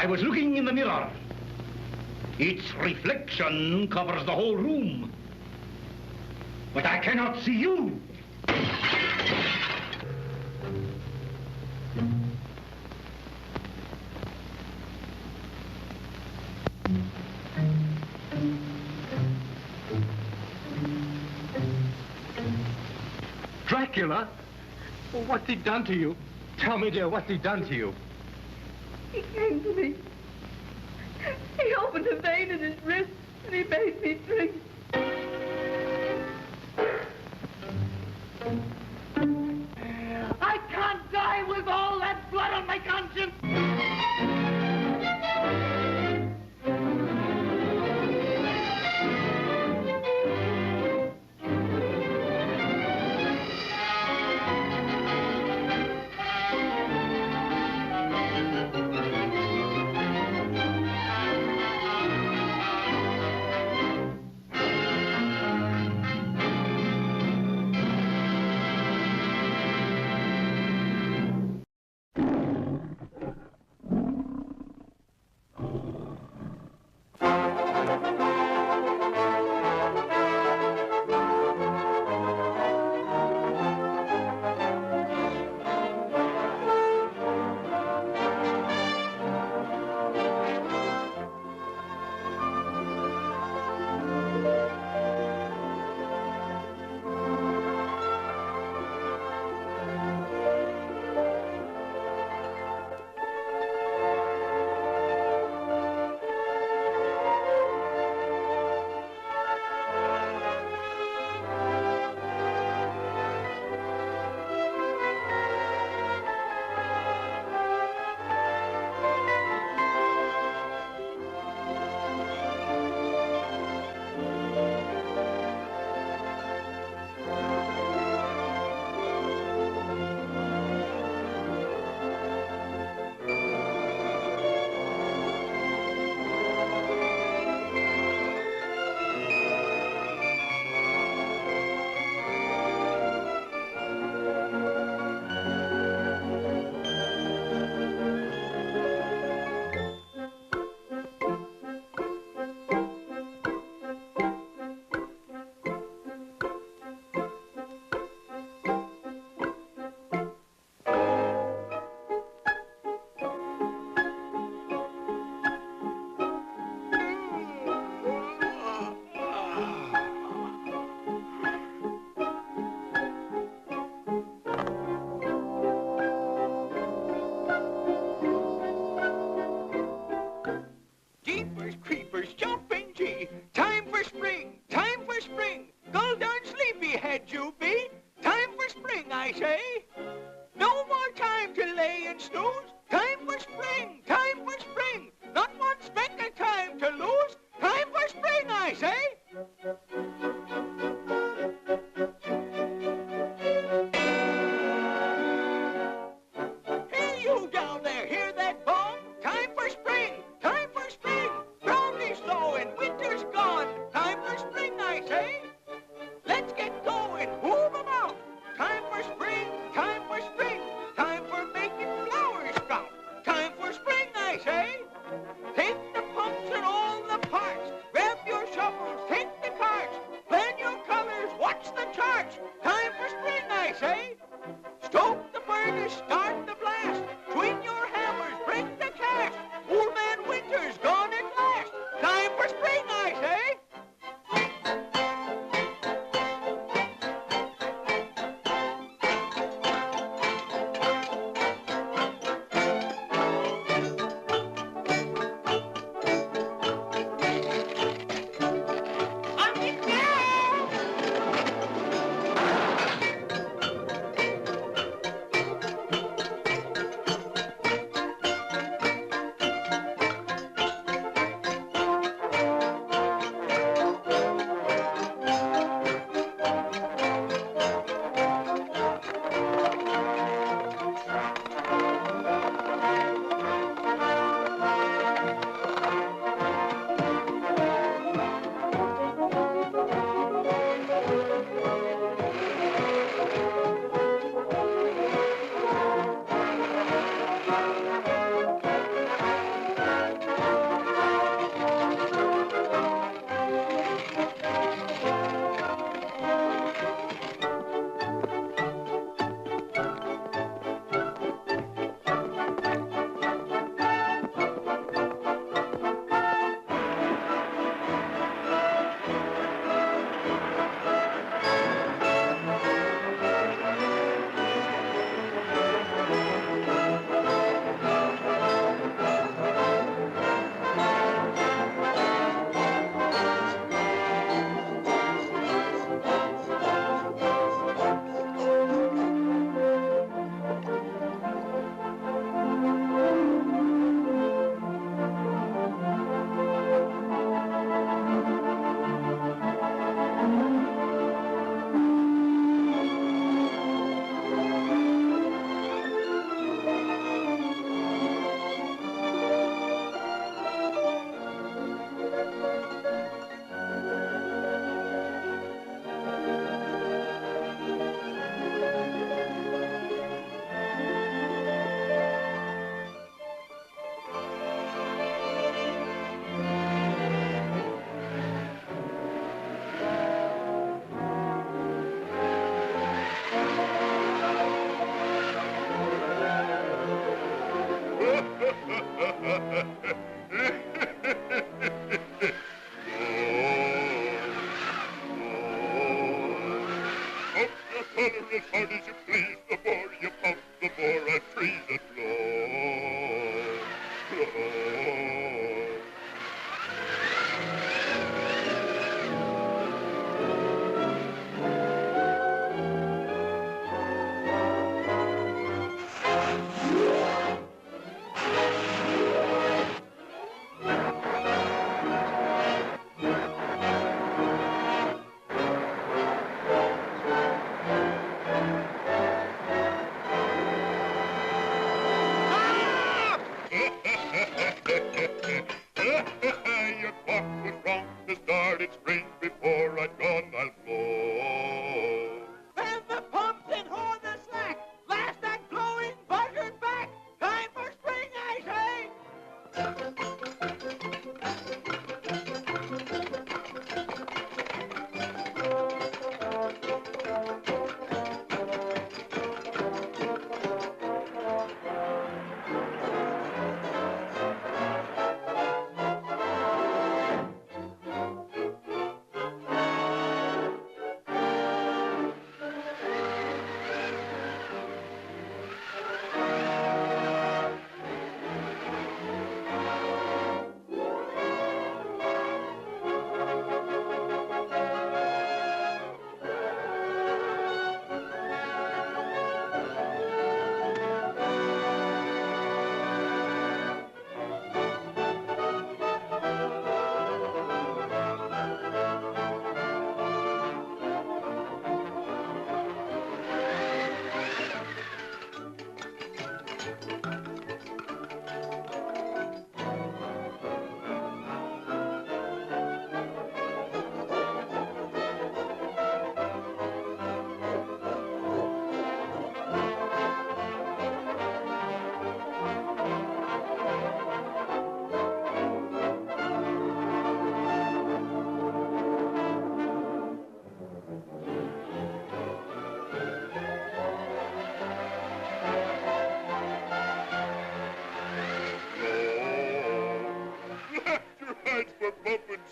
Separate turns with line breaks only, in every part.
I was looking in the mirror. Its reflection covers the whole room. But I cannot see you.
Dracula? What's he done to you? Tell me, dear, what's he done to you?
He came to me. He opened a vein in his wrist and he made me drink. I can't die with all that blood on my conscience.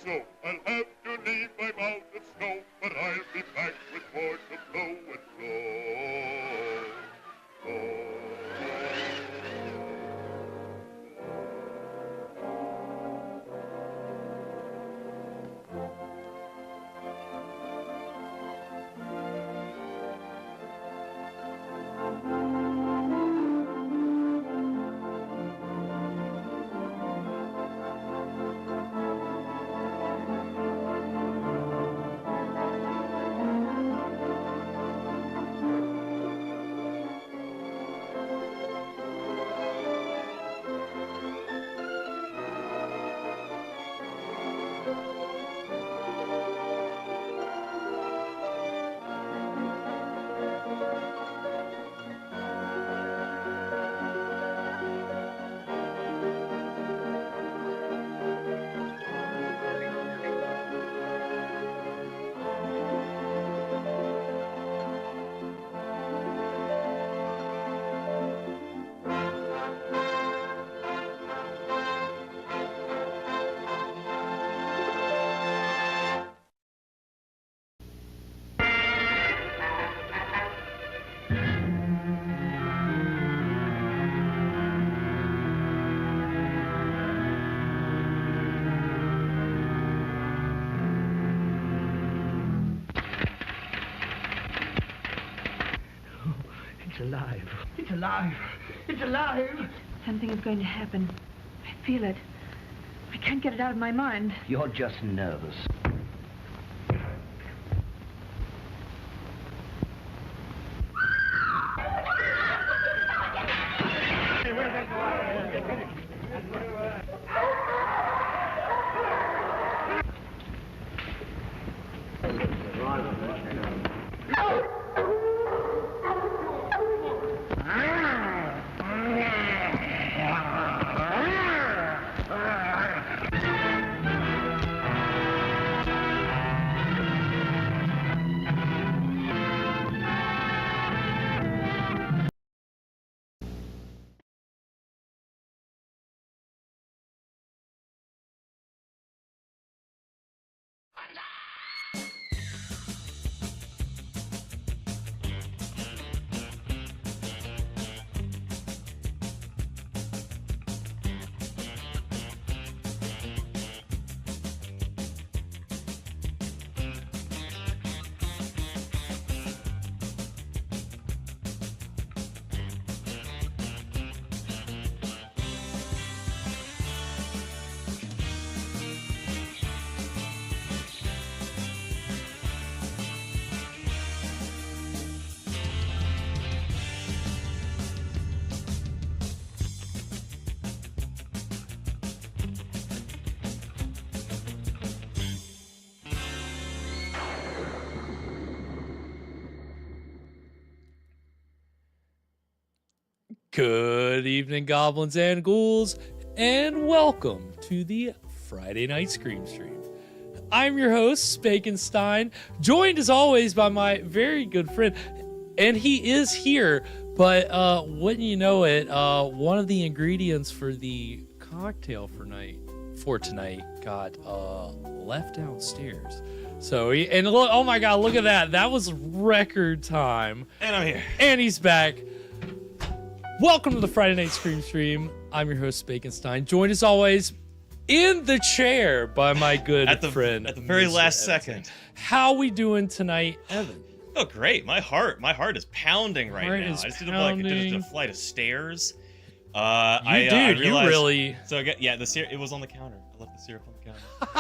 so I'll have to leave my mountain snow, but I'll be back with more to blow and blow.
It's alive. It's alive. It's alive.
Something is going to happen. I feel it. I can't get it out of my mind.
You're just nervous.
Good evening, goblins and ghouls, and welcome to the Friday Night Scream Stream. I'm your host, Spakenstein, joined as always by my very good friend, and he is here, but wouldn't you know it, one of the ingredients for the cocktail for tonight got left downstairs. So, and look, oh my god, look at that. That was record time.
And I'm here.
And he's back. Welcome to the Friday Night Scream Stream. I'm your host, Spakenstein, joined as always in the chair by my good friend.
At the very
Mr.
last
Evan.
second.
How we doing tonight, Evan?
Oh, great. My heart is pounding right now. I just did a flight of stairs. I realized,
you really...
So the syrup, it was on the counter. I left the syrup on the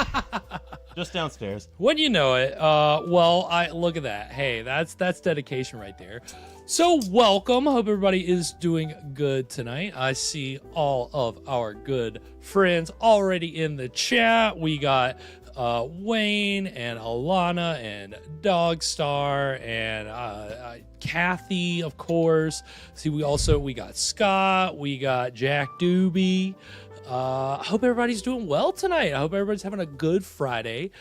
counter. Just downstairs.
When you know it, well, look at that. Hey, that's dedication right there. So welcome. Hope everybody is doing good tonight. I see all of our good friends already in the chat. We got Wayne and Alana and Dogstar and Kathy, of course. See, we got Scott. We got Jack Doobie. I hope everybody's doing well tonight. I hope everybody's having a good Friday.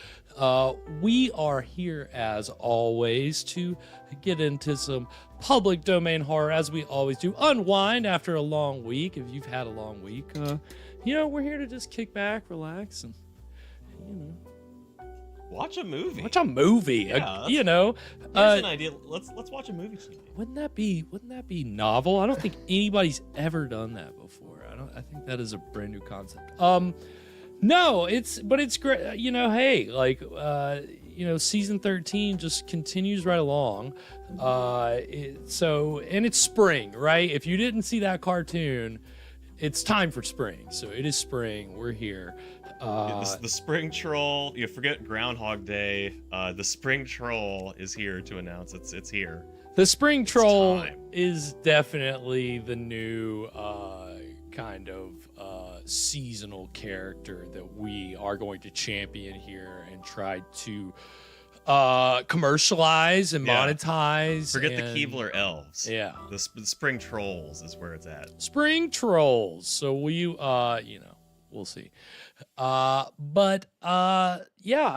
We are here as always to get into some public domain horror as we always do. Unwind after a long week. If you've had a long week, we're here to just kick back, relax, and
Watch a movie.
Watch a movie.
Yeah,
You know.
Here's an idea. Let's watch a movie tonight.
Wouldn't that be novel? I don't think anybody's ever done that before. I think that is a brand new concept. No, it's great. You know, hey, like season 13 just continues right along. And it's spring, right? If you didn't see that cartoon, it's time for spring. So it is spring. We're here.
The spring troll. You forget Groundhog Day. The spring troll is here to announce it's here.
The spring troll is definitely the new kind of seasonal character that we are going to champion here and try to commercialize and monetize.
Forget the Keebler elves.
Yeah.
The spring trolls is where it's at.
Spring trolls. So we'll see. I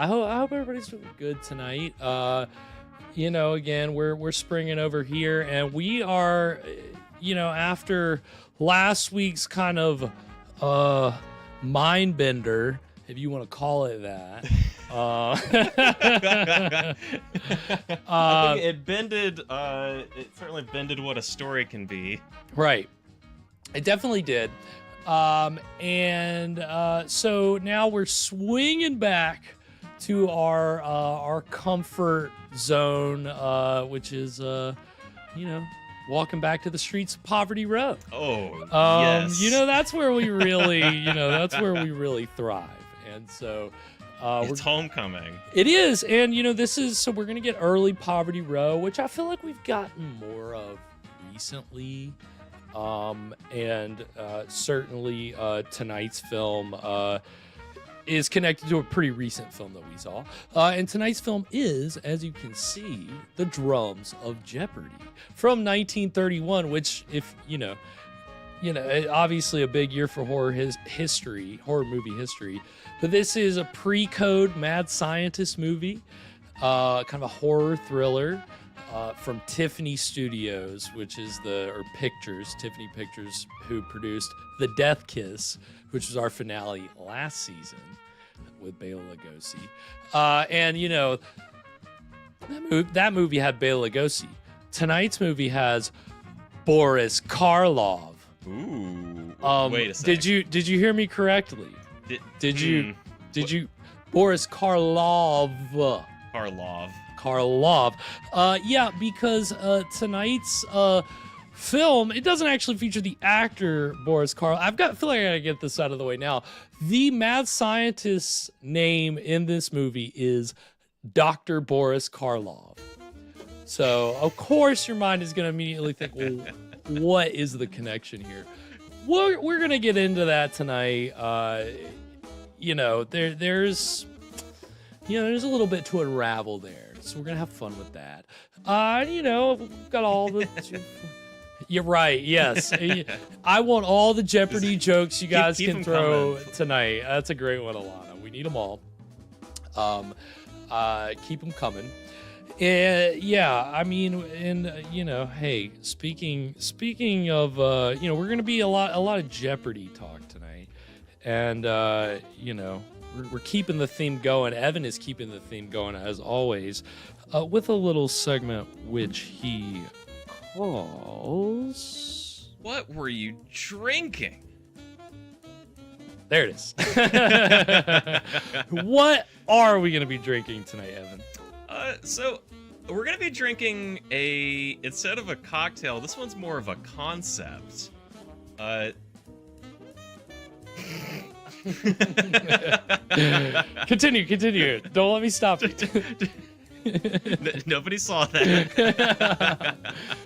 hope everybody's doing good tonight. Again, we're springing over here, and we are, after last week's kind of mind bender, if you want to call it that.
I think it bended. It certainly bended what a story can be.
Right. It definitely did. So now we're swinging back to our comfort zone, which is walking back to the streets of Poverty Row.
Yes.
That's where we really thrive. And so
it's homecoming.
It is. And we're gonna get early Poverty Row, which I feel like we've gotten more of recently. Certainly tonight's film is connected to a pretty recent film that we saw. And tonight's film is, as you can see, The Drums of Jeopardy from 1931, which, if obviously a big year for horror movie history. But this is a pre-code mad scientist movie, kind of a horror thriller. From Tiffany Studios, which is Tiffany Pictures, who produced The Death Kiss, which was our finale last season with Bela Lugosi. That movie had Bela Lugosi. Tonight's movie has Boris Karlov.
Ooh. Wait a second.
Did you hear me correctly? Did you Boris Karlov? Karlov. Because tonight's film, it doesn't actually feature the actor Boris Karlov. I feel like I gotta get this out of the way now. The mad scientist's name in this movie is Dr. Boris Karlov. So, of course, your mind is gonna immediately think, well, what is the connection here? We're gonna get into that tonight. There's a little bit to unravel there. So we're gonna have fun with that. We've got all the. You're right. Yes, I want all the Jeopardy jokes you guys can throw tonight. That's a great one, Alana. We need them all. Keep them coming. Hey, speaking of, we're gonna be a lot of Jeopardy talk tonight, and we're keeping the theme going. Evan is keeping the theme going, as always, with a little segment which he calls...
What were you drinking?
There it is. What are we going to be drinking tonight, Evan?
So we're going to be drinking instead of a cocktail, this one's more of a concept.
Continue. Don't let me stop you.
Nobody saw that.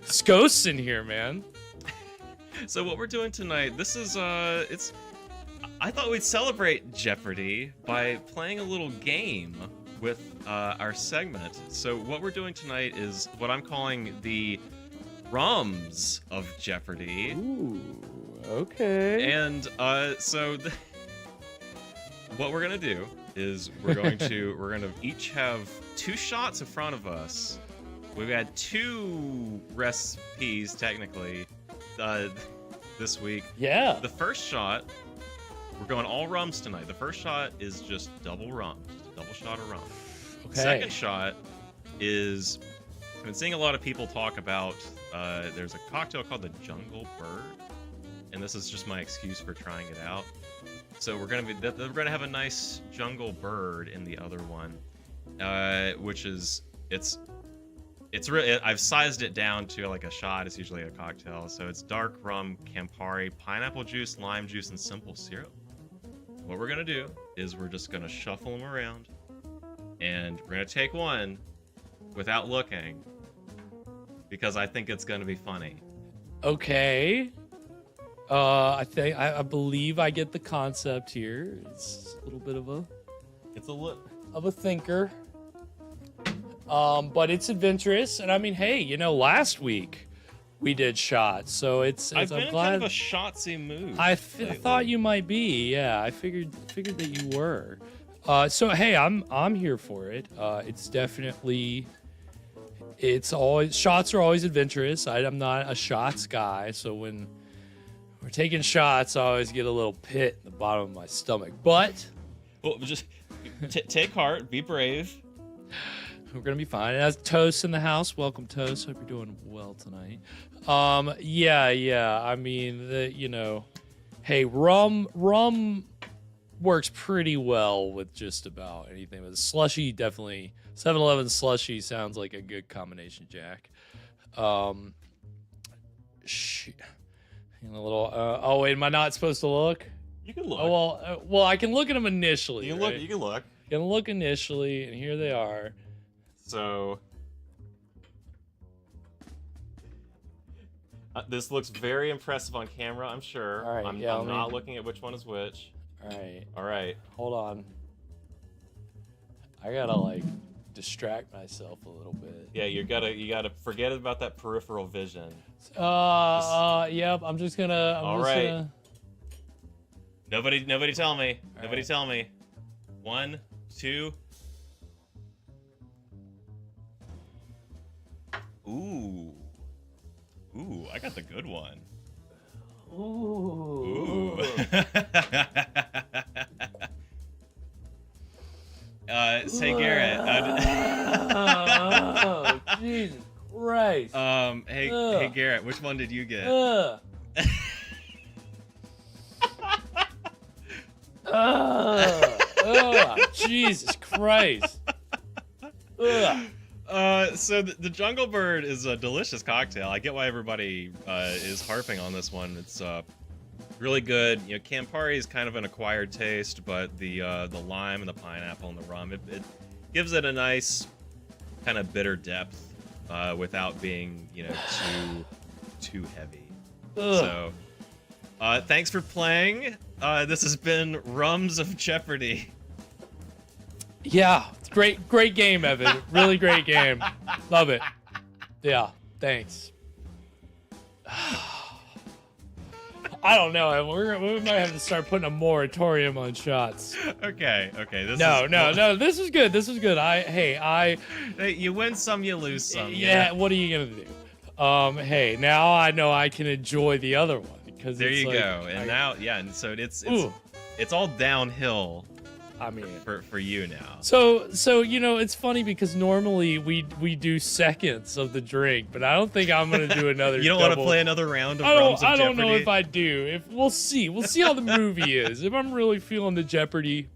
It's ghosts in here, man.
So what we're doing tonight, this is I thought we'd celebrate Jeopardy by playing a little game with our segment. So what we're doing tonight is what I'm calling the DRUMS of Jeopardy.
Ooh, okay.
And what we're gonna do is we're gonna each have 2 shots in front of us. We've had 2 recipes technically this week.
Yeah.
The first shot, we're going all rums tonight. The first shot is just double rum, just a double shot of rum.
Okay.
Second shot is, I've been seeing a lot of people talk about, there's a cocktail called the Jungle Bird, and this is just my excuse for trying it out. So we're gonna have a nice Jungle Bird in the other one, which is, it's really, I've sized it down to like a shot. It's usually a cocktail. So it's dark rum, Campari, pineapple juice, lime juice, and simple syrup. What we're gonna do is we're just gonna shuffle them around, and we're gonna take one without looking, because I think it's gonna be funny.
Okay. I believe I get the concept here. It's a little bit of a thinker. But it's adventurous, and I mean, hey, you know, last week we did shots, so
I've been
I'm
in
glad.
kind of a shotsy mood.
I thought you might be. Yeah, I figured that you were. So hey, I'm here for it. It's definitely. Shots are always adventurous. I'm not a shots guy, so when we're taking shots, I always get a little pit in the bottom of my stomach. But
Well, just take heart, be brave.
we're gonna be fine. And as Toast in the house, welcome Toast. Hope you're doing well tonight. Yeah. I mean, hey, rum works pretty well with just about anything. But slushy, definitely. 7-Eleven slushy sounds like a good combination, Jack. A little. Oh wait, am I not supposed to look?
You can look.
Oh well, I can look at them initially.
You can
right?
look. You can look.
You can look initially, and here they are.
So this looks very impressive on camera, I'm sure.
All right,
I'm
yeah,
not looking at which one is which.
All right.
Hold on.
I gotta like distract myself a little bit.
Yeah, you gotta forget about that peripheral vision.
Yep. I'm just gonna.
All right. Nobody tell me.
All
Nobody
right.
tell me. 1, 2. Ooh, I got the good one.
Ooh.
Say Garrett.
Oh, Jesus Christ.
Hey Garrett, which one did you get?
Jesus Christ.
So the Jungle Bird is a delicious cocktail. I get why everybody is harping on this one. It's really good. You know, Campari is kind of an acquired taste, but the lime and the pineapple and the rum, it gives it a nice kind of bitter depth without being, you know, too heavy. So, thanks for playing. This has been Drums of Jeopardy.
Yeah, it's great game, Evan. Really great game. Love it. Yeah, thanks. I don't know, Evan. We might have to start putting a moratorium on shots.
Okay.
No. This is good. Hey,
you win some, you lose some.
Yeah. What are you gonna do? Hey, now I know I can enjoy the other one because
There
it's
you
like,
go. And now, yeah, and so it's all downhill.
I mean,
for you now.
So you know, it's funny because normally we do seconds of the drink, but I don't think I'm gonna do another.
You don't want to play another round of Drums of
I don't
Jeopardy?
know if I do. If we'll see how the movie is. If I'm really feeling the Jeopardy,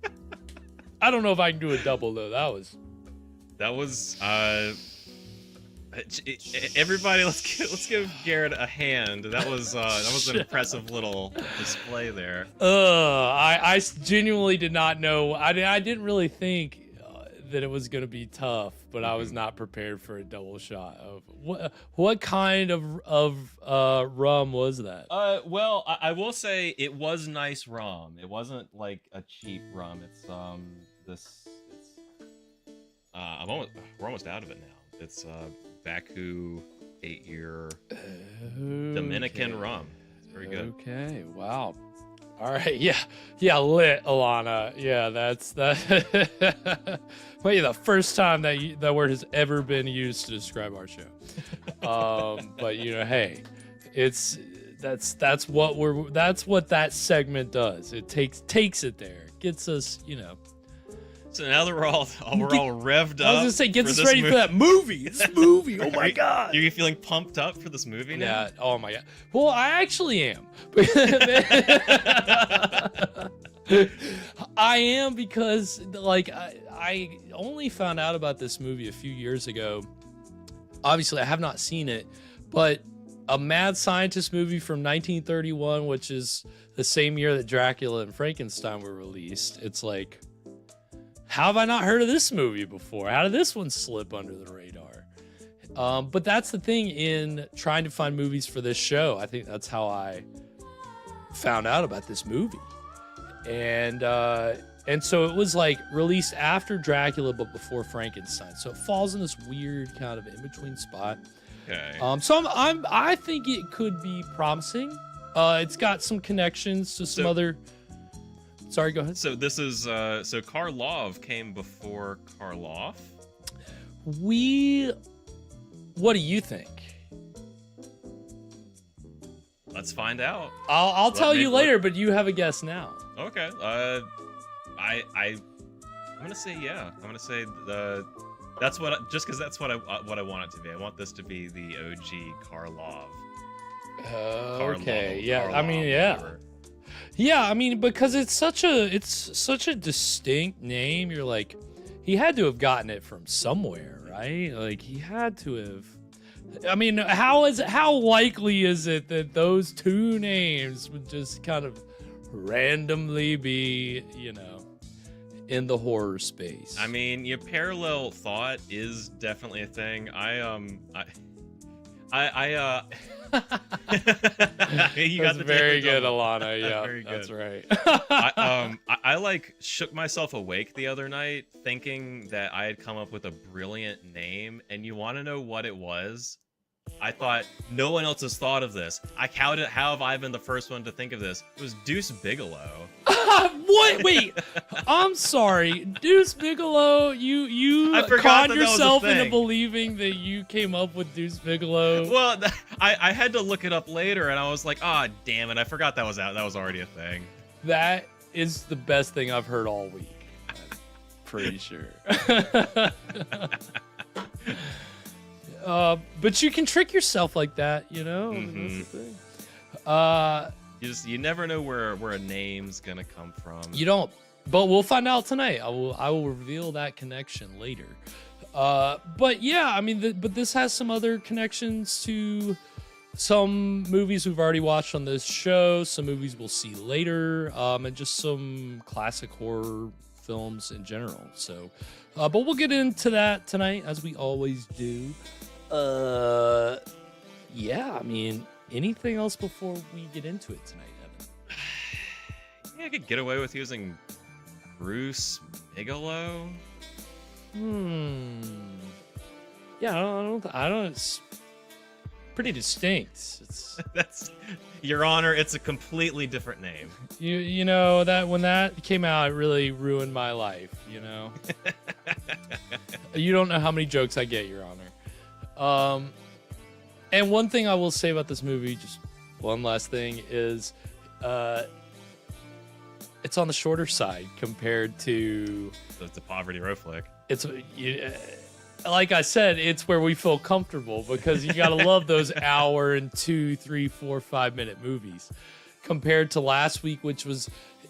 I don't know if I can do a double though. That was
everybody, let's give Garrett a hand. That was an impressive little display there.
I genuinely did not know. I didn't really think that it was gonna be tough, but I was not prepared for a double shot of what kind of rum was that?
Well, I will say it was nice rum. It wasn't like a cheap rum. It's we're almost out of it now. It's Baku 8-year Dominican rum. It's very good.
Okay, wow. All right, yeah, lit, Alana. Yeah, that's that. Wait, the first time that word has ever been used to describe our show. But you know, hey, that's what that segment does. It takes it there, gets us, you know,
So now that we're all revved up.
I was gonna say, get
for
us
this
ready for that movie. This movie. Oh my god.
Are you feeling pumped up for this movie now?
Yeah. Oh my god. Well, I actually am. I am because like I only found out about this movie a few years ago. Obviously, I have not seen it, but a mad scientist movie from 1931, which is the same year that Dracula and Frankenstein were released. It's like, how have I not heard of this movie before? How did this one slip under the radar? But that's the thing in trying to find movies for this show. I think that's how I found out about this movie. And so it was like released after Dracula, but before Frankenstein. So it falls in this weird kind of in-between spot.
Okay.
So I think it could be promising. It's got some connections to some other. Sorry, go ahead.
So this is so Karlov came before Karloff.
What do you think?
Let's find out.
I'll tell you later, but you have a guess now.
Okay. I'm gonna say yeah. I'm gonna say that's what just because that's what I want it to be. I want this to be the OG Karlov.
Okay. Yeah.
Karlov,
I mean, yeah.
whatever.
Yeah. I mean, because it's such a distinct name. You're like, he had to have gotten it from somewhere, right? Like he had to have. I mean, how likely is it that those two names would just kind of randomly be, in the horror space?
I mean, your parallel thought is definitely a thing. You
That's
got the
very good,
double.
Alana. Yeah,
Very good.
that's right.
I like shook myself awake the other night thinking that I had come up with a brilliant name, and you want to know what it was? I thought no one else has thought of this. How have I been the first one to think of this? It was Deuce Bigelow.
What? Wait, I'm sorry, Deuce Bigelow. You conned yourself into believing that you came up with Deuce Bigelow.
Well, I had to look it up later, and I was like, ah, oh, damn it, I forgot that was out. That was already a thing.
That is the best thing I've heard all week. I'm pretty sure. But you can trick yourself like that,
Mm-hmm.
That's the thing.
You never know where a name's gonna come from.
You don't, but we'll find out tonight. I will reveal that connection later. But yeah, I mean, but this has some other connections to some movies we've already watched on this show, some movies we'll see later, and just some classic horror films in general. So, but we'll get into that tonight, as we always do. Yeah, I mean, anything else before we get into it tonight, Evan?
Yeah, I could get away with using Bruce Bigelow.
Yeah, I don't. It's pretty distinct. It's
That's Your Honor. It's a completely different name.
you know that when that came out, it really ruined my life. You don't know how many jokes I get, Your Honor. And one thing I will say about this movie, just one last thing, is it's on the shorter side compared to
The Poverty Row flick.
it's like I said, it's where we feel comfortable because you gotta love those hour and 2, 3, 4, 5 minute movies compared to last week, which was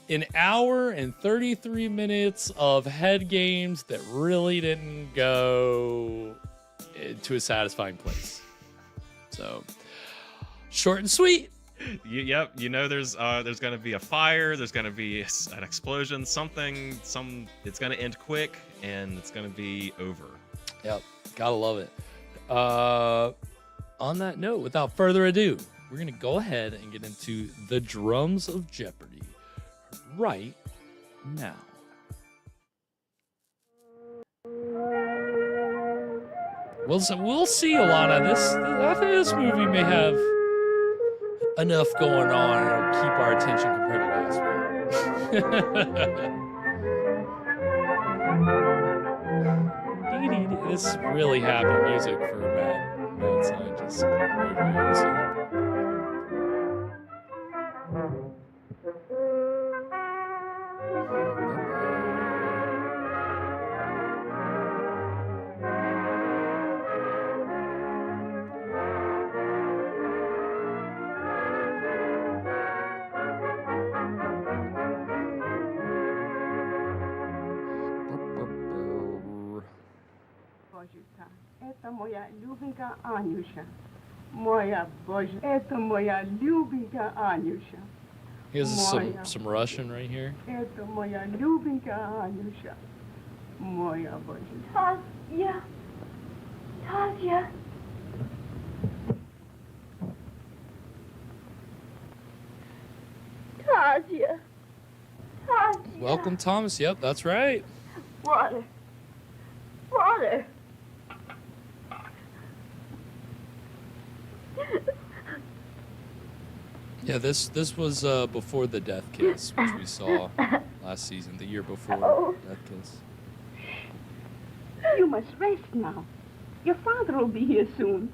an hour and 33 minutes of head games that really didn't go to a satisfying place. So short and sweet.
Yep, there's gonna be a fire, there's gonna be an explosion, it's gonna end quick, and it's gonna be over.
Yep, gotta love it. On that note, without further ado, we're gonna go ahead and get into the Drums of Jeopardy right now. We'll see, Alana. I think this movie may have enough going on, and it'll keep our attention compared to last week. This is really happy music for a mad scientist movie.
моя любенька Анюша. Моя Боже, это моя любенька Анюша.
He has some Russian right here.
Это моя любенька Анюша. Моя Боже.
Tasya. Tasya. Tasya. Tasya.
Welcome, Thomas. Yep, that's right.
Water. Water.
Yeah, this was before the death kiss, which we saw last season, the year before
Oh.
death kiss.
You must rest now. Your father will be here soon.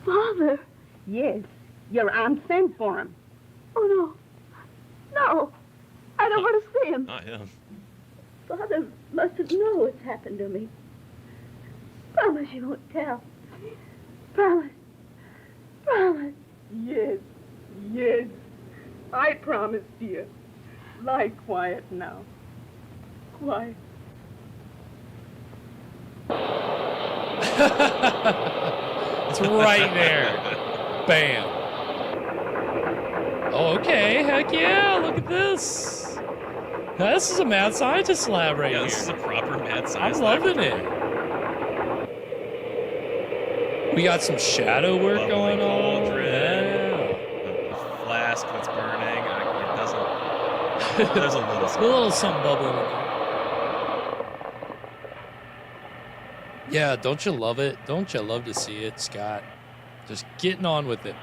Father.
Yes, your aunt sent for him.
Oh, no. No. I don't want to see him.
Not him.
Father mustn't know what's happened to me. Promise you won't tell. Promise. Promise.
Yes, yes. I promise, dear. Lie quiet now. Quiet.
It's right there. Bam. Oh, okay. Heck yeah. Look at this. Now, this is a mad scientist lab right
Yeah,
here.
this is a proper mad
I'm
science
loving
laboratory.
it. We got some shadow work
Lovely
going on.
cauldron.
Yeah.
The flask that's burning. It doesn't. There's a little
A
something.
little something bubbling in there. Yeah, don't you love it? Don't you love to see it, Scott? Just getting on with it.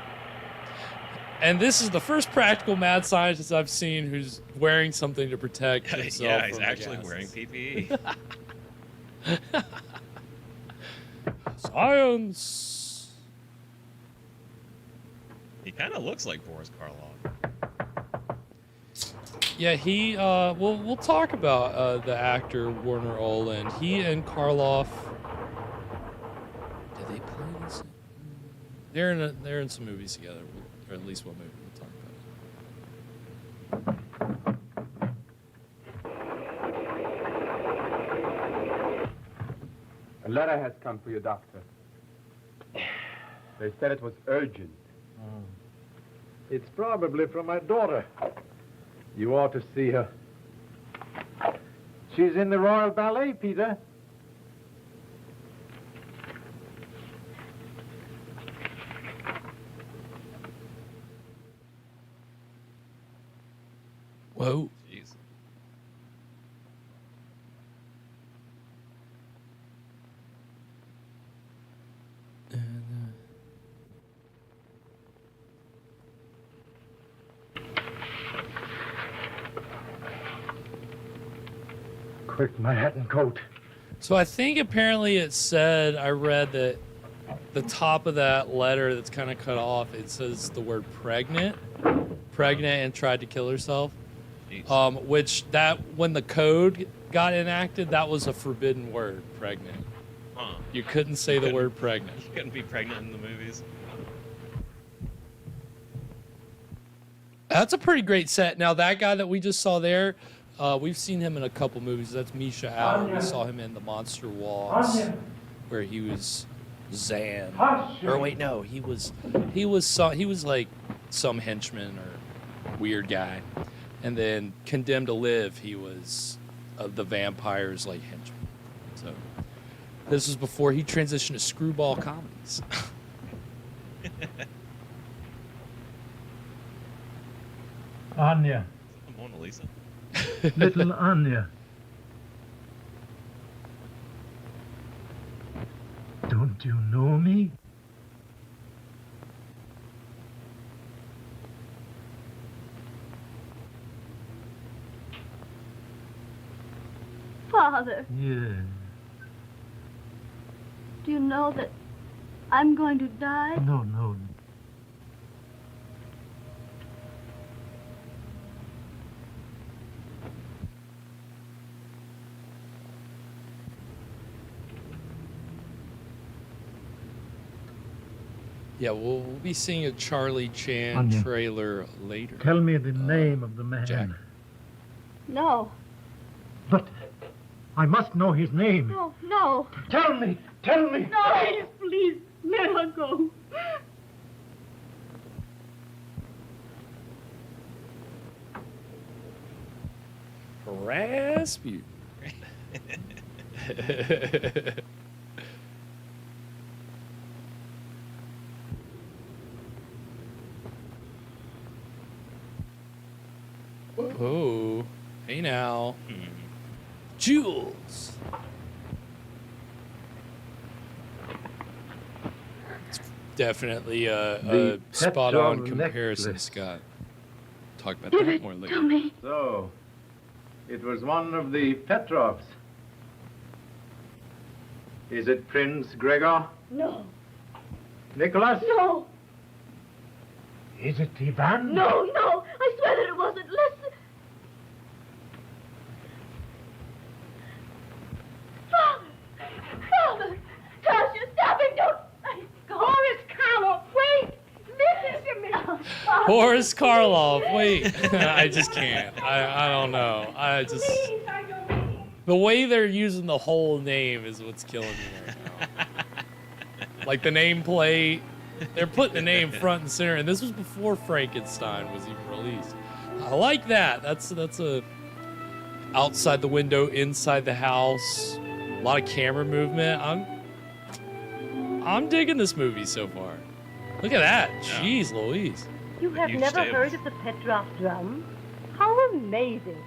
And this is the first practical mad scientist I've seen who's wearing something to protect himself.
Yeah, he's
from the
actually
gases.
wearing PPE.
Science.
He kind of looks like Boris Karlov.
Yeah, he. We'll talk about the actor Warner Oland. He and Karloff. Did they play this? They're in some movies together, or at least one movie. We'll talk about it.
A letter has come for you, Doctor. They said it was urgent.
It's probably from my daughter. You ought to see her. She's in the Royal Ballet, Peter.
Whoa.
Jeez.
Quick Manhattan coat.
So I think apparently it said, I read that the top of that letter that's kind of cut off, it says the word pregnant and tried to kill herself.
Jeez.
Which that, when the code got enacted, that was a forbidden word, pregnant.
Huh.
You couldn't say the word pregnant.
You couldn't be pregnant in the movies.
That's a pretty great set. Now that guy that we just saw there, we've seen him in a couple movies. That's Misha Allen. We saw him in The Monster Walks, where he was Zan. Or wait, no, he was like some henchman or weird guy. And then Condemned to Live, he was the vampire's like henchman. So this was before he transitioned to screwball comedies.
Anya.
Mona Lisa.
Little Anya. Don't you know me?
Father,
Yes.
do you know that I'm going to die?
No, no.
Yeah, we'll be seeing a Charlie Chan
Anya.
trailer later.
Tell me the name of the man.
Jack.
No.
But I must know his name.
No, no.
Tell me. Tell me.
No, please, let her go.
Rasputin. Oh, hey now. Jules. It's definitely a spot-on comparison,
necklace.
Scott. Talk about
Give
that
it
more
to
later.
me.
So, it was one of the Petrovs. Is it Prince Gregor?
No,
Nicholas?
no,
Is it Ivan?
no, no. I swear that it wasn't. Listen. Father! Tasha, stop him! Don't... Boris Karlov, wait! Listen to me!
Boris Karlov. Wait, I just can't. I don't know. I just
Please, I don't...
the way they're using the whole name is what's killing me right now. Like the nameplate, they're putting the name front and center, and this was before Frankenstein was even released. I like that. That's a outside the window, inside the house, a lot of camera movement. I'm digging this movie so far. Look at that. Jeez Louise.
You have
Huge
never
table.
heard of the Petrov drum? How amazing.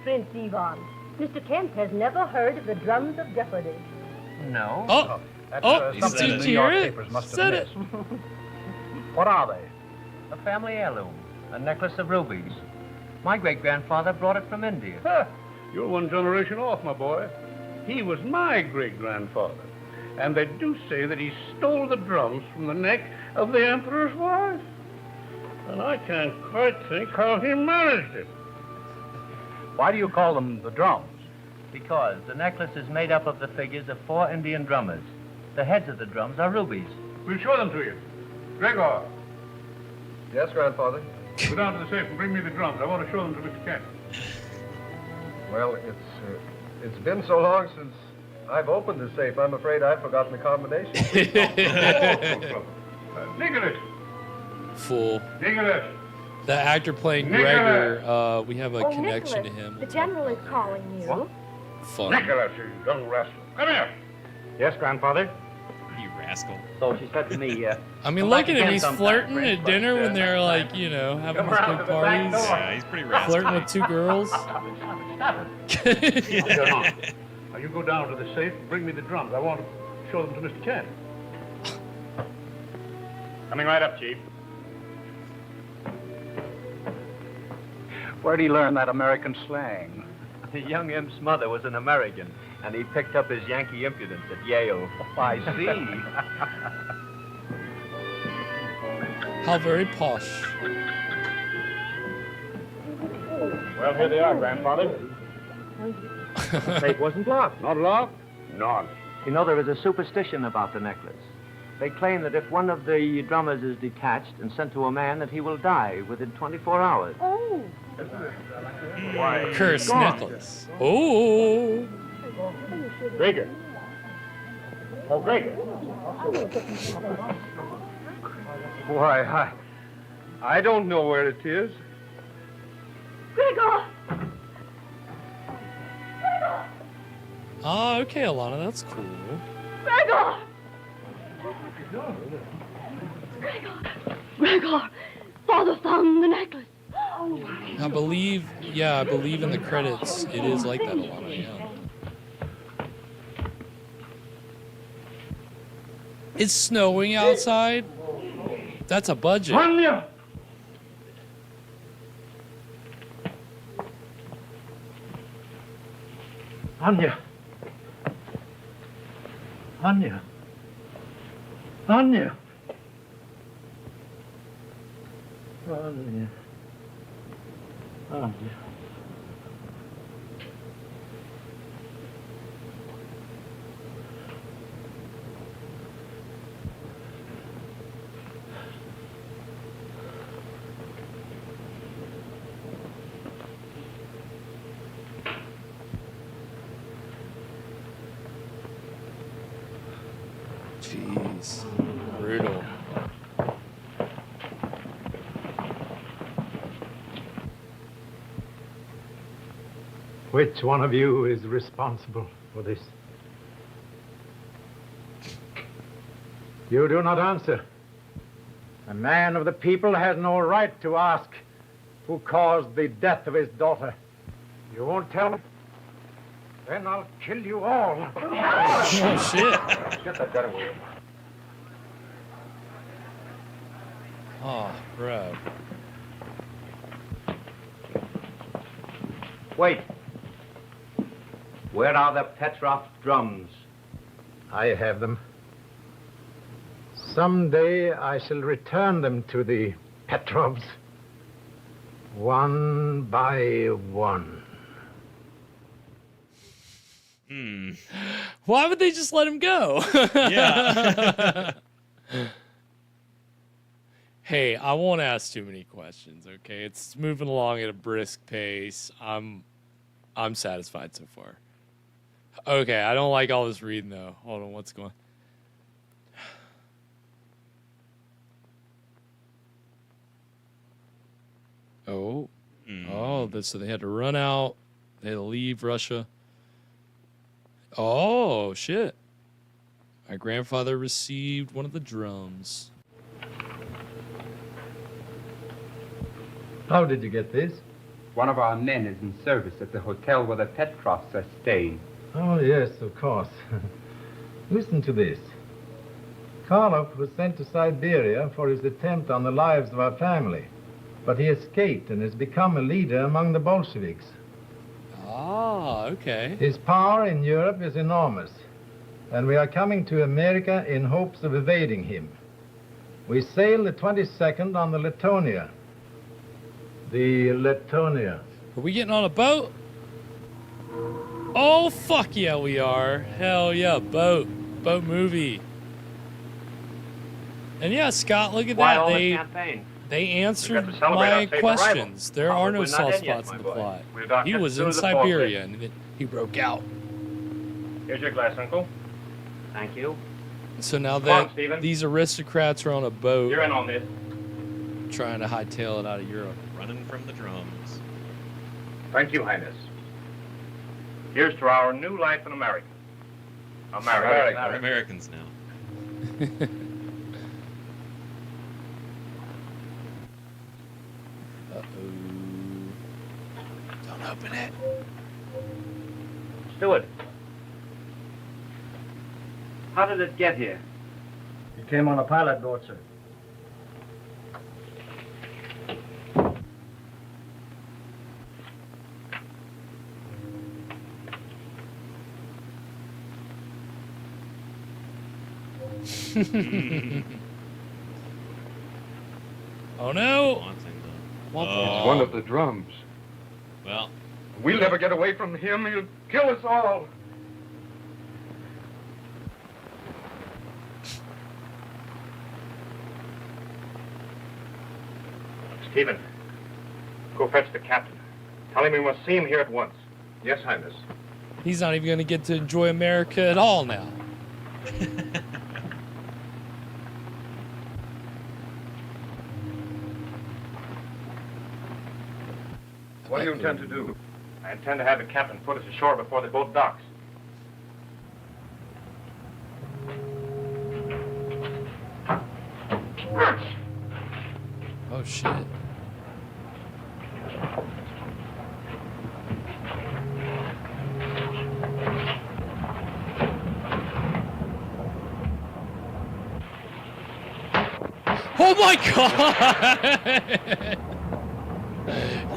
Prince Ivan, Mr. Kent has never heard of the drums of jeopardy.
No.
Oh,
That's,
oh,
something
did
the
you
New York
hear it?
papers must have
Said it.
missed. What are they?
A family heirloom. A necklace of rubies. My great-grandfather brought it from India.
Huh. You're one generation off, my boy. He was my great-grandfather. And they do say that he stole the drums from the neck of the Emperor's wife. And I can't quite think how he managed it.
Why do you call them the drums?
Because the necklace is made up of the figures of 4 Indian drummers. The heads of the drums are rubies.
We'll show them to you. Gregor,
Yes, grandfather.
go down to the safe and bring me the drums. I want to show them to Mr. Kent.
Well, it's been so long since I've opened the safe. I'm afraid I've forgotten the combination.
Nicholas!
Fool.
Nicholas!
The actor playing
Nicholas!
Gregor, we have a
Oh,
connection
Nicholas,
to him.
the general is calling you.
What?
Fun.
Nicholas, you young rascal. Come here!
Yes, grandfather.
You rascal.
So she said to me,
I mean,
Come
look
back
at him.
again
He's
sometime,
flirting
Prince,
at dinner
but,
when they're like,
next
you know, having
Come
these
around
big
to the back
parties.
door.
Yeah, he's pretty rascal.
Flirting with 2 girls.
Now you go down to the safe and bring me the drums. I want to show them to Mr. Kent. Coming right up, Chief.
Where'd he learn that American slang?
the young imp's mother was an American, and he picked up his Yankee impudence at Yale. I see.
How very posh.
Well, here they are, Grandfather.
Safe wasn't locked.
Not locked? None.
You know, there is a superstition about the necklace. They claim that if one of the drummers is detached and sent to a man, that he will die within 24 hours.
Oh.
Why?
Cursed
Gone.
necklace. Oh.
Gregor. Oh, Gregor.
Why, I don't know where it is.
Gregor!
Oh, okay, Alana, that's cool.
Gregor! Gregor! Father found the necklace.
I believe in the credits, it is like that, Alana, yeah. It's snowing outside? That's a budget.
Anya!
Anya. Anya. Anya. Anya. Anya.
Jeez. Brutal.
Which one of you is responsible for this? You do not answer. A man of the people has no right to ask who caused the death of his daughter. You won't tell me? Then I'll kill you all.
Oh, shit.
Get that gun away.
Oh, bro.
Wait. Where are the Petrov drums?
I have them. Someday I shall return them to the Petrovs, one by one.
Why would they just let him go?
Yeah.
Hey, I won't ask too many questions, okay? It's moving along at a brisk pace. I'm satisfied so far. Okay, I don't like all this reading though. Hold on, what's going on? Oh. Oh, so they had to run out. They had to leave Russia. Oh, shit. My grandfather received one of the drums.
How did you get this?
One of our men is in service at the hotel where the Petrovs are staying.
Oh, yes, of course. Listen to this. Karlov was sent to Siberia for his attempt on the lives of our family, but he escaped and has become a leader among the Bolsheviks.
Ah, okay.
His power in Europe is enormous, and we are coming to America in hopes of evading him. We sail the 22nd on the Letonia. The Letonia.
Are we getting on a boat? Oh, fuck yeah, we are. Hell yeah, boat. Boat movie. And yeah, Scott, look at
Why
that.
all the campaign?
They answered
to celebrate our
my
safe
questions. There are no
we're not
soft
in yet,
spots in
my
the
boy.
plot.
We're docked
He
just
was
as soon
in
as the
Siberia and he broke out.
Here's your glass, Uncle.
Thank you.
So now
Come on,
that
Stephen.
these aristocrats are on a boat
You're in on this.
trying to hightail it out of Europe.
Running from the drums.
Thank you, Highness. Here's to our new life in America. America.
We're Americans now.
Uh-oh. Don't open it.
Steward. How did it get here?
It came on a pilot boat, sir.
Oh no!
Haunting them.
Womp
It's one of the drums.
Well,
We'll never get away from him. He'll kill us all. Stephen, go fetch the captain. Tell him we must see him here at once. Yes, Highness.
He's not even going to get to enjoy America at all now.
What do you intend to do? I intend to have the captain put us ashore before the boat docks.
Oh shit. Oh my god!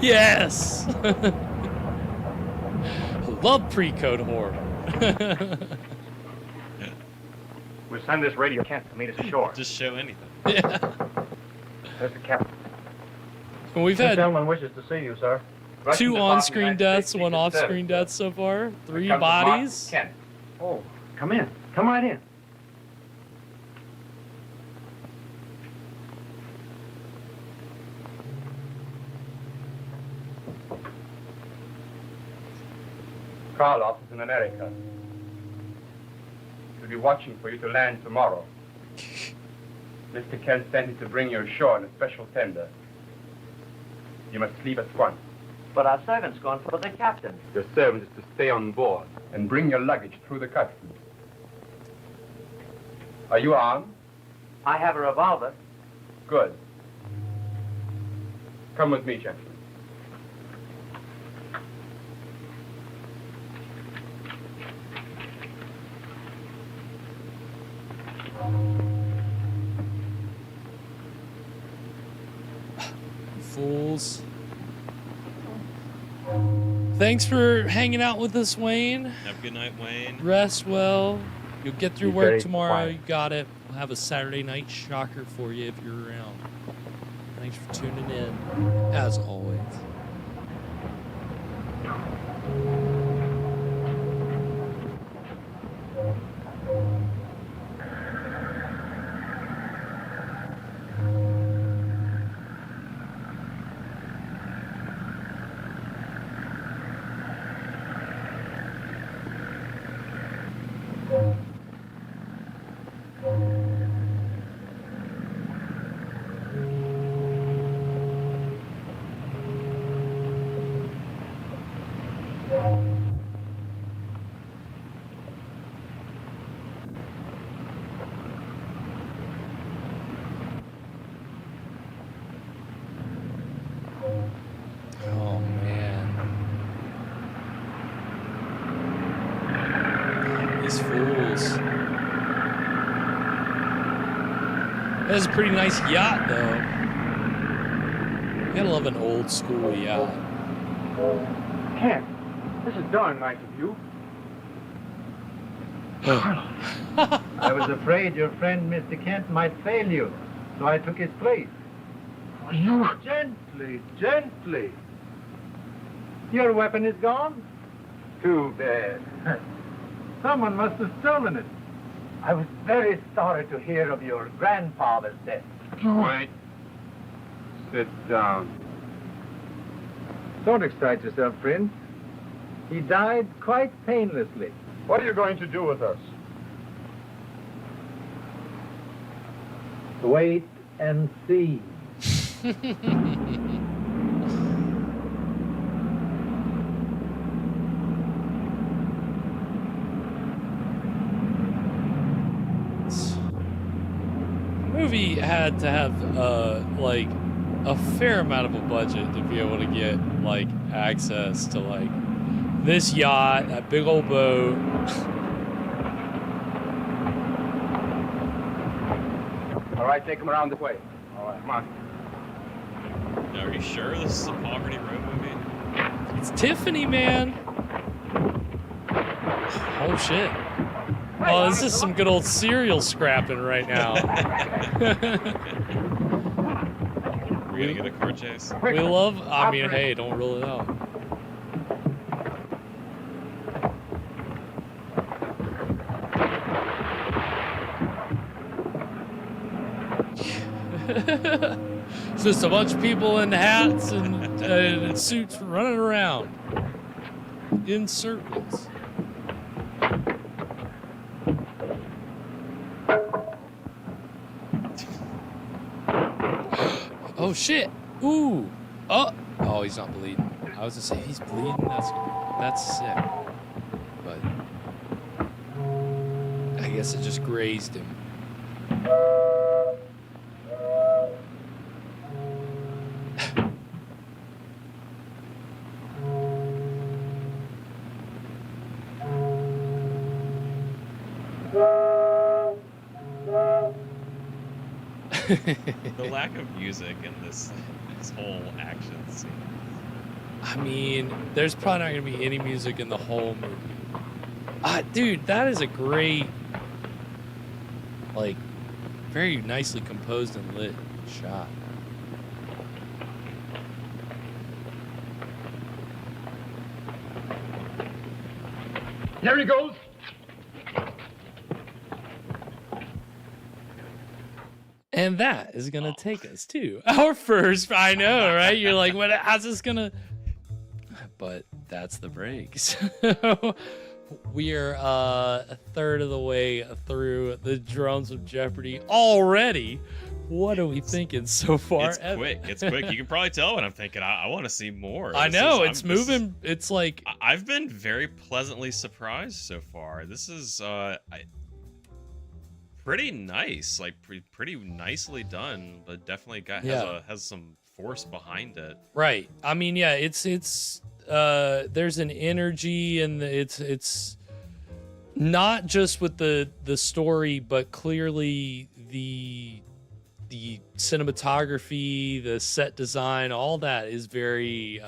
Yes! Love pre-code horror.
We'll send this radio Kent to meet us ashore.
just show anything.
Yeah.
There's the captain.
And we've
This
had
gentleman wishes to see you, sir. Russian
two
Department,
on-screen
United
deaths,
States
one
Secret
off-screen
Service.
death so far. 3
Here comes Mark
bodies.
Kent. Oh, come in. Come right in. Karlov is in America. He'll be watching for you to land tomorrow.
Mr. Kent sent me to bring you ashore on a special tender. You must leave at once.
But our servant's gone for the captain.
Your servant is to stay on board and bring your luggage through the customs. Are you armed?
I have a revolver.
Good. Come with me, gentlemen.
Fools. Thanks for hanging out with us, Wayne.
Have a good night, Wayne.
Rest well. You'll get through
Be
work
very
tomorrow.
quiet.
You got it. We'll have a Saturday night shocker for you if you're around. Thanks for tuning in, as always. Oh, man. These fools. That's a pretty nice yacht, though. You gotta love an old school yacht.
Kent, this is darn nice of you.
I was afraid your friend Mr. Kent might fail you, so I took his place.
You...
Gently, gently. Your weapon is gone?
Too bad.
Someone must have stolen it. I was very sorry to hear of your grandfather's death.
Wait. Sit down.
Don't excite yourself, Prince. He died quite painlessly.
What are you going to do with us?
Wait and see.
Movie had to have like a fair amount of a budget to be able to get like access to like this yacht, that big old boat.
All right, take him around this way. All right, come on.
Now, are you sure this is a Poverty Row movie?
It's Tiffany, man. Oh shit. Oh, this is some good old cereal scrapping right now.
We're gonna get a car chase.
We love, I mean, hey, don't rule it out. It's just a bunch of people in hats and suits running around in circles. Oh shit! Ooh! Oh! Oh, he's not bleeding. I was gonna say he's bleeding. That's sick. But I guess it just grazed him.
The lack of music in this whole action scene.
I mean, there's probably not gonna be any music in the whole movie. Dude, that is a great, like, very nicely composed and lit shot.
Here he goes.
And that is gonna take us to our first. I know, right? You're like, what? How's this gonna? But that's the break. So, We are a third of the way through the Drums of Jeopardy already. What are we thinking so far?
It's quick. It's quick. You can probably tell what I'm thinking. I want to see more.
I know. It's moving. It's like...
I've been very pleasantly surprised so far. This is pretty nice. Like, pretty nicely done, but definitely has some force behind it.
Right. I mean, yeah, it's there's an energy, and it's not just with the story, but clearly the cinematography, the set design, all that is very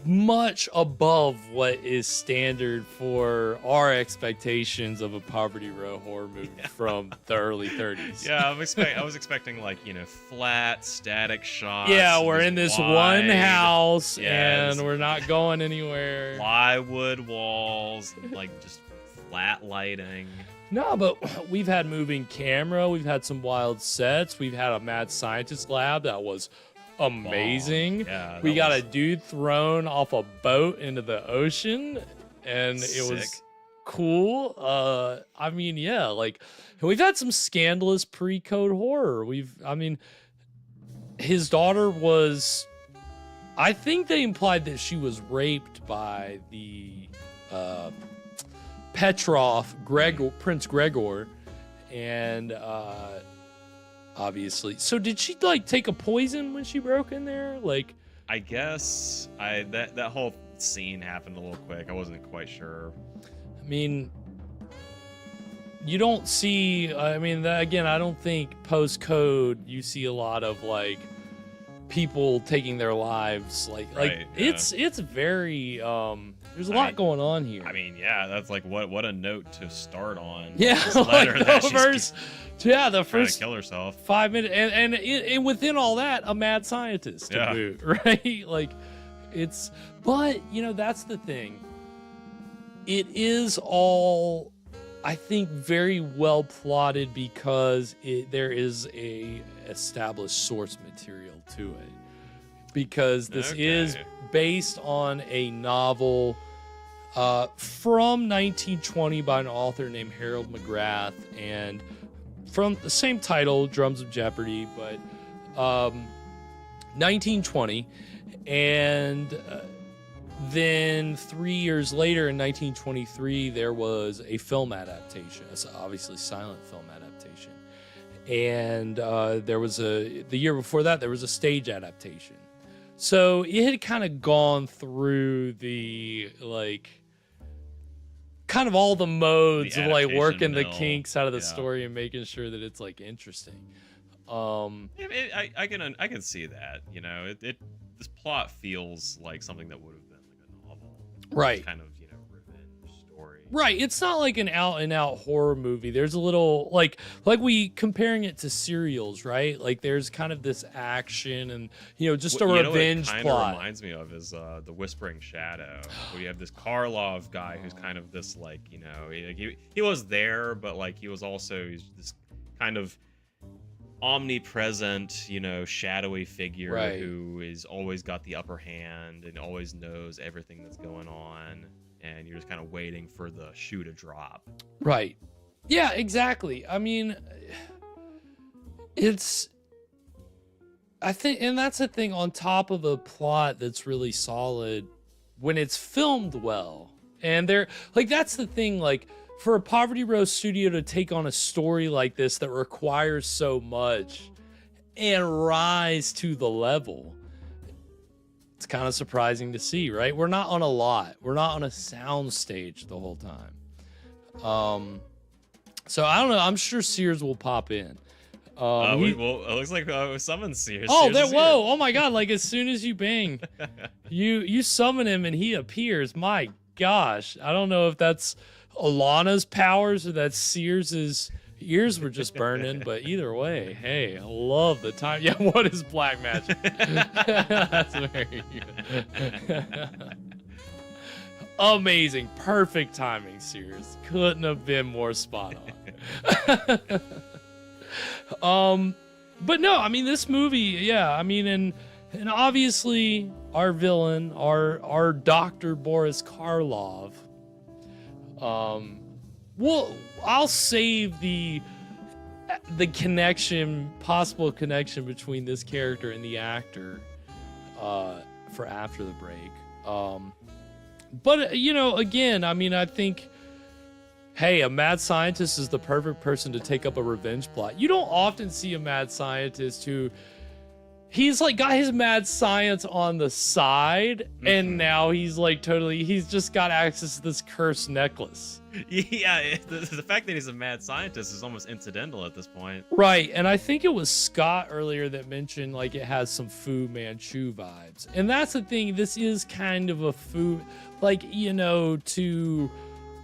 much above what is standard for our expectations of a Poverty Row horror movie from the early 30s.
Yeah, I was expecting, like, flat, static shots.
Yeah, we're in this one house, and we're not going anywhere.
Plywood walls, like, just flat lighting.
No, but we've had moving camera. We've had some wild sets. We've had a mad scientist lab that was amazing.
Yeah,
we got a dude thrown off a boat into the ocean, and it was cool. I mean, yeah, like, we've had some scandalous pre-code horror. His daughter was, I think they implied that she was raped by the Petrov, Prince Gregor, and obviously. So did she, like, take a poison when she broke in there? Like,
I guess that whole scene happened a little quick. I wasn't quite sure.
I mean, you don't see, again, I don't think post-code you see a lot of, like, people taking their lives. It's very there's a lot going on here.
I mean, yeah, that's like what a note to start on.
Yeah,
this letter
like
that
the first
trying to kill herself.
5 minutes, and within all that, a mad scientist to boot, right? Like, but that's the thing. It is all, I think, very well plotted because there is a established source material to it. Because this is based on a novel from 1920 by an author named Harold McGrath, and from the same title, Drums of Jeopardy, but 1920. And then 3 years later, in 1923, there was a film adaptation. It's obviously silent film adaptation. And the year before that, there was a stage adaptation. So it had kind of gone through the, like, kind of all the modes of, like, working the kinks out of the story and making sure that it's, like, interesting.
I can see that. This plot feels like something that would have been like a novel,
right?
Kind of revenge story,
right? It's not like an out and out horror movie. There's a little like we comparing it to serials, right? Like, there's kind of this action and just a revenge
plot.
What it
reminds me of is the Whispering Shadow, where you have this Karlov guy who's kind of this, like, he was there, but, like, he was also this kind of omnipresent, shadowy figure who is always got the upper hand and always knows everything that's going on, and you're just kind of waiting for the shoe to drop.
Right. Yeah, exactly. I mean, I think, and that's the thing, on top of a plot that's really solid when it's filmed well. And that's the thing, like, for a Poverty Row studio to take on a story like this that requires so much and rise to the level, it's kind of surprising to see, right? We're not on a lot. We're not on a sound stage the whole time. So I don't know. I'm sure Sears will pop in.
It looks like we summoned Sears.
Oh my God! Like, as soon as you bang, you summon him and he appears. My gosh, I don't know if that's Alana's powers or that Sears's ears were just burning, but either way, hey, I love the time. Yeah, what is black magic? That's very good. Amazing, perfect timing, Sears. Couldn't have been more spot on. But no, I mean, this movie, yeah, I mean, and And obviously, our villain, our Dr. Boris Karlov. I'll save the possible connection between this character and the actor for after the break. But again, I mean, I think, hey, a mad scientist is the perfect person to take up a revenge plot. You don't often see a mad scientist who he's like got his mad science on the side, and now he's like he's just got access to this cursed necklace.
Yeah, the fact that he's a mad scientist is almost incidental at this point.
Right, and I think it was Scott earlier that mentioned like it has some Fu Manchu vibes. And that's the thing, this is kind of a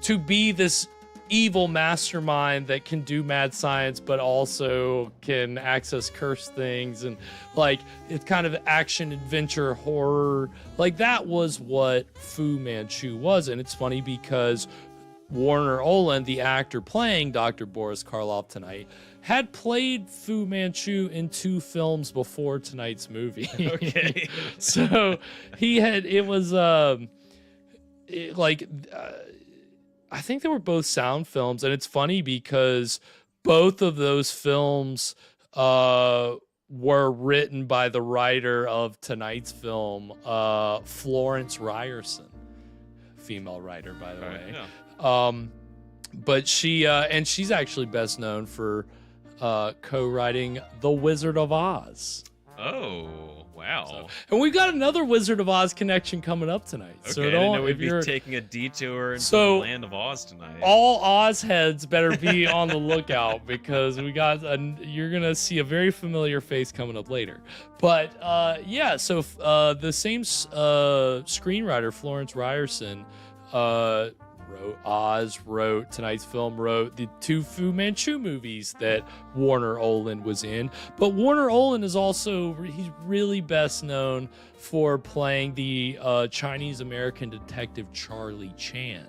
to be this evil mastermind that can do mad science but also can access cursed things, and like it's kind of action adventure horror, like that was what Fu Manchu was. And it's funny because Warner Oland, the actor playing Dr. Boris Karlov tonight, had played Fu Manchu in 2 films before tonight's movie.
Okay.
So I think they were both sound films, and it's funny because both of those films were written by the writer of tonight's film, Florence Ryerson, female writer, by the way.
Yeah.
But she's actually best known for co-writing The Wizard of Oz.
Oh, wow.
And we've got another Wizard of Oz connection coming up tonight.
Okay,
So
I didn't know we'd be taking a detour into the land of Oz tonight.
All Oz heads better be on the lookout, because you're gonna see a very familiar face coming up later. But so the same screenwriter, Florence Ryerson, wrote Oz, wrote tonight's film, wrote the 2 Fu Manchu movies that Warner Oland was in. But Warner Oland is he's really best known for playing the Chinese-American detective Charlie Chan,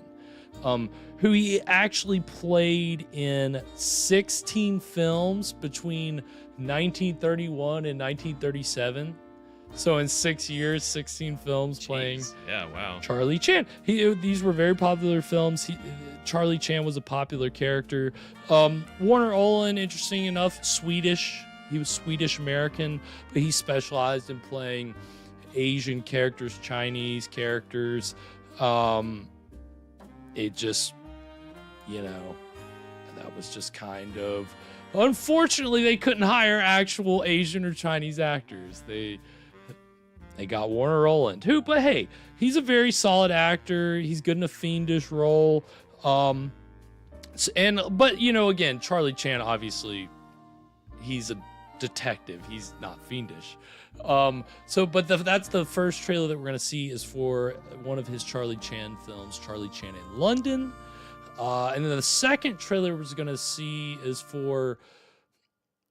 who he actually played in 16 films between 1931 and 1937. So in 6 years, 16 films playing Charlie Chan. These were very popular films. Charlie Chan was a popular character. Warner Oland, interesting enough, Swedish. He was Swedish American, but he specialized in playing Asian characters, Chinese characters. It just, that was just kind of... Unfortunately, they couldn't hire actual Asian or Chinese actors. They got Warner Oland, but hey, he's a very solid actor. He's good in a fiendish role. But again, Charlie Chan, obviously, he's a detective. He's not fiendish. That's the first trailer that we're gonna see is for one of his Charlie Chan films, Charlie Chan in London. And then the second trailer we're gonna see is for,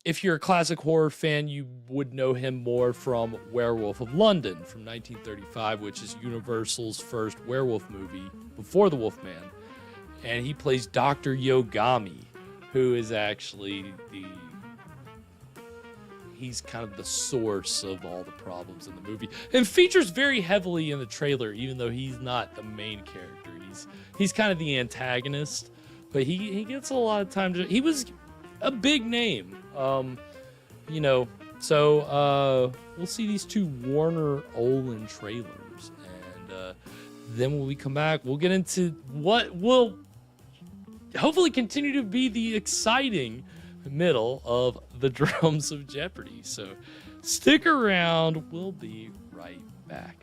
if you're a classic horror fan, you would know him more from Werewolf of London from 1935, which is Universal's first werewolf movie before The Wolfman. And he plays Dr. Yogami, who is actually he's kind of the source of all the problems in the movie, and features very heavily in the trailer, even though he's not the main character. He's kind of the antagonist, but he gets a lot of time he was a big name. So we'll see these 2 Warner Oland trailers, and then when we come back, we'll get into what will hopefully continue to be the exciting middle of the Drums of Jeopardy. So stick around, we'll be right back.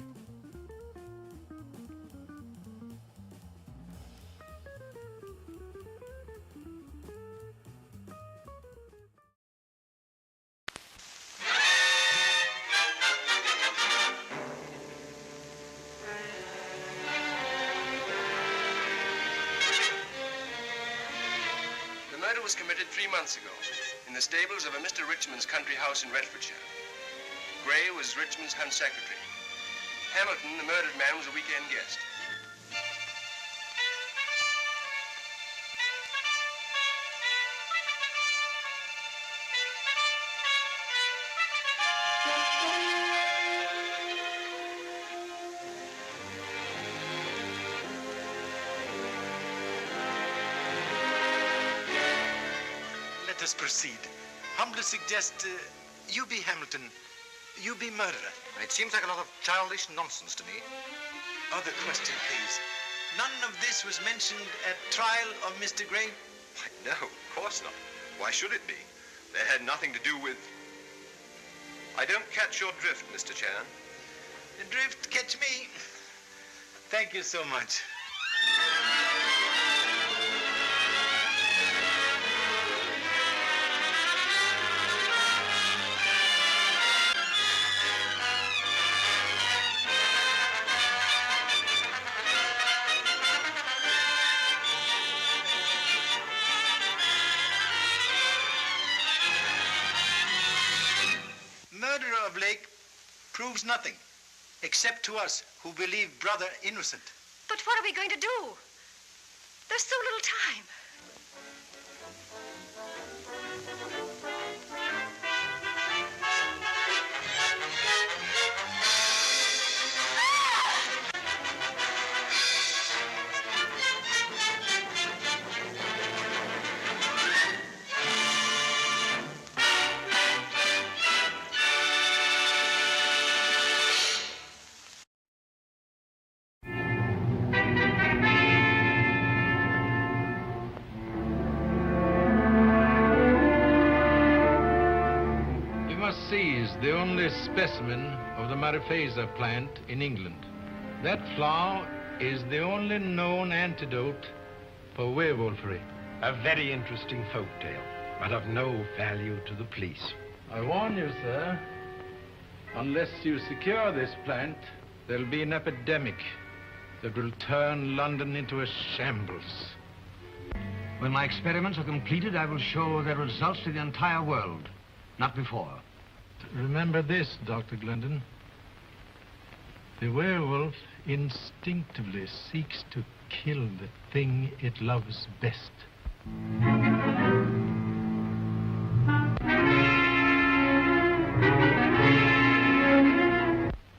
Was committed 3 months ago in the stables of a Mr. Richmond's country house in Redfordshire. Gray was Richmond's hunt secretary. Hamilton, the murdered man, was a weekend guest.
us proceed. Humbly suggest you be Hamilton, you be murderer.
It seems like a lot of childish nonsense to me.
Other question, please. None of this was mentioned at trial of Mr. Gray?
No, of course not. Why should it be? They had nothing to do with... I don't catch your drift, Mr. Chan.
The drift catch me. Thank you so much. Murderer of Lake proves nothing, except to us who believe brother innocent.
But what are we going to do? There's so little time.
Is the only specimen of the Mariphasa plant in England. That flower is the only known antidote for werewolfery.
A very interesting folk tale, but of no value to the police.
I warn you, sir, unless you secure this plant, there'll be an epidemic that will turn London into a shambles.
When my experiments are completed, I will show their results to the entire world. Not before.
Remember this, Dr. Glendon. The werewolf instinctively seeks to kill the thing it loves best.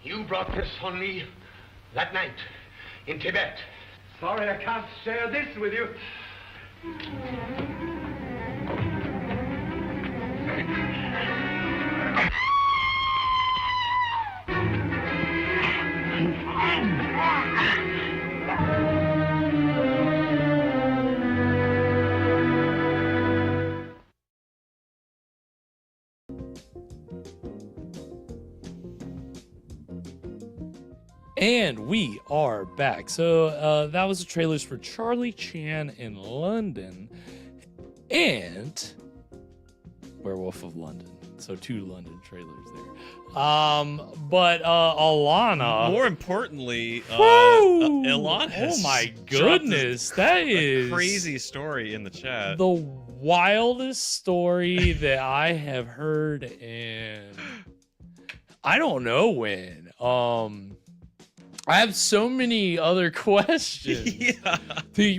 You brought this on me that night in Tibet. Sorry I can't share this with you.
And we are back. So that was the trailers for Charlie Chan in London and Werewolf of London. So 2 London trailers there. But Alana.
More importantly, Ilana has
oh my goodness, that is
a crazy story in the chat.
The wildest story that I have heard in I don't know when. I have so many other questions.
Yeah.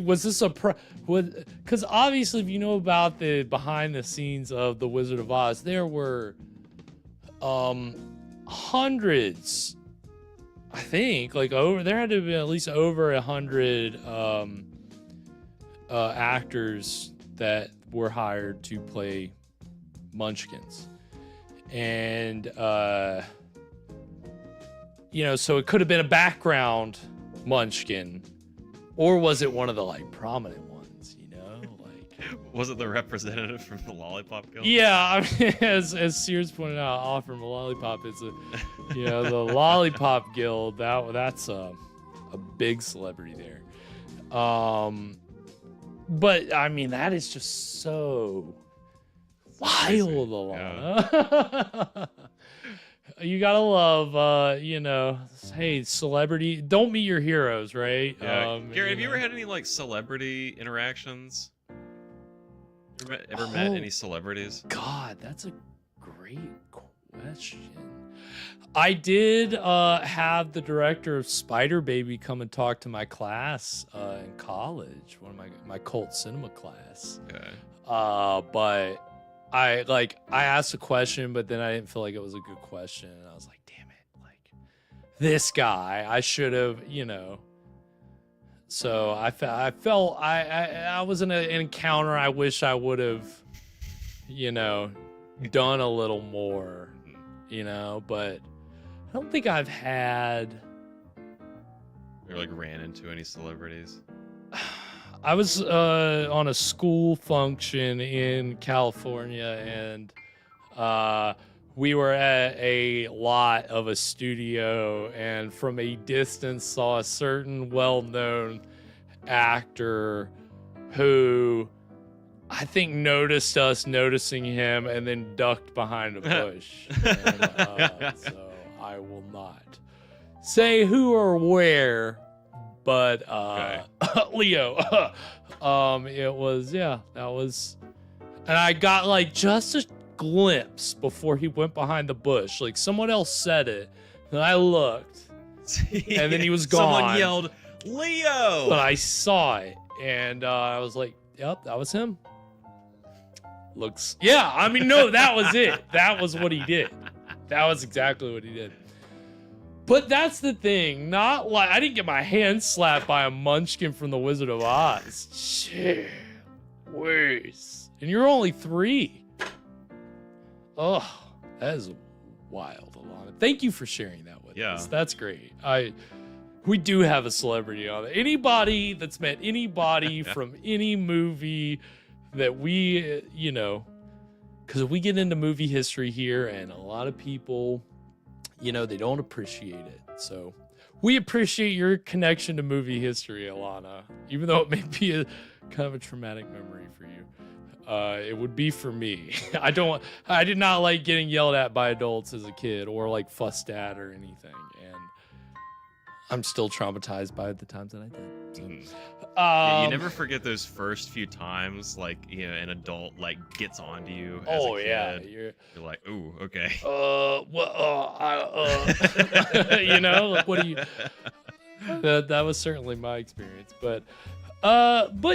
Was this a because obviously if you know about the behind the scenes of The Wizard of Oz, there were hundreds, I think, like there had to be at least over 100 actors that were hired to play Munchkins. And you know, so it could have been a background Munchkin, or was it one of the like prominent ones, you know? Like,
was it the representative from the Lollipop Guild?
yeah, I mean, as Sears pointed out, off from a Lollipop, it's a, you know, the Lollipop Guild. That's a big celebrity there. But I mean, that is just so wild, Alana. Yeah. You gotta love, you know, hey, celebrity, don't meet your heroes, right?
Yeah. Gary, have you ever had any, like, celebrity interactions? Ever met any celebrities?
God, that's a great question. I did have the director of Spider Baby come and talk to my class in college, one of my cult cinema class.
Okay.
But I asked a question, but then I didn't feel like it was a good question. And I was like, damn it, like this guy, I should have, you know. So I felt I was in an encounter I wish I would have you know, done a little more, you know, but I don't think I've had.
You like ran into any celebrities?
I was on a school function in California, and we were at a lot of a studio, and from a distance saw a certain well-known actor who I think noticed us noticing him and then ducked behind a bush. And, so I will not say who or where, but Leo. It was, yeah, that was, and I got like just a glimpse before he went behind the bush. Like someone else said it, and I looked, and then he was gone.
Someone yelled, "Leo!"
But I saw it, and I was like, "Yep, that was him." Looks, yeah. I mean, no, that was it. That was what he did. That was exactly what he did. But that's the thing. Not like I didn't get my hand slapped by a munchkin from the Wizard of Oz. Shit, worse. And you're only 3. Oh, that is wild, Alana. Thank you for sharing that with us. That's great. We do have a celebrity on it. Anybody that's met anybody from any movie that we, you know, because we get into movie history here, and a lot of people, you know, they don't appreciate it. So we appreciate your connection to movie history, Alana, even though it may be a kind of a traumatic memory for you. It would be for me. I did not like getting yelled at by adults as a kid, or like fussed at or anything. And I'm still traumatized by the times that I did. So.
Yeah, you never forget those first few times, like, you know, an adult like gets onto you as a kid.
Yeah,
you're like, ooh, okay.
You know, like, what do you? That was certainly my experience, but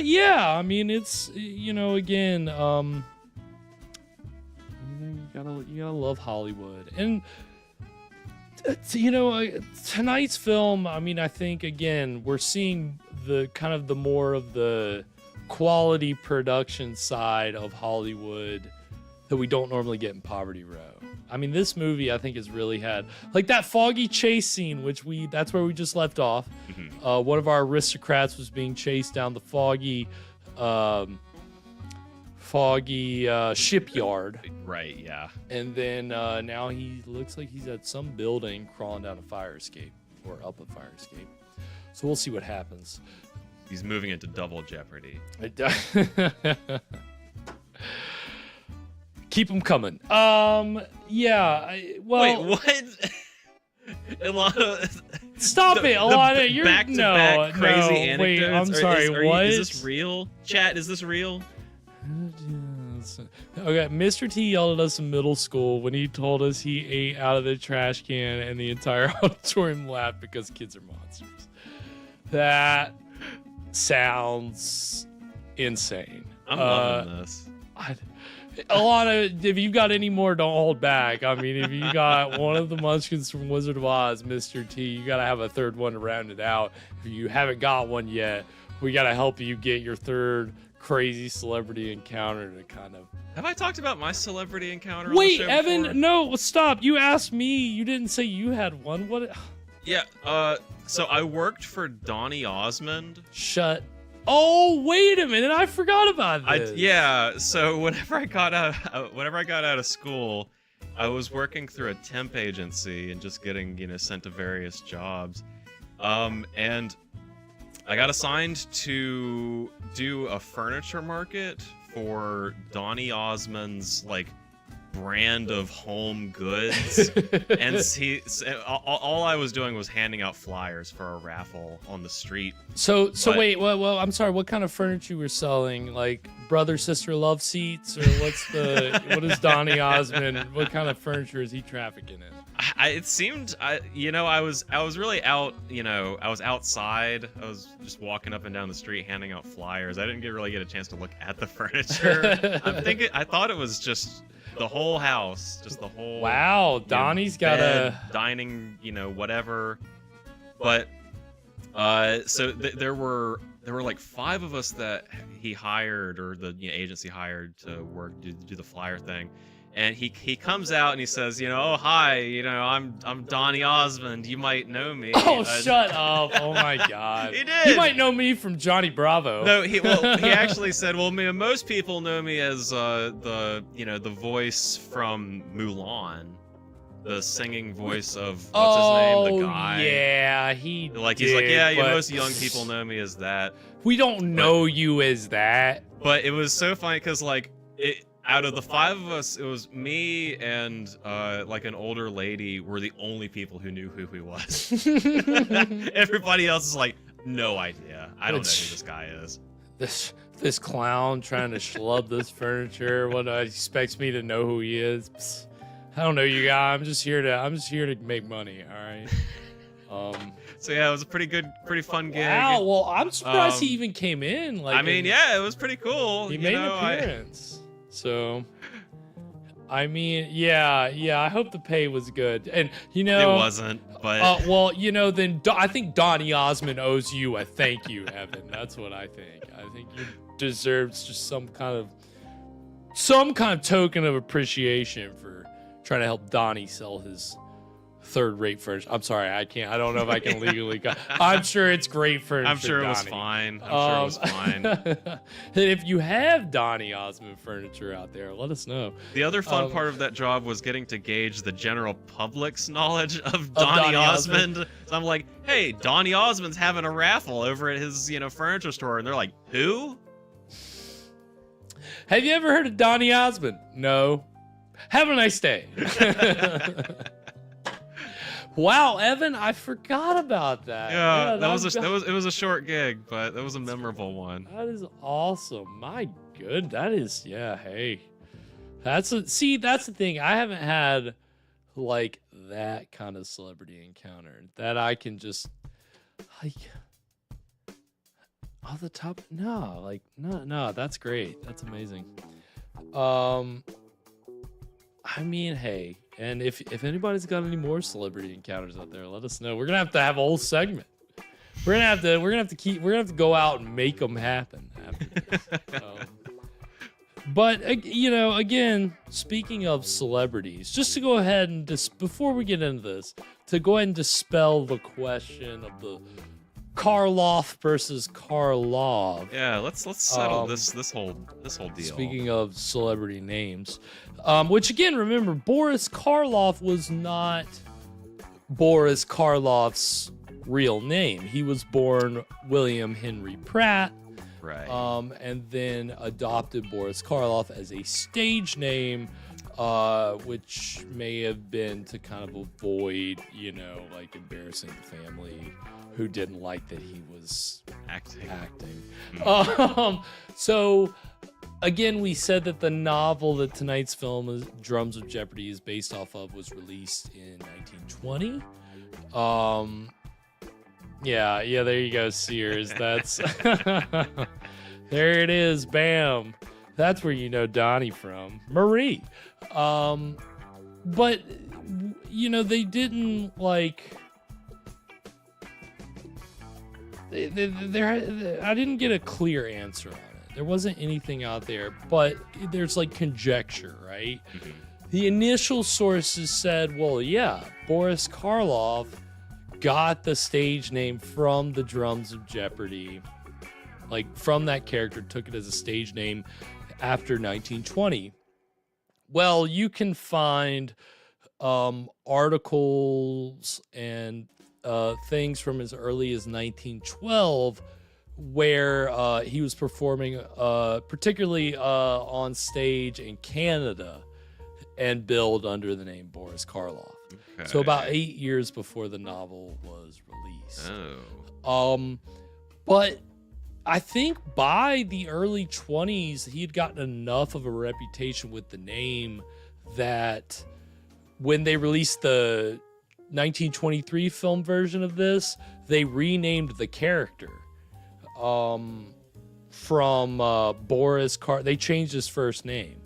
yeah, I mean, it's, you know, again, you gotta love Hollywood, and you know, tonight's film, I mean, I think again we're seeing the kind of the more of the quality production side of Hollywood that we don't normally get in Poverty Row. I mean, this movie I think has really had like that foggy chase scene, which that's where we just left off. One of our aristocrats was being chased down the foggy shipyard.
Right, yeah.
And then now he looks like he's at some building crawling down a fire escape, or up a fire escape. So we'll see what happens.
He's moving into double jeopardy.
Keep them coming. Yeah.
Wait, what?
Stop it, Alana. You're
back-to-back crazy anecdotes.
Wait, I'm sorry. What?
Is this real? Chat, is this real?
Okay, Mr. T yelled at us in middle school when he told us he ate out of the trash can, and the entire auditorium laughed because kids are monsters. That sounds insane.
I'm loving this.
Alana, if you got any more, don't hold back. I mean, if you got one of the munchkins from Wizard of Oz, Mr. T, you got to have a third one to round it out. If you haven't got one yet, we got to help you get your third crazy celebrity encounter to kind of...
Have I talked about my celebrity encounter
Wait,
on the show
Evan,
before?
no, stop. You asked me. You didn't say you had one. What?
Yeah, so I worked for Donny Osmond.
Oh, wait a minute. I forgot about this.
Yeah, so whenever I got out of school, I was working through a temp agency and just getting, you know, sent to various jobs. And I got assigned to do a furniture market for Donny Osmond's, like, brand of home goods. And all I was doing was handing out flyers for a raffle on the street.
So wait, well, I'm sorry, what kind of furniture you were selling? Like brother sister love seats, or what is Donny Osmond, what kind of furniture is he trafficking in?
It seemed, I was really out, you know, I was outside. I was just walking up and down the street handing out flyers. I didn't really get a chance to look at the furniture. I thought it was just the whole house, just the whole.
Wow, Donnie's got
a dining, you know, whatever. But so there were there were like 5 of us that he hired, or the agency hired to work do the flyer thing. And he comes out and he says, oh hi, I'm Donny Osmond. You might know me.
Oh, shut up! Oh my God.
He did.
You might know me from Johnny Bravo.
No, he actually said, well, most people know me as the voice from Mulan, the singing voice of what's his name, the guy.
Yeah, he's like,
yeah, most young people know me as that.
We don't know you as that.
But it was so funny because out of the 5 of us, it was me and like an older lady were the only people who knew who he was. Everybody else is like, no idea. I don't know who this guy is.
This clown trying to schlub this furniture. What expects me to know who he is? Psst. I don't know you guys. I'm just here to make money. All right.
So yeah, it was a pretty fun gig.
Wow. Well, I'm surprised he even came in.
Yeah, it was pretty cool.
He made an appearance. So, I hope the pay was good. And,
it wasn't, but...
then I think Donny Osmond owes you a thank you, Evan. That's what I think. I think you deserve just some kind of token of appreciation for trying to help Donnie sell his third-rate furniture. I'm sorry, I don't know if I can legally. I'm sure it's great furniture.
I'm sure it was fine.
And if you have Donny Osmond furniture out there, let us know.
The other fun part of that job was getting to gauge the general public's knowledge of Donny Osmond. So I'm like, hey, Donny Osmond's having a raffle over at his furniture store, and they're like, who?
Have you ever heard of Donny Osmond? No. Have a nice day. Wow, Evan, I forgot about that.
Yeah, it was a short gig, but that was a memorable one.
That is awesome. My good, hey. That's the thing. I haven't had like that kind of celebrity encounter that I can just like off the top. No, that's great. That's amazing. Hey, and if anybody's got any more celebrity encounters out there, let us know. We're gonna have a whole segment. We're gonna have to go out and make them happen after this. But again, speaking of celebrities, just to go ahead and before we get into this, to go ahead and dispel the question of the Karlov versus Karlov.
Yeah, let's settle this whole deal.
Speaking of celebrity names, which again, remember, Boris Karlov was not Boris Karloff's real name. He was born William Henry Pratt,
right?
And then adopted Boris Karlov as a stage name, which may have been to kind of avoid, like embarrassing the family, who didn't like that he was acting. So, again, we said that the novel that tonight's film, Drums of Jeopardy, is based off of was released in 1920. Yeah, there you go, Sears. That's there it is. Bam. That's where you know Donnie from. Marie. But they didn't like. I didn't get a clear answer on it. There wasn't anything out there, but there's like conjecture, right? Mm-hmm. The initial sources said, well, yeah, Boris Karlov got the stage name from the Drums of Jeopardy, like from that character, took it as a stage name after 1920. Well, you can find articles and things from as early as 1912 where he was performing particularly on stage in Canada and billed under the name Boris Karlov. Okay. So about 8 years before the novel was released. But I think by the early 20s he had gotten enough of a reputation with the name that when they released the 1923 film version of this, they renamed the character from Boris they changed his first name.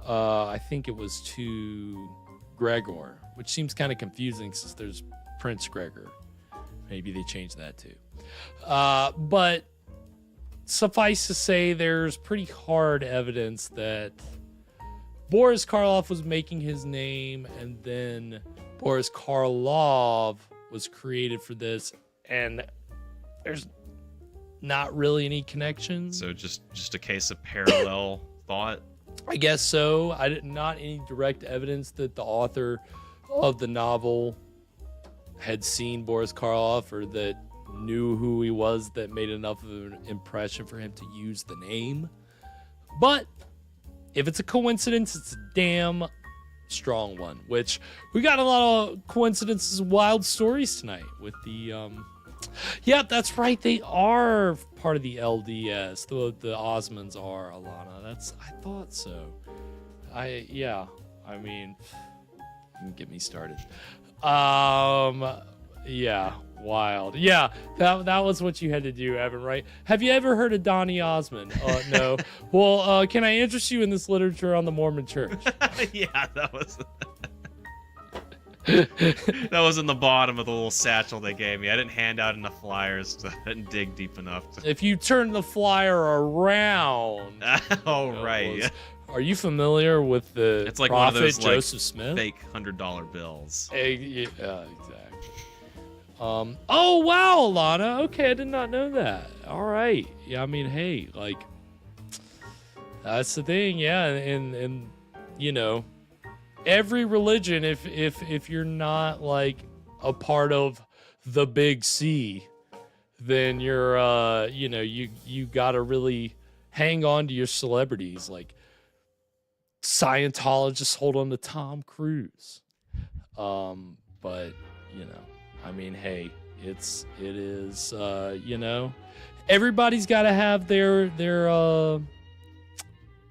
I think it was to Gregor, which seems kind of confusing since there's Prince Gregor. Maybe they changed that too. But suffice to say, there's pretty hard evidence that Boris Karlov was making his name, and then Boris Karlov was created for this, and there's not really any connection.
So just a case of parallel thought.
I guess so. Not any direct evidence that the author of the novel had seen Boris Karloff or that knew who he was that made enough of an impression for him to use the name. But if it's a coincidence, it's a damn strong one, which we got a lot of coincidences, wild stories tonight with the yeah, that's right, they are part of the LDS. The Osmonds are, Alana. I thought so. I mean, get me started. Yeah, wild. Yeah, that was what you had to do, Evan, right? Have you ever heard of Donny Osmond? No. Well, can I interest you in this literature on the Mormon Church?
Yeah, that was that was in the bottom of the little satchel they gave me. I didn't hand out enough flyers. I didn't dig deep enough.
If you turn the flyer around.
Oh, right.
Are you familiar with the
it's like
prophet
one of those,
Joseph
like,
Smith?
Fake $100 bills.
Yeah, exactly. Oh wow, Alana. Okay, I did not know that. All right. Yeah, I mean, hey, like, that's the thing. Yeah, and you know, every religion, if you're not like a part of the big C, then you're you know, you gotta really hang on to your celebrities. Like Scientologists hold on to Tom Cruise. But you know, I mean, hey, it is you know, everybody's got to have their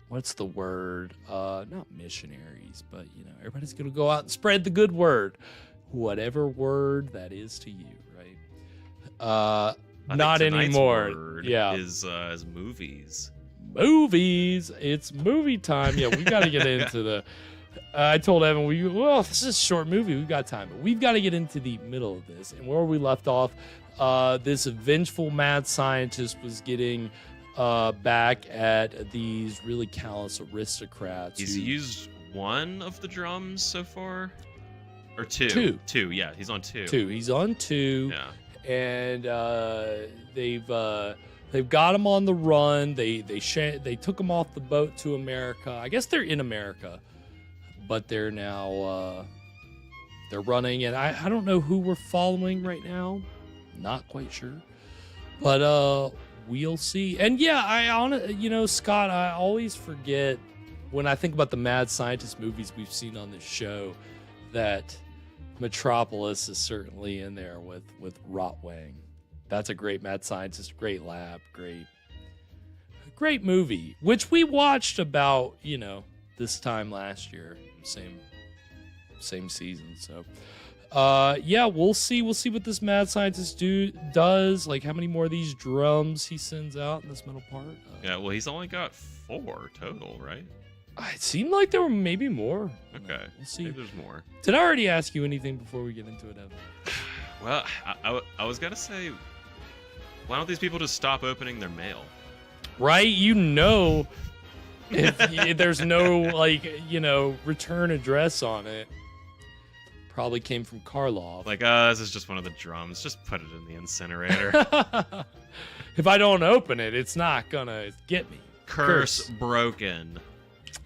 what's the word? Not missionaries, but you know, everybody's gonna go out and spread the good word, whatever word that is to you, right? Not anymore.
Word
yeah,
is movies.
Movies. It's movie time. Yeah, we got to get into the. I told Evan, this is a short movie. We've got time, but we've got to get into the middle of this. And where we left off, this vengeful mad scientist was getting back at these really callous aristocrats.
He's used one of the drums so far, or two? Two. Yeah, he's on two.
He's on two.
Yeah.
And they've got him on the run. They took him off the boat to America. I guess they're in America. But they're now they're running, and I don't know who we're following right now. Not quite sure, but we'll see. And yeah, you know, Scott, I always forget when I think about the mad scientist movies we've seen on this show that Metropolis is certainly in there with Rotwang. That's a great mad scientist, great lab, great movie, which we watched about, you know, this time last year. Same season. So yeah, we'll see what this mad scientist does, like how many more of these drums he sends out in this middle part.
Yeah, well, he's only got 4 total, right?
It seemed like there were maybe more.
Okay,
we'll see.
Maybe there's more.
Did I already ask you anything before we get into it, Evan?
Well, I was gonna say, why don't these people just stop opening their mail?
Right, you know. If there's no, like, you know, return address on it, probably came from Karlov.
Like, this is just one of the drums. Just put it in the incinerator.
If I don't open it, it's not gonna get me.
Curse broken.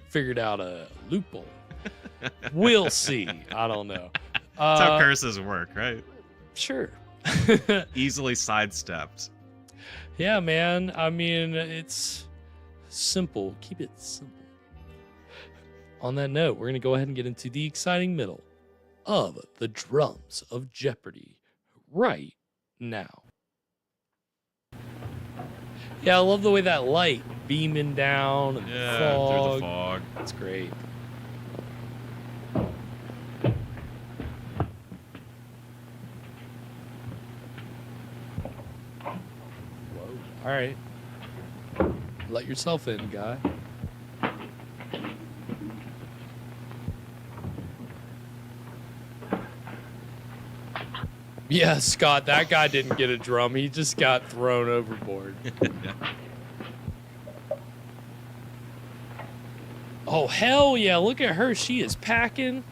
Figured out a loophole. We'll see. I don't know.
That's how curses work, right?
Sure.
Easily sidestepped.
Yeah, man. I mean, it's simple. Keep it simple. On that note, we're going to go ahead and get into the exciting middle of the Drums of Jeopardy right now. Yeah, I love the way that light beaming down and
yeah,
fog.
through the fog.
That's great. Whoa. All right. Let yourself in, guy. Yeah, Scott, that guy didn't get a drum. He just got thrown overboard. Oh, hell yeah. Look at her. She is packing.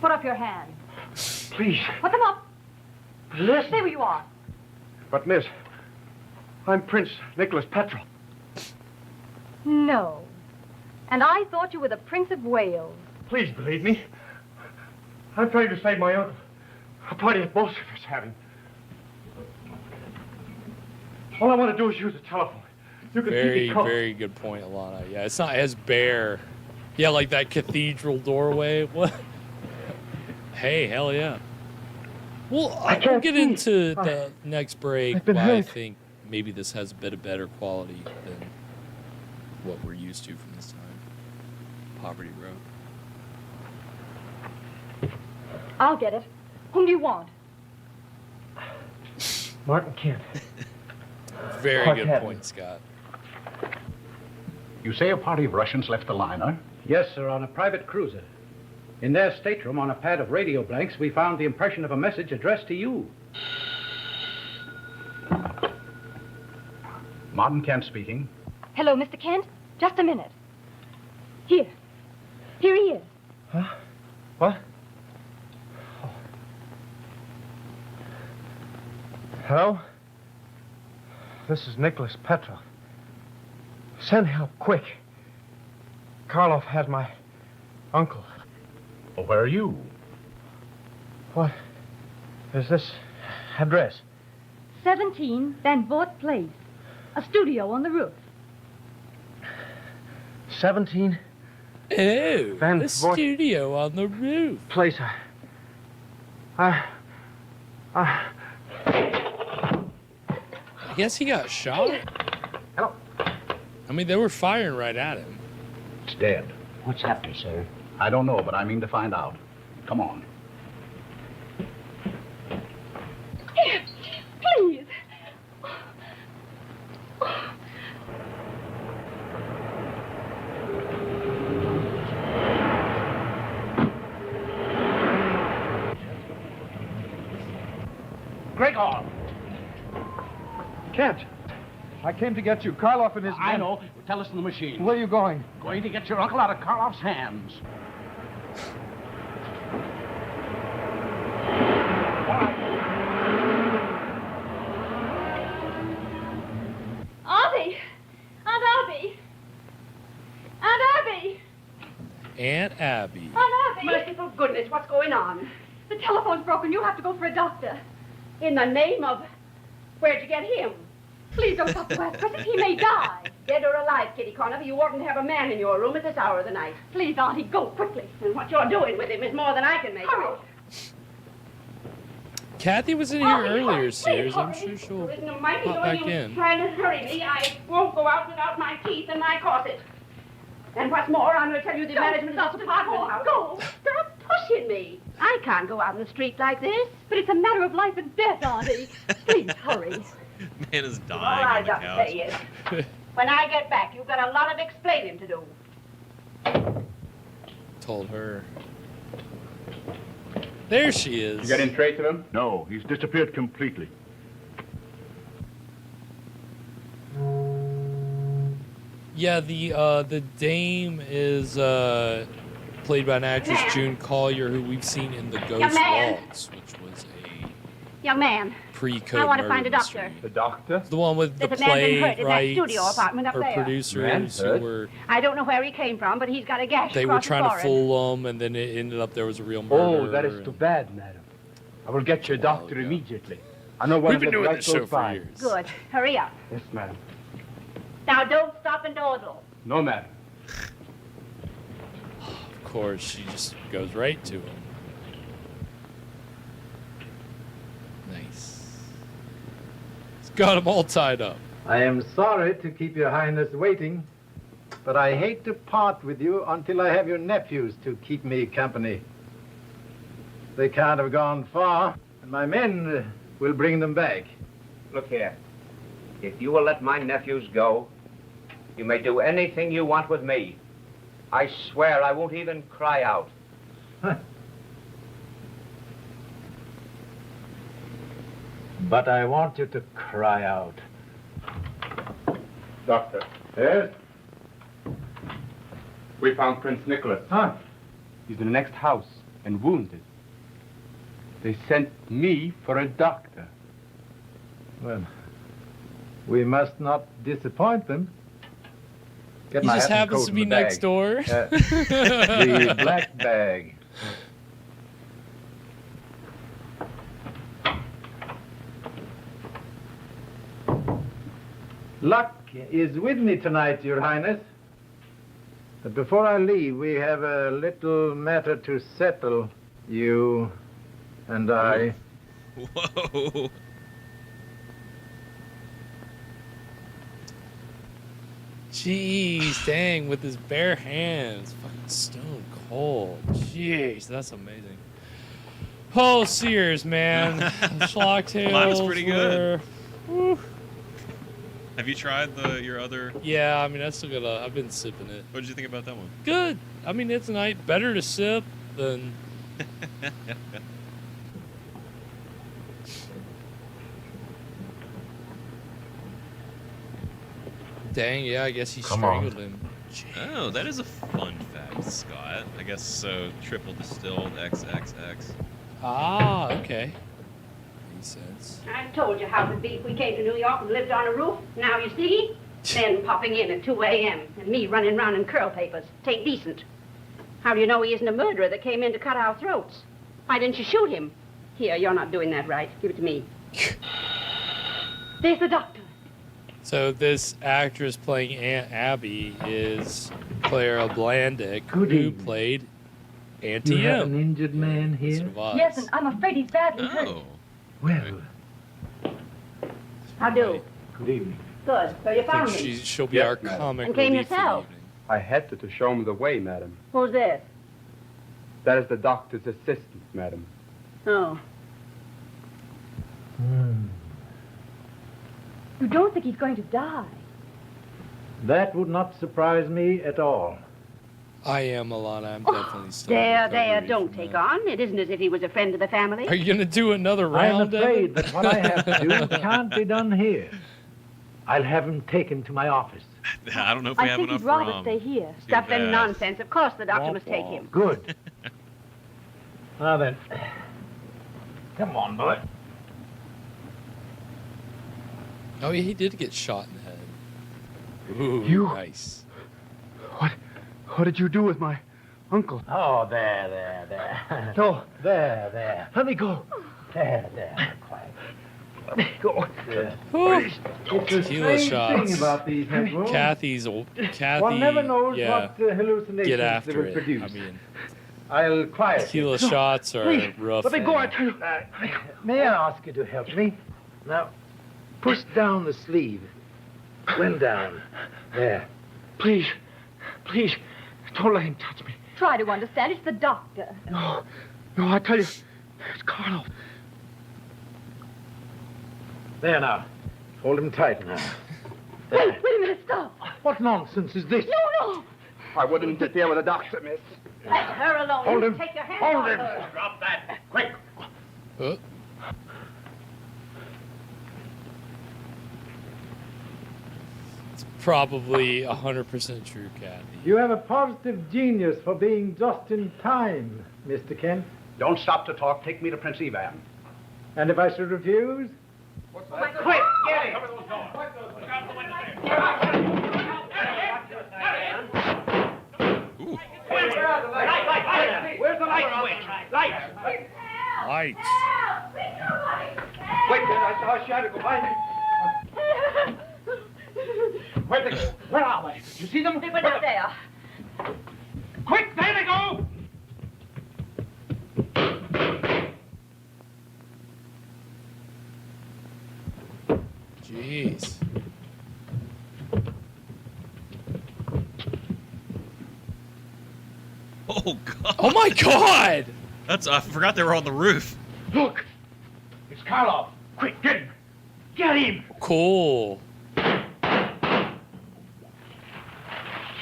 Put up your hand.
Please.
Put them up.
Listen.
Stay where you are.
But, miss, I'm Prince Nicholas Petrel.
No. And I thought you were the Prince of Wales.
Please believe me. I'm trying to save my uncle. A party that most of us are having. All I want to do is use the telephone. You can
Very,
keep me covered.
very good point, Alana. Yeah, it's not as bare. Yeah, like that cathedral doorway. What? Hey, hell yeah. Well, we'll get into the next break.
I've been
Why I
hurt.
think maybe this has a bit of better quality than what we're used to from this time. Poverty Row.
I'll get it. Whom do you want?
Martin Kent.
Very
Clark
good
Hatton.
point, Scott.
You say a party of Russians left the liner?
Yes, sir, on a private cruiser. In their stateroom, on a pad of radio blanks, we found the impression of a message addressed to you.
Martin Kent speaking.
Hello, Mr. Kent. Just a minute. Here. Here he is.
Huh? What? Oh. Hello? This is Nicholas Petrel. Send help, quick. Karlov has my uncle.
Well, where are you?
What is this address?
17 Van Voort Place. A studio on the roof.
17?
Oh,
Van
the
Voort
studio on the roof.
Place.
I guess he got shot.
Hello.
I mean, they were firing right at him.
It's dead.
What's happened, sir?
I don't know, but I mean to find out. Come on.
Here, please.
Gregor!
Kent, I came to get you. Karlov and his men.
I know. Tell us in the machine.
Where are you going?
Going to get your uncle out of Karlov's hands.
Auntie! Aunt Abby! Aunt Abby!
Aunt Abby.
Aunt Abby!
Merciful goodness, what's going on?
The telephone's broken. You have to go for a doctor.
In the name of... Where'd you get him?
Please don't stop to ask questions. He may die.
Dead or alive, Kitty Conover, you oughtn't to have a man in your room at this hour of the night.
Please, Auntie, go quickly.
And what you're doing with him is more than I can make
Hurry.
out.
Kathy was in here earlier, Sears. I'm sure she'll
There isn't a mighty
pop
doing
back
you
in.
trying to hurry me. I won't go out without my teeth and my corset. And what's more, I'm going to tell you the management of this apartment house.
Go.
Stop pushing me. I can't go out in the street like this.
But it's a matter of life and death, Auntie. Please, hurry.
Man is
All
dying
I've
on the
got to
couch.
say is, when I get back, you've got a lot of explaining to do.
Told her. There she is.
You got any trace of him?
No, he's disappeared completely.
Yeah, the dame is played by an actress, June Collier, who we've seen in The Ghost
man.
Logs, which was a
Young man,
pre-code
I want to
murder
find a doctor.
mystery.
The doctor?
The one with the
There's a man been hurt in that
playwrights
studio apartment up
or
there.
producers who were
I don't know where he came from, but he's got a gash
they were
across his
trying to
forehead.
fool them, and then it ended up there was a real murder.
Oh, that is too bad, madam. I will get your doctor immediately. I know one
We've
of
been
the
doing
right
this show
close
for
by.
years.
Good. Hurry up.
Yes, madam.
Now, don't stop and dawdle.
No, madam.
Of course, she just goes right to him. Nice. He's got him all tied up.
I am sorry to keep your highness waiting, but I hate to part with you until I have your nephews to keep me company. They can't have gone far, and my men will bring them back.
Look here. If you will let my nephews go, you may do anything you want with me. I swear I won't even cry out.
But I want you to cry out.
Doctor.
Yes?
We found Prince Nicholas.
Huh?
He's in the next house and wounded. They sent me for a doctor.
Well, we must not disappoint them. Get
He
my
just
hat and
happens
coat
to
in
be
the bag.
next door.
The black bag. Luck is with me tonight, Your Highness. But before I leave, we have a little matter to settle, you and I.
Whoa.
Jeez, dang, with his bare hands. Fucking stone cold. Jeez, that's amazing. Oh, Sears, man. Schlocktails.
Mine was pretty good.
were-
Have you tried your other?
Yeah, I mean, I still gotta. I've been sipping it.
What did you think about that one?
Good. I mean, it's nice. Better to sip than. Dang, yeah, I guess he
Come on.
strangled him.
Oh, that is a fun fact, Scott. I guess so. Triple distilled XXX.
Ah, okay. Makes sense.
I told you how the beef we came to New York and lived on a roof. Now you see? Ben popping in at 2 a.m. and me running around in curl papers. Take decent. How do you know he isn't a murderer that came in to cut our throats? Why didn't you shoot him? Here, you're not doing that right. Give it to me. There's the doctor.
So this actress playing Aunt Abby is Clara Blandick,
Good
who
evening.
played
You
Auntie
have
M.
an injured man here?
Yes, and I'm afraid he's badly hurt.
Oh.
Well,
How do?
good evening.
Good. So you
I
found
think
him.
she'll be
Yes,
our
madam.
comic
And came
relief for the
yourself.
evening.
I had to show him the way, madam.
Who's this?
That is the doctor's assistant, madam.
Oh.
You don't think he's going to die?
That would not surprise me at all.
I am, Alana. I'm definitely still.
There, don't take on. It isn't as if he was a friend of the family.
Are you going to do another
I am
round
afraid
of it?
that what I have to do can't be done here. I'll have him taken to my office.
I don't know if we
I
have
think
enough
he'd rather
rum.
stay here.
Stuff and
bad.
nonsense. Of course the doctor must take him.
Good. Now then, come on, boy.
Oh, yeah, he did get shot in the head. Ooh,
You-
nice.
What did you do with my uncle?
Oh, there.
No.
There.
Let me go.
There. Quiet.
Let me go.
There.
Ooh.
It's a
Tequila
strange
shots.
thing about these head wounds.
Kathy,
One never knows
yeah,
what hallucinations
get
they
after
will
it.
produce.
I mean,
I'll quiet
tequila
you.
shots are
Please,
rough.
let me go, I tell you. May I ask you to help me? Now, push down the sleeve. Well down. There.
Please, don't let him touch me.
Try to understand. It's the doctor.
No, I tell you, it's Karlov.
There now. Hold him tight now.
Wait a minute, stop.
What nonsense is this?
No.
I wouldn't interfere with the doctor, miss.
Let her alone.
Hold him.
Take your hands
Hold
off
him.
her.
Drop that, quick.
It's probably 100% true, Kathy.
You have a positive genius for being just in time, Mr. Kent.
Don't stop to talk. Take me to Prince Ivan.
And if I should refuse?
Quick, get him.
Ooh.
Where's the light switch? Light.
Lights.
Wait, I saw a shadow go by. Where are they? Did you see them?
They went up there.
Quick, there they go!
Jeez.
Oh god.
Oh my god!
I forgot they were on the roof.
Look! It's Karlov. Quick, get him! Get him!
Cool.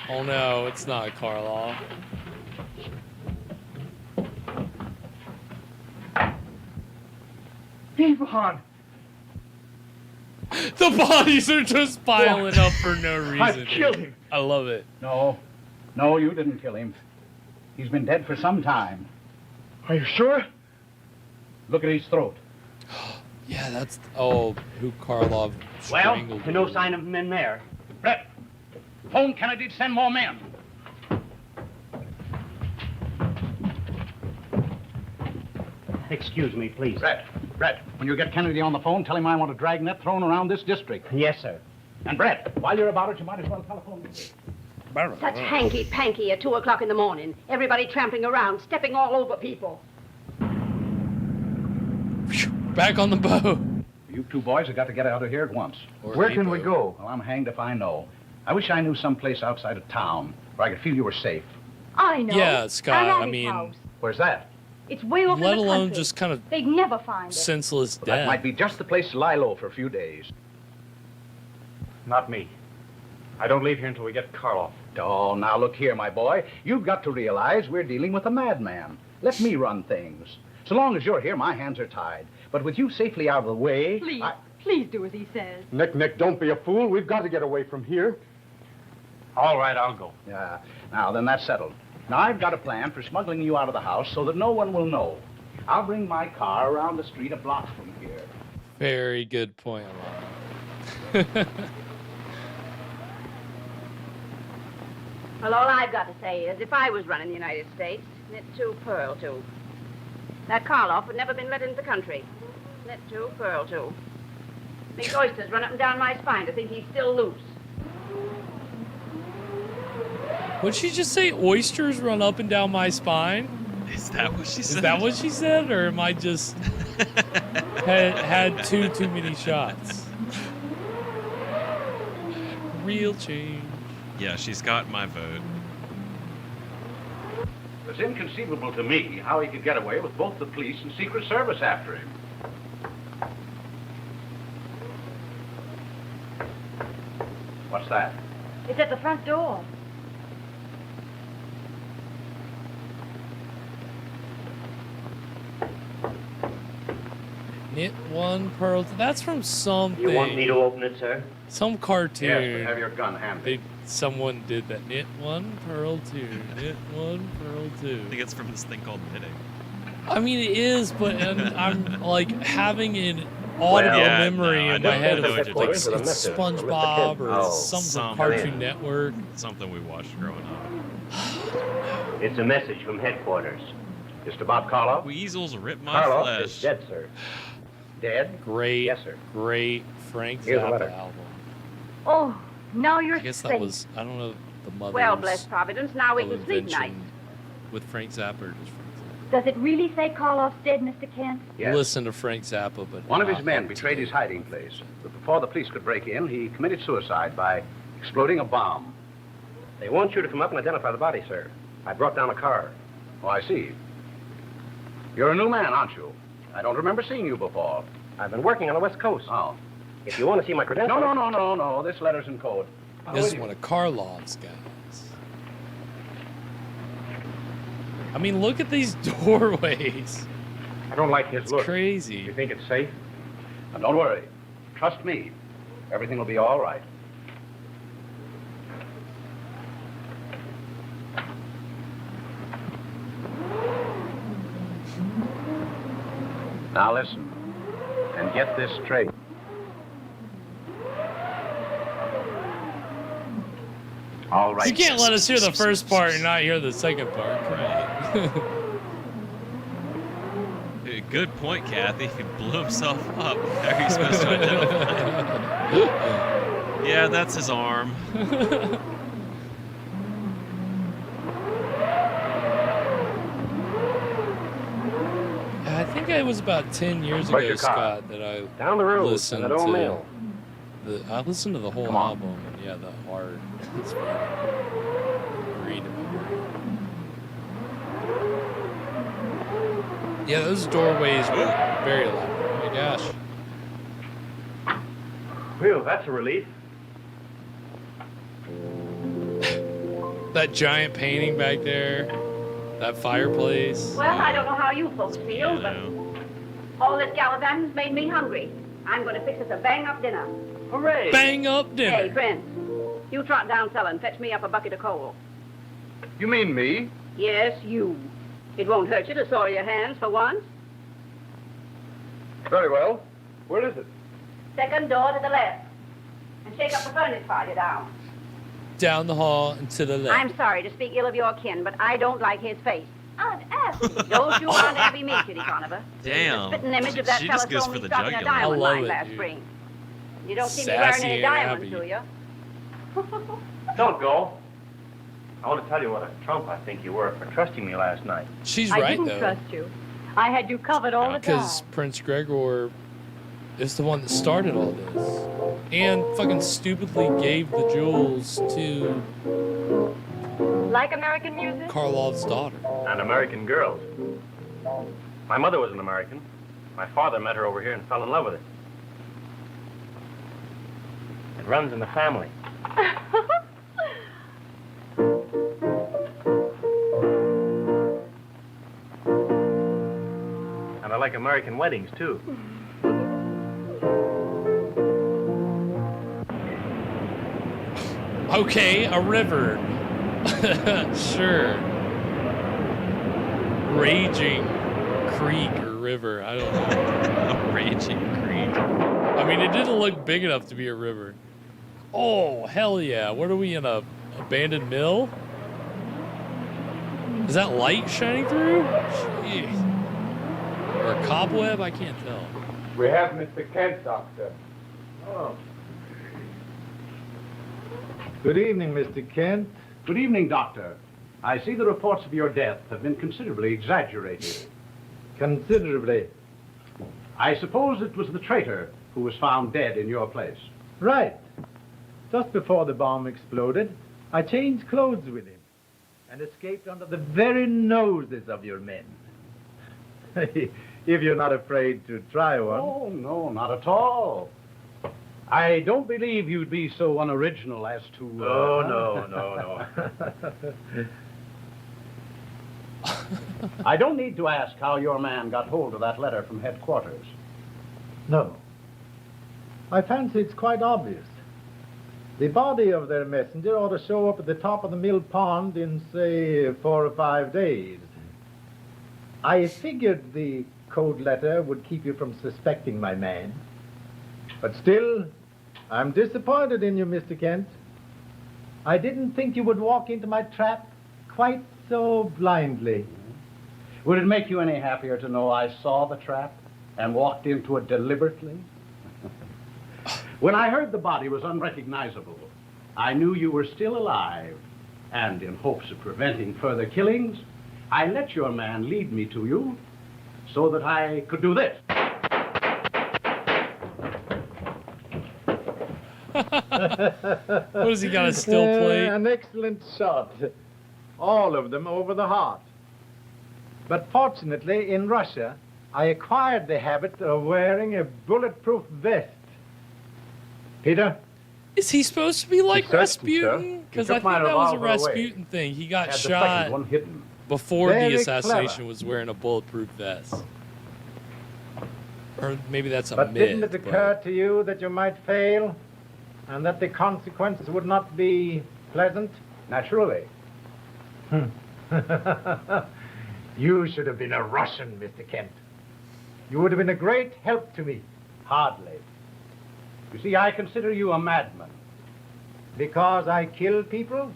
Oh no, it's not Karlov.
Ivan!
The bodies are just piling up for no reason.
I've killed him.
I love it.
No, you didn't kill him. He's been dead for some time. Are you sure? Look at his throat.
Yeah, that's who Karlov
Well,
strangled.
no sign of him in there. Brett, phone Kennedy to send more men. Excuse me, please. Brett, when you get Kennedy on the phone, tell him I want a dragnet thrown around this district. Yes, sir. And Brett, while you're about it, you might as well telephone me.
Such hanky-panky at 2 o'clock in the morning. Everybody trampling around, stepping all over people.
Back on the boat.
You two boys have got to get out of here at once.
Where can we go?
Well, I'm hanged if I know. I wish I knew some place outside of town where I could feel you were safe.
I know.
Yeah, Scott,
I'm at
I
his
mean,
house.
Where's that?
It's way off in
let
the
alone
country.
just kind of
They'd never find it.
senseless
That
death.
might be just the place to lie low for a few days.
Not me. I don't leave here until we get Karlov.
Oh, now look here, my boy. You've got to realize we're dealing with a madman. Let me run things. So long as you're here, my hands are tied. But with you safely out of the way...
Please do as he says.
Nick, don't be a fool. We've got to get away from here. All right, I'll go.
Yeah. Now, then that's settled. Now, I've got a plan for smuggling you out of the house so that no one will know. I'll bring my car around the street a block from here.
Very good point.
Well, all I've got to say is, if I was running the United States, knit two, pearl two. That Karlov had never been let into the country. Knit two, pearl two. These oysters run up and down my spine to think he's still loose.
Would she just say oysters run up and down my spine?
Is that what she said?
Is that what she said, or am I just had too many shots? Real change.
Yeah, she's got my vote.
It's inconceivable to me how he could get away with both the police and Secret Service after him. What's that?
It's at the front door.
Knit one, pearl two. That's from something.
You want me to open it, sir?
Some cartoon.
Yes, but have your gun handy.
Someone did that. Knit one, pearl two. Knit one, pearl two.
I think it's from this thing called knitting.
I mean, it is, but I'm like having an audible memory in my head of like it's SpongeBob or some Cartoon Network.
Something we watched growing up.
It's a message from headquarters.
Just about Karlov?
Weasels rip my
Karlov
flesh.
is dead, sir.
Dead?
Great.
Yes, sir.
Great Frank
Here's a
Zappa
letter.
album.
Oh, now you're
I guess
safe.
that was, I don't know, the mother's
Well, bless Providence, now we can sleep night.
invention with Frank Zappa or just Frank
Does it really say Karlov's dead, Mr. Kent?
Yes.
Listen to Frank Zappa, but
One of his
not
men
up to
betrayed his hiding place. But before the police could break in, he committed suicide by exploding a bomb.
They want you to come up and identify the body, sir. I brought down a car.
Oh, I see. You're a new man, aren't you? I don't remember seeing you before.
I've been working on the West Coast.
Oh.
If you want to see my credentials...
No. This letter's in code.
This is one of Karlov's guys. I mean, look at these doorways.
I don't like his
It's
look.
crazy.
You think it's safe?
Now, don't worry. Trust me. Everything will be all right. Now listen, and get this straight. All right.
You can't let us hear the first part and not hear the second part. Right.
Good point, Kathy. He blew himself up. How are you supposed to identify him? Yeah, that's his arm.
I think it was about 10 years
Where's
ago,
your car?
Scott, that I
Down the road,
listened
that old
to
mill.
I listened to the whole
Come on.
album, and yeah, the art is very great. Yeah, those doorways were very loud. Oh my gosh.
Whew, that's a relief.
That giant painting back there, that fireplace.
Well, I don't know how you folks feel, but all this gallivanting's made me hungry. I'm going to fix us a bang-up dinner.
Hooray!
Bang up dinner.
Hey, Prince, you trot down cellar and fetch me up a bucket of coal.
You mean me?
Yes, you. It won't hurt you to soil your hands for once.
Very well. Where is it?
Second door to the left. And shake up the furnace while you're down.
Down the hall and to the left.
I'm sorry to speak ill of your kin, but I don't like his face. Aunt Effie. Don't you want Abby meet you, Conover?
Damn.
The spitting image of that
She
fella
just goes
saw
for
me
the
stuck in a
jugular.
diamond
I love
mine
it,
last
dude.
spring. You don't see me
Sassy
wearing any diamonds,
Abby.
do you?
Don't go. I want to tell you what a trump I think you were for trusting me last night.
She's
I
right,
didn't
though.
trust you. I had you covered all the time.
Because Prince Gregor is the one that started all this. And fucking stupidly gave the jewels to
Like American music?
Karlov's daughter.
And American girls. My mother was an American. My father met her over here and fell in love with her. It runs in the family. And I like American weddings, too.
Okay, a river. Sure. Raging creek or river. I don't know.
A raging creek.
I mean, it didn't look big enough to be a river. Oh, hell yeah. What are we in, a abandoned mill? Is that light shining through? Jeez. Or a cobweb? I can't tell.
We have Mr. Kent, Doctor.
Oh. Good evening, Mr. Kent.
Good evening, Doctor. I see the reports of your death have been considerably exaggerated.
Considerably.
I suppose it was the traitor who was found dead in your place.
Right. Just before the bomb exploded, I changed clothes with him and escaped under the very noses of your men. If you're not afraid to try one.
Oh, no, not at all. I don't believe you'd be so unoriginal as to...
No.
I don't need to ask how your man got hold of that letter from headquarters.
No. I fancy it's quite obvious. The body of their messenger ought to show up at the top of the mill pond in, say, 4 or 5 days. I figured the code letter would keep you from suspecting my man. But still, I'm disappointed in you, Mr. Kent. I didn't think you would walk into my trap quite so blindly.
Would it make you any happier to know I saw the trap and walked into it deliberately? When I heard the body was unrecognizable, I knew you were still alive. And in hopes of preventing further killings, I let your man lead me to you so that I could do this.
What has he got, a still plate?
An excellent shot. All of them over the heart. But fortunately, in Russia, I acquired the habit of wearing a bulletproof vest. Peter?
Is he supposed to be like
Certain,
Rasputin? Because I
took
think
my
that was a
revolver away.
Rasputin thing. He got
Had the
shot
second one hidden.
before the
Very
assassination
clever.
was wearing a bulletproof vest. Or maybe that's a
But
myth.
didn't it occur to you that you might fail and that the consequences would not be pleasant?
Naturally.
You should have been a Russian, Mr. Kent. You would have been a great help to me.
Hardly. You see, I consider you a madman.
Because I kill people?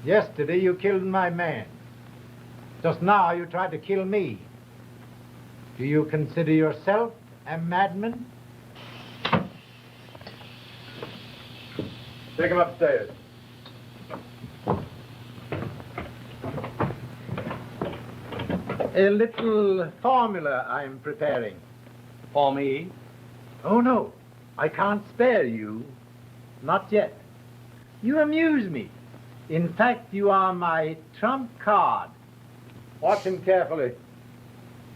Yesterday you killed my man. Just now you tried to kill me. Do you consider yourself a madman?
Take him upstairs.
A little formula I'm preparing.
For me?
Oh, no. I can't spare you. Not yet. You amuse me. In fact, you are my trump card. Watch him carefully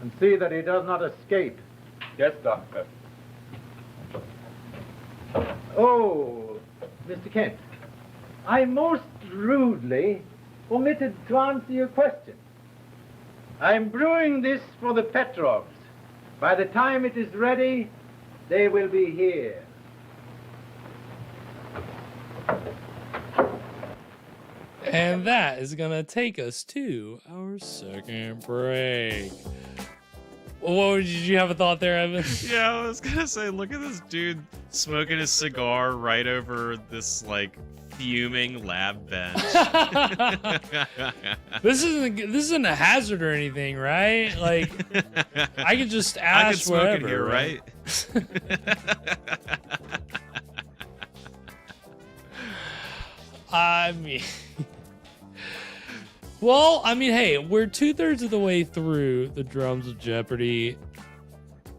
and see that he does not escape.
Yes, Doctor.
Oh, Mr. Kent, I most rudely omitted to answer your question. I'm brewing this for the Petrovs. By the time it is ready, They will be here.
And that is going to take us to our second break. Did you have a thought there, Evan?
Yeah, I was gonna say, look at this dude smoking his cigar right over this, like, fuming lab bench.
This isn't a hazard or anything, right? Like, I could just ash
I could smoke
wherever,
it here, right?
I mean, well, I mean, hey, we're 2/3 of the way through the Drums of Jeopardy.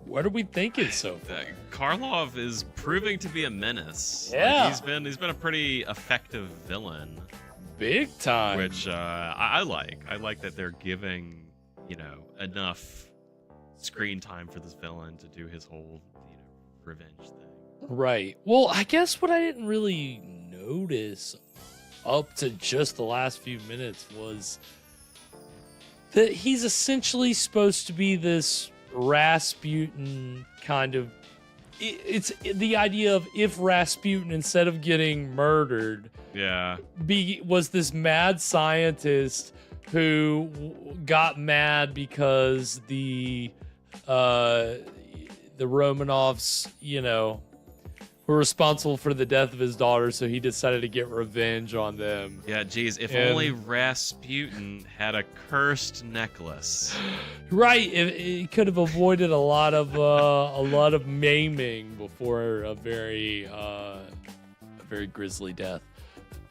What are we thinking so far?
Karlov is proving to be a menace.
Yeah.
Like, he's been a pretty effective villain.
Big time.
Which I like. I like that they're giving, enough screen time for this villain to do his whole, revenge thing.
Right. Well, I guess what I didn't really notice up to just the last few minutes was that he's essentially supposed to be this Rasputin kind of. It's the idea of if Rasputin, instead of getting murdered, was this mad scientist who got mad because the Romanovs, were responsible for the death of his daughter, so he decided to get revenge on them.
Yeah, geez, if only Rasputin had a cursed necklace.
Right, it could have avoided a lot of maiming before a very grisly death.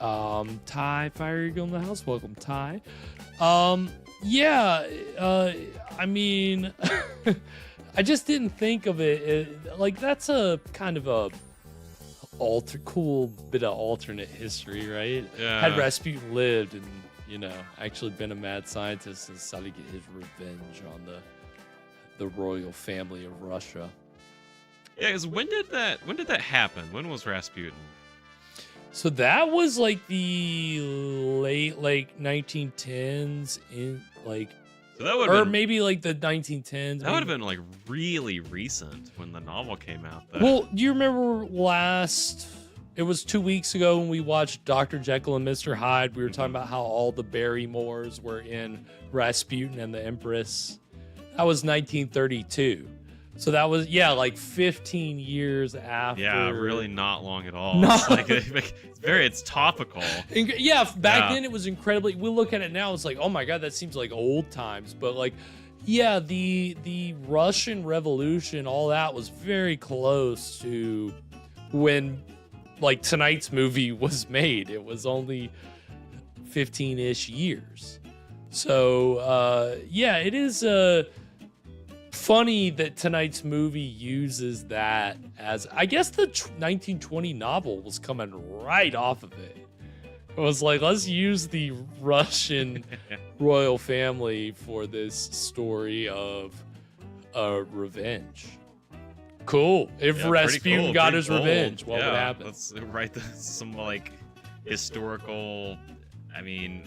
Ty, Fire Eagle in the house. Welcome, Ty. I mean, I just didn't think of it like that's a kind of a cool bit of alternate history, right?
Yeah.
Had Rasputin lived and actually been a mad scientist and decided to get his revenge on the royal family of Russia.
Yeah, because when did that happen? When was Rasputin?
So that was like the late 1910s
So that would
or
been,
maybe like the 1910s.
That would have been like really recent when the novel came out. Though.
Well, do you remember it was 2 weeks ago when we watched Dr. Jekyll and Mr. Hyde. We were talking about how all the Barrymores were in Rasputin and the Empress. That was 1932. So that was, like 15 years after.
Yeah, really not long at all.
No.
It's topical.
Back then it was incredibly, we look at it now, it's like, oh my God, that seems like old times. But the Russian Revolution, all that was very close to when tonight's movie was made. It was only 15-ish years. So, it is funny that tonight's movie uses that as, I guess the 1920 novel was coming right off of it. It was like, let's use the Russian royal family for this story of revenge. Cool. If Rasputin got his revenge, what would happen?
Let's write some historical, it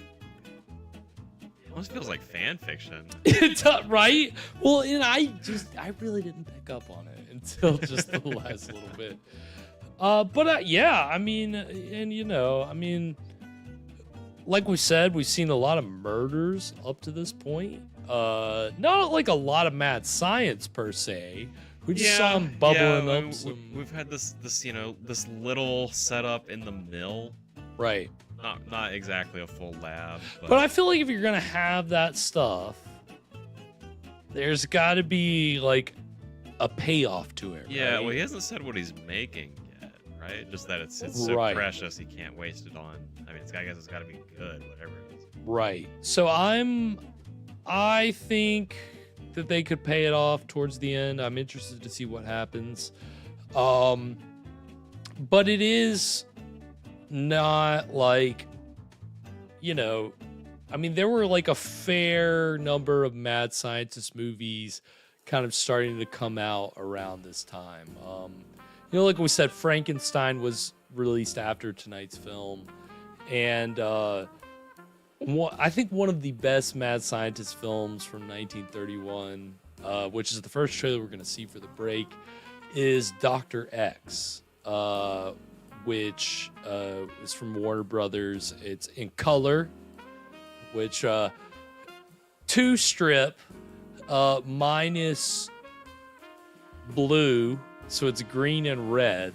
almost feels like fan fiction.
Right? Well, and I really didn't pick up on it until just the last little bit. Like we said, we've seen a lot of murders up to this point. Not like a lot of mad science per se. We just saw him bubbling up.
We've had this little setup in the mill.
Right.
Not exactly a full lab.
But I feel like if you're gonna have that stuff, there's got to be like a payoff to it.
Yeah,
right?
well, he hasn't said what he's making yet, right? Just that it's so precious he can't waste it on. I guess it's got to be good, whatever it is.
Right. So I think that they could pay it off towards the end. I'm interested to see what happens. But it is not like, there were like a fair number of mad scientist movies kind of starting to come out around this time. Like we said, Frankenstein was released after tonight's film. And I think one of the best mad scientist films from 1931, which is the first trailer we're going to see for the break, is Dr. X, which is from Warner Brothers. It's in color, which 2 strip minus blue, so it's green and red.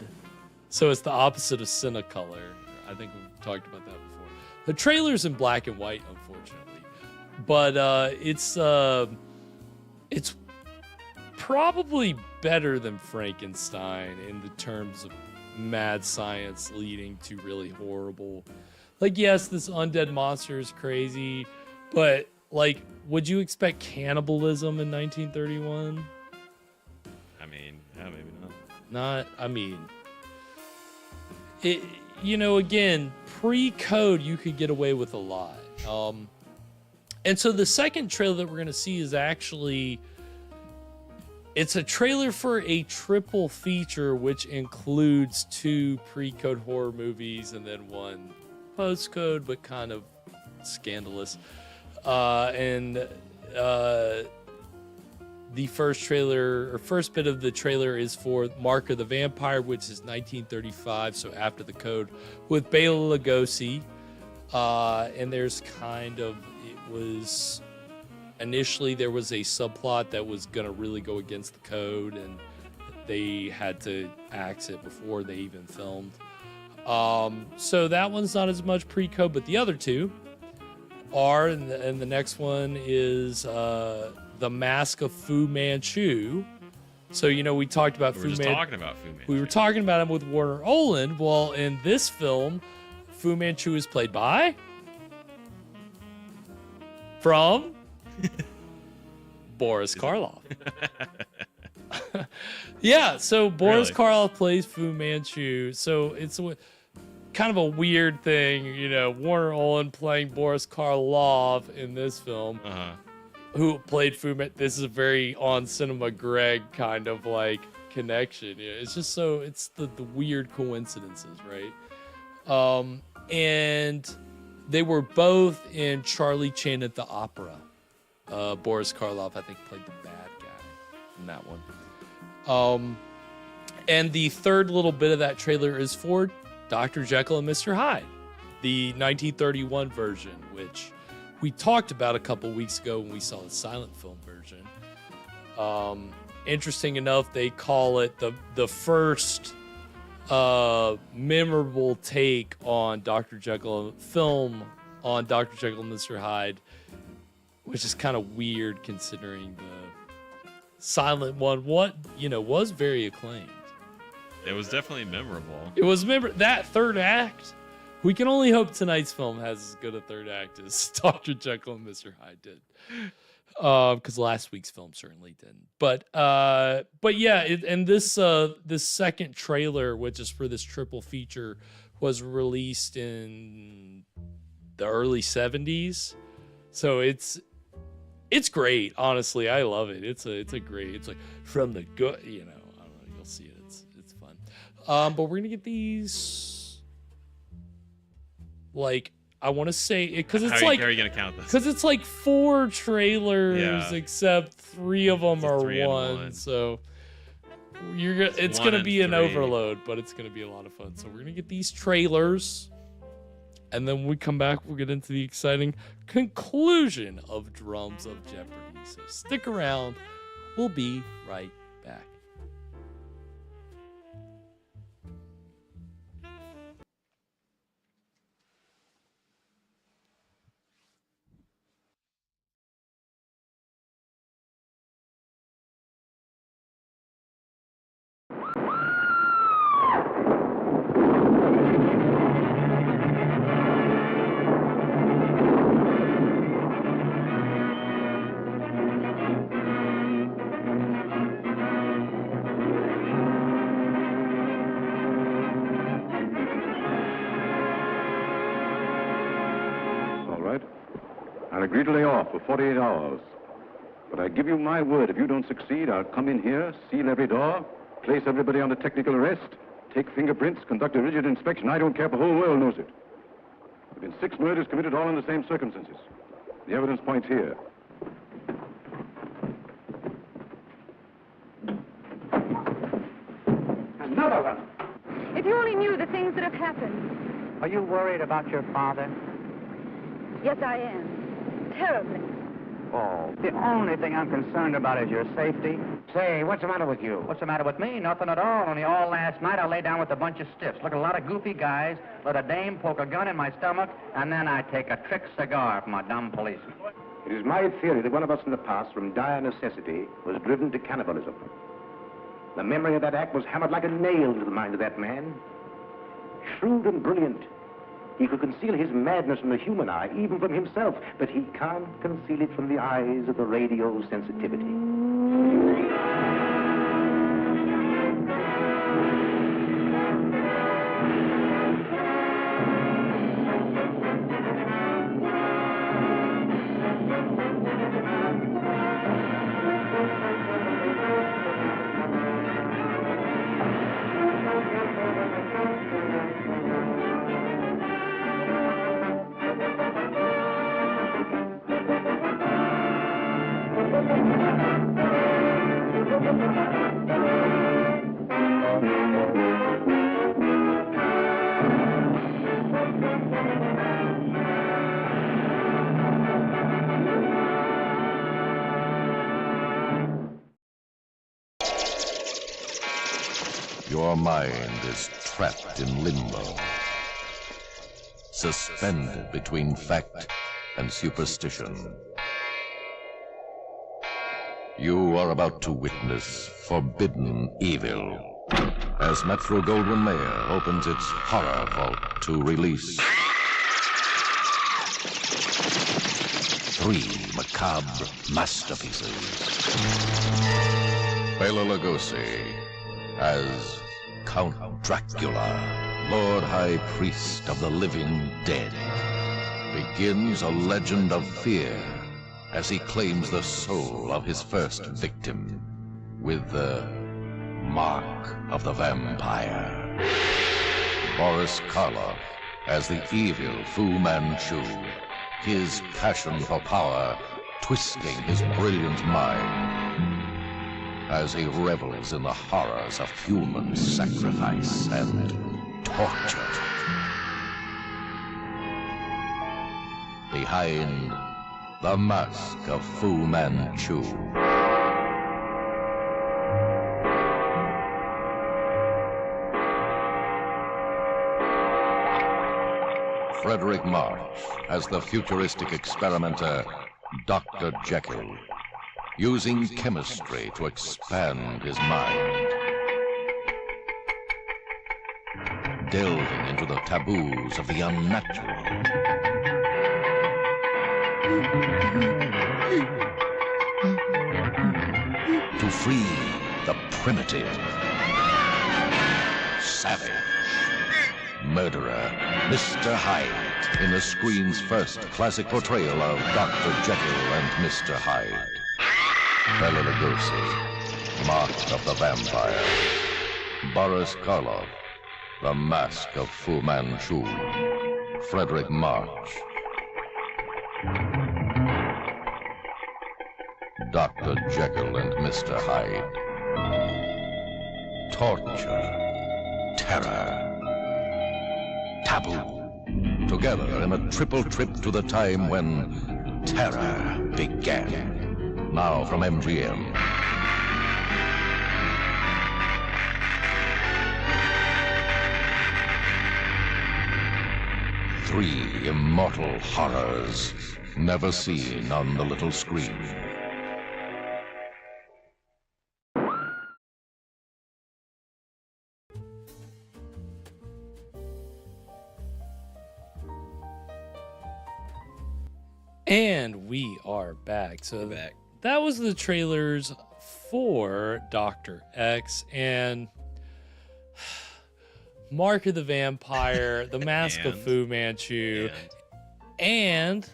So it's the opposite of Cinecolor. I think we've talked about that before. The trailer's in black and white, unfortunately, but it's probably better than Frankenstein in the terms of mad science leading to really horrible. Like, yes, this undead monster is crazy, but like, would you expect cannibalism in 1931?
I mean, yeah, maybe not.
Not, I mean, it, you know, again, pre-code, you could get away with a lot. And so the second trailer that we're going to see is actually, it's a trailer for a triple feature, which includes 2 pre-code horror movies and then 1 post-code, but kind of scandalous. The first trailer, or first bit of the trailer, is for Mark of the Vampire, which is 1935, so after the code, with Bela Lugosi. And there's kind of, it was, initially there was a subplot that was going to really go against the code, and they had to axe it before they even filmed. So that one's not as much pre-code, but the other 2 are, and the next one is The Mask of Fu Manchu. So, you know, we talked about
We were talking about Fu Manchu.
We were talking about him with Warner Oland. Well, in this film, Fu Manchu is played by from Boris Karlov. Yeah, so Boris Karlov plays Fu Manchu. So it's kind of a weird thing, you know, Warner Oland playing Boris Karlov in this film, who played Fu Manchu. This is a very on Cinema Greg kind of like connection. Yeah, it's just so, it's the weird coincidences, right? And they were both in Charlie Chan at the Opera. Boris Karlov, I think, played the bad guy in that one. And the third little bit of that trailer is for Dr. Jekyll and Mr. Hyde, the 1931 version, which we talked about a couple weeks ago when we saw the silent film version. Interesting enough, they call it the first memorable take on Dr. Jekyll film on Dr. Jekyll and Mr. Hyde, which is kind of weird considering the silent one, was very acclaimed.
It was definitely memorable.
It was that third act. We can only hope tonight's film has as good a third act as Dr. Jekyll and Mr. Hyde did, because last week's film certainly didn't. But yeah, and this second trailer, which is for this triple feature, was released in the early 70s. So it's great. Honestly, I love it. It's great. It's like from the good, I don't know. You'll see it. It's fun. But we're gonna get these. Like, I want to say it because it's like,
how are you gonna count this?
Because it's like 4 trailers, except 3 of them are one. So it's gonna be an overload, but it's gonna be a lot of fun. So we're gonna get these trailers, and then when we come back, we'll get into the exciting conclusion of Drums of Jeopardy. So stick around. We'll be right back.
I'll agree to lay off for 48 hours. But I give you my word, if you don't succeed, I'll come in here, seal every door, place everybody under technical arrest, take fingerprints, conduct a rigid inspection. I don't care if the whole world knows it. There have been 6 murders committed all in the same circumstances. The evidence points here.
If you only knew the things that have happened.
Are you worried about your father?
Yes, I am. Terribly.
Oh, the only thing I'm concerned about is your safety.
Say, what's the matter with you?
What's the matter with me? Nothing at all. Only all last night I lay down with a bunch of stiffs. Look at a lot of goofy guys, let a dame poke a gun in my stomach, and then I take a trick cigar from a dumb policeman.
It is my theory that one of us in the past, from dire necessity, was driven to cannibalism. The memory of that act was hammered like a nail into the mind of that man. Shrewd and brilliant. He could conceal his madness from the human eye, even from himself, but he can't conceal it from the eyes of the radio sensitivity.
Your mind is trapped in limbo, suspended between fact and superstition. You are about to witness forbidden evil as Metro-Goldwyn-Mayer opens its horror vault to release 3 macabre masterpieces. Bela Lugosi as Count Dracula, Lord High Priest of the living dead, begins a legend of fear as he claims the soul of his first victim with the mark of the vampire. Boris Karlov as the evil Fu Manchu, his passion for power twisting his brilliant mind as he revels in the horrors of human sacrifice and torture. Behind the mask of Fu Manchu. Frederick March as the futuristic experimenter Dr. Jekyll, using chemistry to expand his mind, delving into the taboos of the unnatural, to free the primitive, savage, murderer, Mr. Hyde, in the screen's first classic portrayal of Dr. Jekyll and Mr. Hyde. Bela Lugosi, Mark of the Vampire. Boris Karlov, The Mask of Fu Manchu. Frederick March. Dr. Jekyll and Mr. Hyde. Torture, terror, taboo. Together in a triple trip to the time when terror began. Now from MGM. Three immortal horrors never seen on the little screen.
And we are back. So that was the trailers for Dr. X and Mark of the Vampire, The Mask of Fu Manchu, and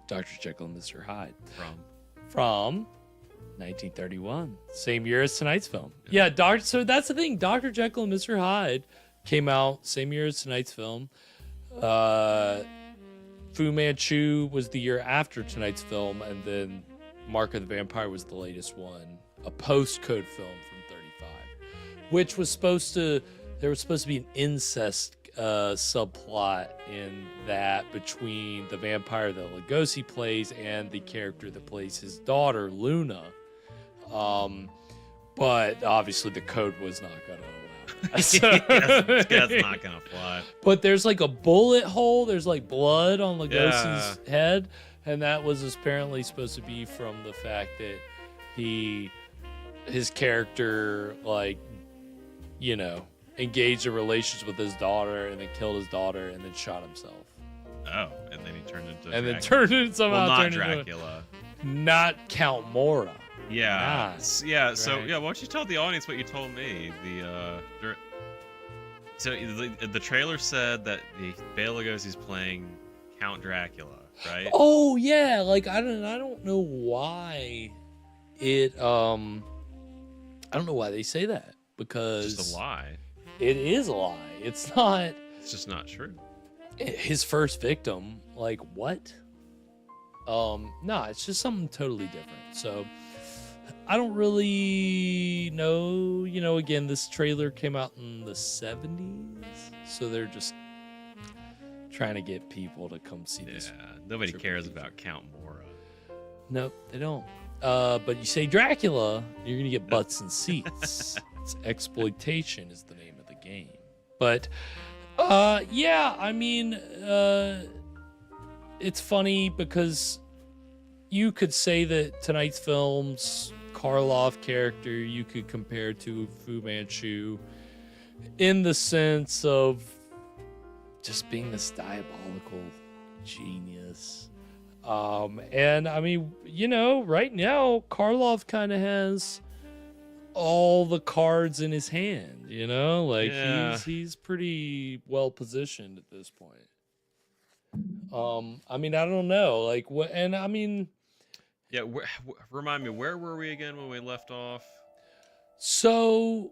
Dr. Jekyll and Mr. Hyde. From 1931. Same year as tonight's film. Yeah, so that's the thing. Dr. Jekyll and Mr. Hyde came out same year as tonight's film. Fu Manchu was the year after tonight's film, and then Mark of the Vampire was the latest one, a post-code film from 35, which was supposed to there was supposed to be an incest subplot in that between the vampire that Lugosi plays and the character that plays his daughter, Luna. But obviously the code was not going to allow that.
That's not going to fly.
But there's like a bullet hole. There's like blood on Lugosi's head. And that was apparently supposed to be from the fact that his character, like, you know, engaged in relations with his daughter and then killed his daughter and then shot himself.
Oh, and then he turned into
And
Dracula.
then turned into somehow
well, not
turned into
Dracula.
Not Count Mora.
Yeah.
Not
So
Dracula.
yeah, why don't you tell the audience what you told me? The trailer said that the Bela Lugosi's playing Count Dracula, right?
Oh yeah, like I don't know why it I don't know why they say that, because
It's just a lie.
It is a lie. It's not.
It's just not true.
His first victim, like what? No, it's just something totally different. So I don't really know. You know, again, this trailer came out in the 70s, so they're just trying to get people to come see this.
Yeah, nobody cares about Count Mora.
Nope, they don't. But you say Dracula, you're gonna get butts and seats. It's exploitation is the name of the game. But yeah, I mean, it's funny because you could say that tonight's film's Karlov character you could compare to Fu Manchu in the sense of just being this diabolical genius. And I mean, you know, right now Karlov kind of has all the cards in his hand, you know, like he's pretty well positioned at this point. I mean, I don't know, like what, and I mean,
yeah, remind me, where were we again when we left off?
So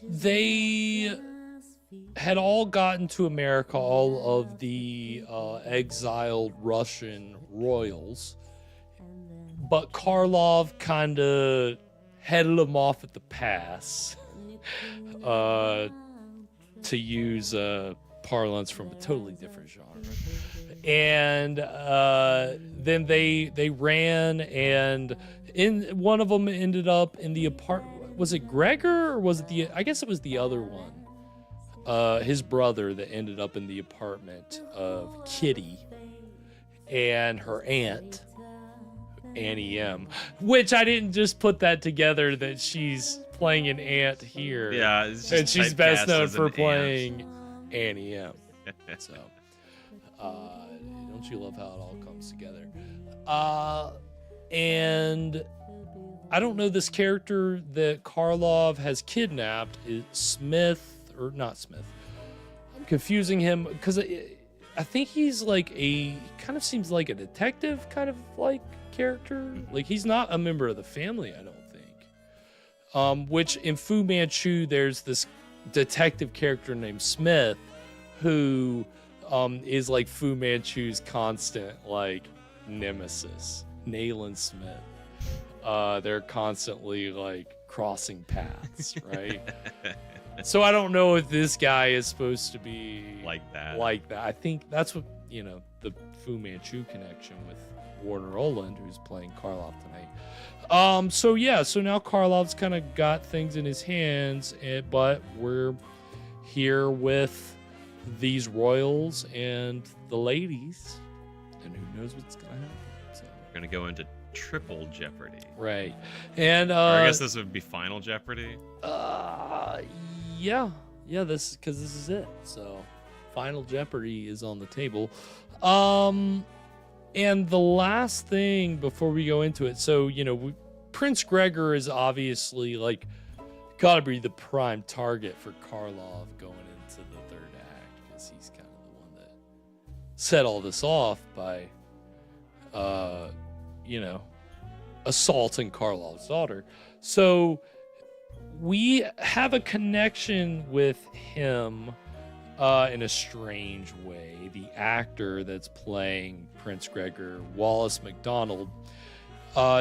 they had all gotten to America, all of the exiled Russian royals, but Karlov kind of headed them off at the pass, to use parlance from a totally different genre. And then they ran, and one of them ended up in the apartment. Was it Gregor, or was it I guess it was the other one. His brother that ended up in the apartment of Kitty and her aunt, Annie M. Which I didn't just put that together that she's playing an aunt here.
Yeah, it's just
and she's best
typecast
known
as
for
an
playing Annie M. So, don't you love how it all comes together? And I don't know, this character that Karlov has kidnapped is Smith. Or not Smith. I'm confusing him because I think he's like kind of seems like a detective kind of like character. Like he's not a member of the family, I don't think. Which in Fu Manchu, there's this detective character named Smith who is like Fu Manchu's constant like nemesis, Nayland Smith. They're constantly like crossing paths, right? So I don't know if this guy is supposed to be
like that.
I think that's what, you know, the Fu Manchu connection with Warner Oland, who's playing Karlov tonight. So yeah, so now Karlov's kind of got things in his hands, but we're here with these royals and the ladies, and who knows what's gonna happen. So
we're gonna go into triple Jeopardy.
Right. And
or I guess this would be Final Jeopardy.
Yeah, this is it. So Final Jeopardy is on the table. And the last thing before we go into it, so you know, Prince Gregor is obviously like gotta be the prime target for Karlov going into the third act, because he's kind of the one that set all this off by you know, assaulting Karlov's daughter. So we have a connection with him in a strange way. The actor that's playing Prince Gregor, Wallace McDonald,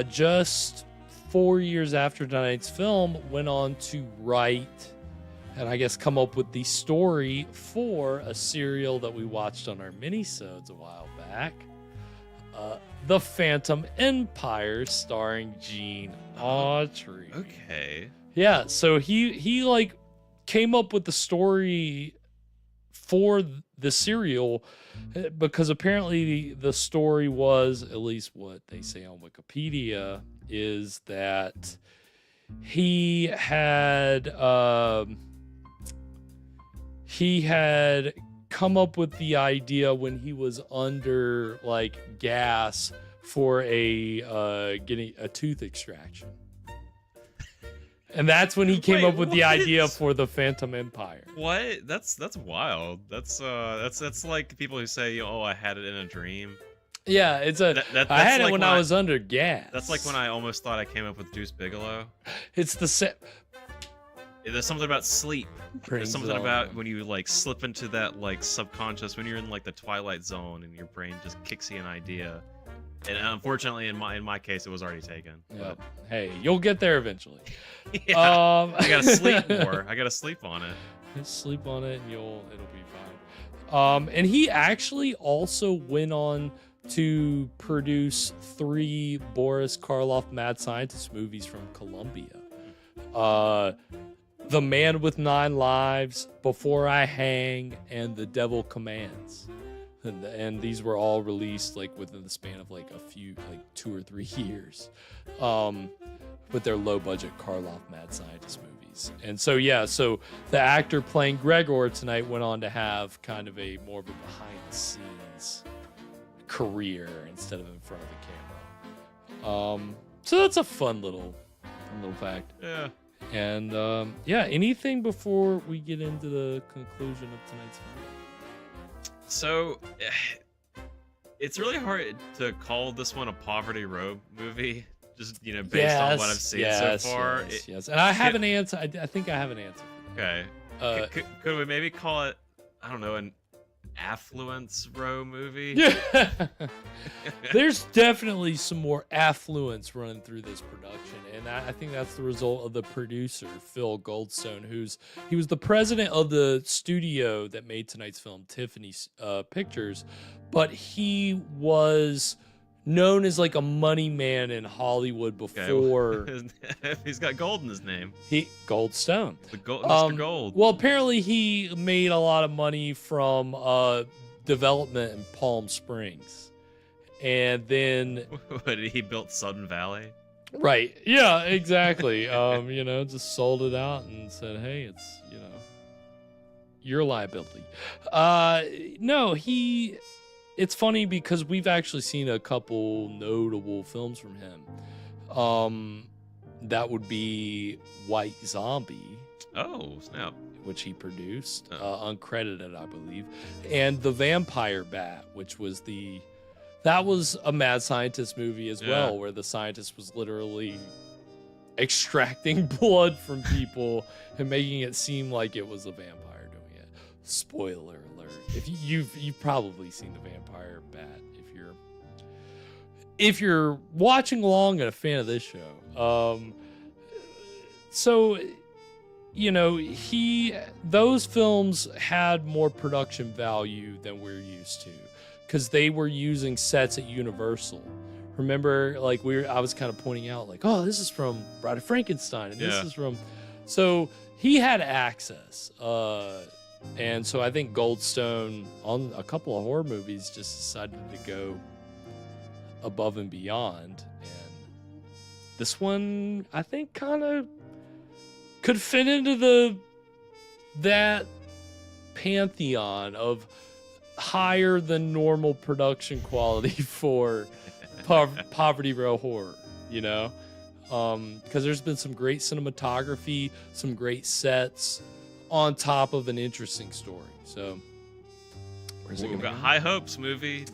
just 4 years after tonight's film, went on to write and I guess come up with the story for a serial that we watched on our minisodes a while back. The Phantom Empire, starring Gene Autry.
Okay.
Yeah, so he like came up with the story for the serial because apparently the story was, at least what they say on Wikipedia, is that he had come up with the idea when he was under like gas for getting a tooth extraction. And that's when he came up with the idea for the Phantom Empire.
What? That's wild. That's like people who say, "Oh, I had it in a dream."
Yeah, it's I had it when I was under gas.
That's like when I almost thought I came up with Deuce Bigelow.
It's the
There's something about sleep. There's something
on.
about when you like slip into that like subconscious, when you're in like the twilight zone and your brain just kicks you an idea. And unfortunately, in my case, it was already taken.
Yeah. Hey, you'll get there eventually.
Yeah, I gotta sleep more. I gotta sleep on it.
Just sleep on it, and it'll be fine. And he actually also went on to produce 3 Boris Karloff Mad Scientist movies from Columbia. The Man with 9 Lives, Before I Hang, and The Devil Commands. And these were all released like within the span of like a few, like 2 or 3 years, with their low budget Karloff Mad Scientist movies. And so, yeah, so the actor playing Gregor tonight went on to have kind of a more of a behind the scenes career instead of in front of the camera. So that's a fun little fact.
Yeah.
And yeah, anything before we get into the conclusion of tonight's film?
So, it's really hard to call this one a Poverty Row movie, just, based on what I've seen so far.
Yes. And I have an answer. I think I have an answer for that.
Okay. Could we maybe call it, I don't know, an affluence row movie?
Yeah. There's definitely some more affluence running through this production, and I think that's the result of the producer, Phil Goldstone, he was the president of the studio that made tonight's film, Tiffany Pictures, but he was known as like a money man in Hollywood before.
He's got gold in his name.
Goldstone.
Mr. Gold.
Well, apparently he made a lot of money from development in Palm Springs. And then
he built Sun Valley.
Right. Yeah, exactly. Just sold it out and said, "Hey, it's, your liability." No, it's funny because we've actually seen a couple notable films from him. That would be White Zombie.
Oh, snap.
Which he produced, uncredited, I believe. And The Vampire Bat, which was that was a mad scientist movie as well, where the scientist was literally extracting blood from people and making it seem like it was a vampire doing it. Spoiler alert. If you've probably seen The Vampire Bat if you're watching along and a fan of this show. So, those films had more production value than we're used to, because they were using sets at Universal. Remember, like I was kind of pointing out, like, oh, this is from Bride of Frankenstein, and this is from. So he had access, and so I think Goldstone on a couple of horror movies just decided to go above and beyond, and this one I think kind of could fit into that pantheon of higher than normal production quality for Poverty Row horror, because there's been some great cinematography, some great sets on top of an interesting story. So
we've got high hopes, movie.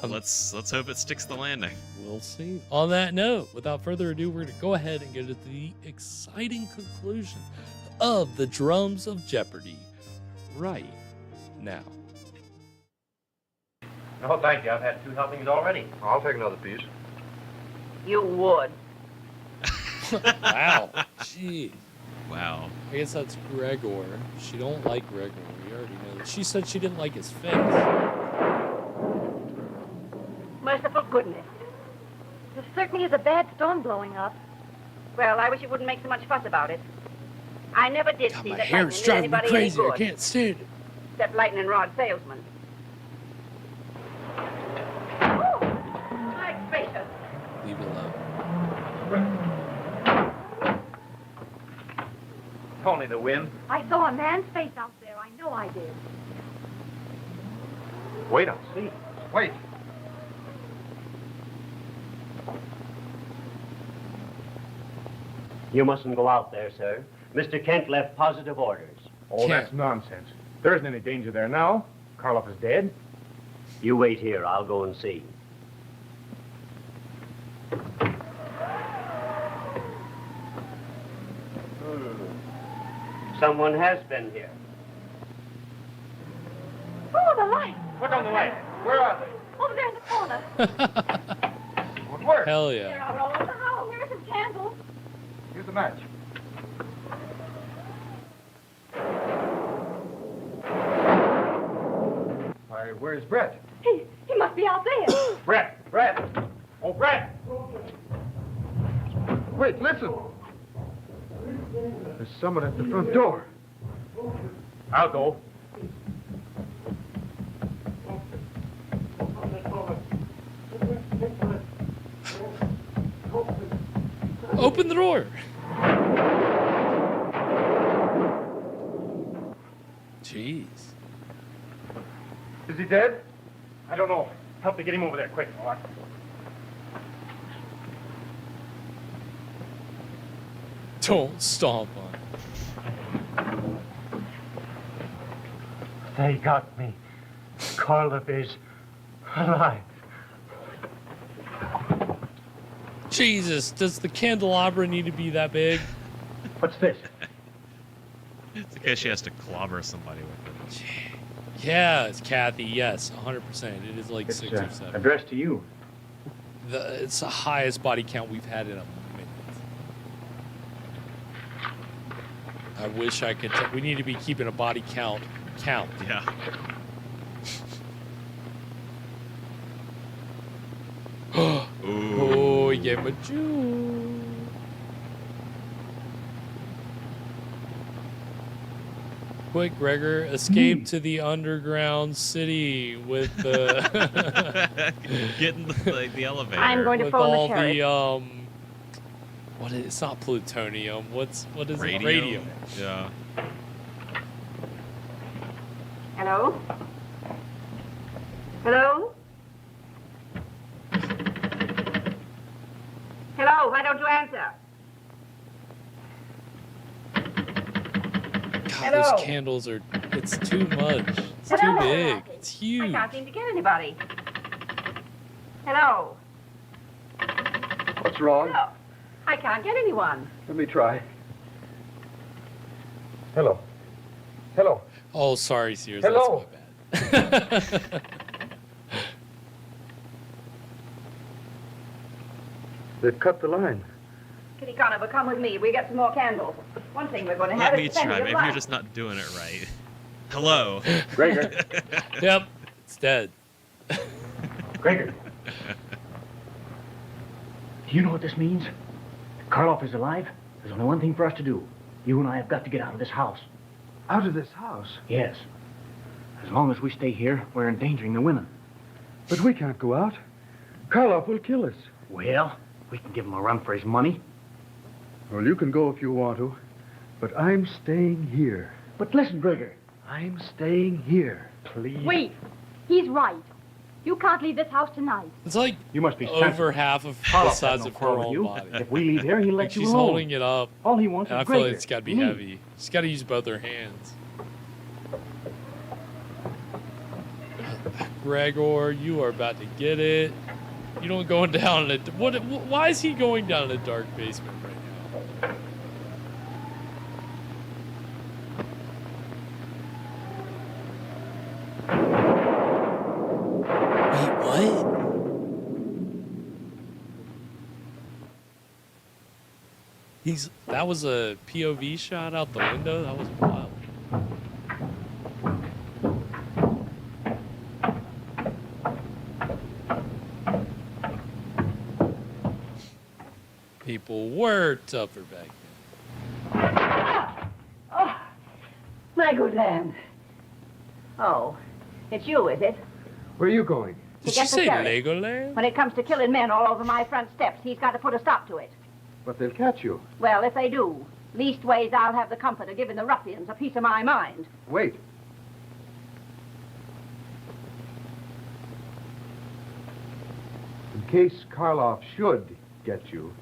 Let's hope it sticks the landing.
We'll see. On that note, without further ado, we're going to go ahead and get into the exciting conclusion of the Drums of Jeopardy right now.
No, thank you. I've had 2 helpings already.
I'll take another piece.
You would.
Wow. Jeez.
Wow.
I guess that's Gregor. She don't like Gregor. We already know that. She said she didn't like his face.
Merciful goodness.
There certainly is a bad storm blowing up.
Well, I wish you wouldn't make so much fuss about it. I never did see
My
that
hair's
lightning did
driving me
anybody
crazy.
any
I
good,
can't stand it.
except lightning rod salesman. Oh, my gracious.
Leave it alone.
Only the wind.
I saw a man's face out there. I know I did.
Wait, I'll see.
Wait.
You mustn't go out there, sir. Mr. Kent left positive orders.
Oh, that's nonsense. There isn't any danger there now. Karlov is dead.
You wait here. I'll go and see. Someone has been here.
Oh, the light!
Look on the light. Where are they?
Over there in the corner.
Where?
Hell
There
yeah.
are all over the house. Where's some candles?
Here's the match.
Why, where's Brett?
He must be out there.
Brett! Oh, Brett!
Wait, listen. There's someone at the front door.
I'll go.
Open the door. Jeez.
Is he dead? I don't know. Help me get him over there, quick. All right.
Don't stomp on it.
They got me. Karlov is alive.
Jesus, does the candelabra need to be that big?
What's this?
It's because she has to clobber somebody with it.
Yeah, it's Kathy. Yes, 100%. It is like 6 or 7.
Addressed to you.
It's the highest body count we've had in a minute. I wish I could. We need to be keeping a body count.
Yeah.
Oh, he gave him a Jew. Quick, Gregor, escape to the underground city with the
Get in the elevator.
I'm going to
with
phone the
all
sheriff.
the what is it's not plutonium. What is it? Radium.
Yeah.
Hello? Hello? Hello, why don't you answer?
God, those candles are. It's too much. It's too
Hello?
big. It's
I
huge.
can't seem to get anybody. Hello?
What's wrong?
Hello? I can't get anyone.
Let me try. Hello. Hello.
Oh, sorry, Sears.
Hello.
That's my bad.
They've cut the line.
Kitty Conover, come with me. We get some more candles. One thing we're going to have
Let me
is plenty
try.
of
Maybe
light.
you're just not doing it right. Hello.
Gregor.
Yep, it's dead.
Gregor. Do you know what this means? Karlov is alive. There's only one thing for us to do. You and I have got to get out of this house.
Out of this house?
Yes. As long as we stay here, we're endangering the women.
But we can't go out. Karlov will kill us.
Well, we can give him a run for his money.
Well, you can go if you want to, but I'm staying here.
But listen, Gregor.
I'm staying here.
Please.
Wait. He's right. You can't leave this house tonight.
It's like
you must be
over half of the size of her own body.
If we leave here, he'll let
Like
you
she's
alone.
holding it up.
All he wants
and
is
I feel like
Gregor.
it's got to be
Me.
heavy. She's got to use both her hands. Gregor, you are about to get it. You don't going down in a... Why is he going down in a dark basement right now? Wait, what? That was a POV shot out the window. That was wild. People were tougher back then.
Oh, my good land. Oh, it's you, is it?
Where are you going?
Did
To
she
get the
say
sheriff.
Legoland?
When it comes to killing men all over my front steps, he's got to put a stop to it.
But they'll catch you.
Well, if they do, leastways I'll have the comfort of giving the ruffians a piece of my mind.
Wait. In case Karlov should get you,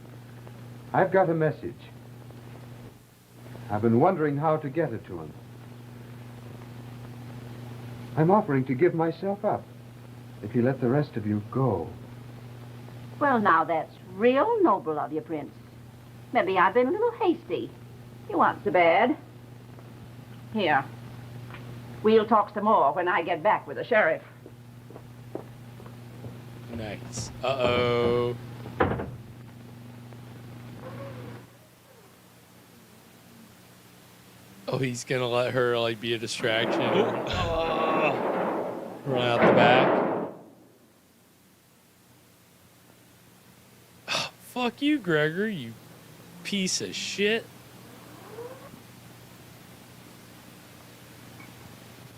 I've got a message. I've been wondering how to get it to him. I'm offering to give myself up if you let the rest of you go.
Well, now, that's real noble of you, Prince. Maybe I've been a little hasty. You aren't so bad. Here. We'll talk some more when I get back with the sheriff.
Nice. Uh-oh. Oh, he's gonna let her, like, be a distraction. Run out the back. Oh, fuck you, Gregor, you piece of shit.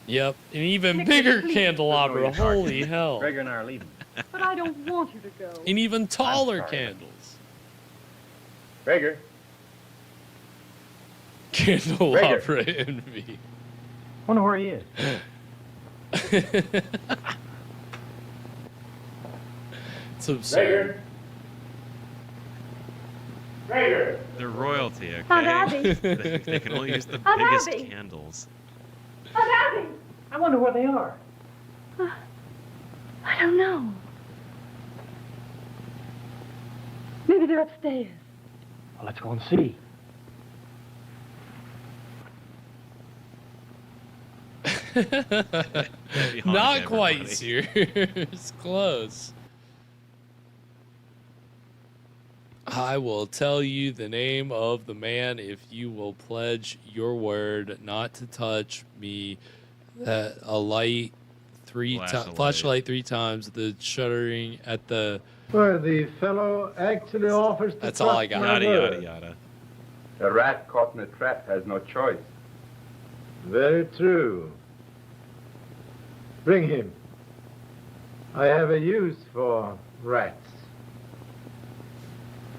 Yep, an even bigger candelabra. Holy hell.
Gregor and I are leaving.
But I don't want you to go.
And even taller candles.
Gregor.
Candelabra envy.
Wonder where he is.
It's absurd.
Gregor.
They're royalty,
Aunt Abby.
okay? They can only use the
Aunt
biggest
Abby.
candles.
Aunt Abby!
I wonder where they are.
I don't know. Maybe they're upstairs.
Well, let's go and see.
Not quite serious. Close. I will tell you the name of the man if you will pledge your word not to touch me. A light flashlight 3 times. The shuddering at the.
Well, the fellow actually offers to
That's all I
trust
got.
my
Yada,
word.
yada, yada.
A rat caught in a trap has no choice.
Very true. Bring him. I have a use for rats.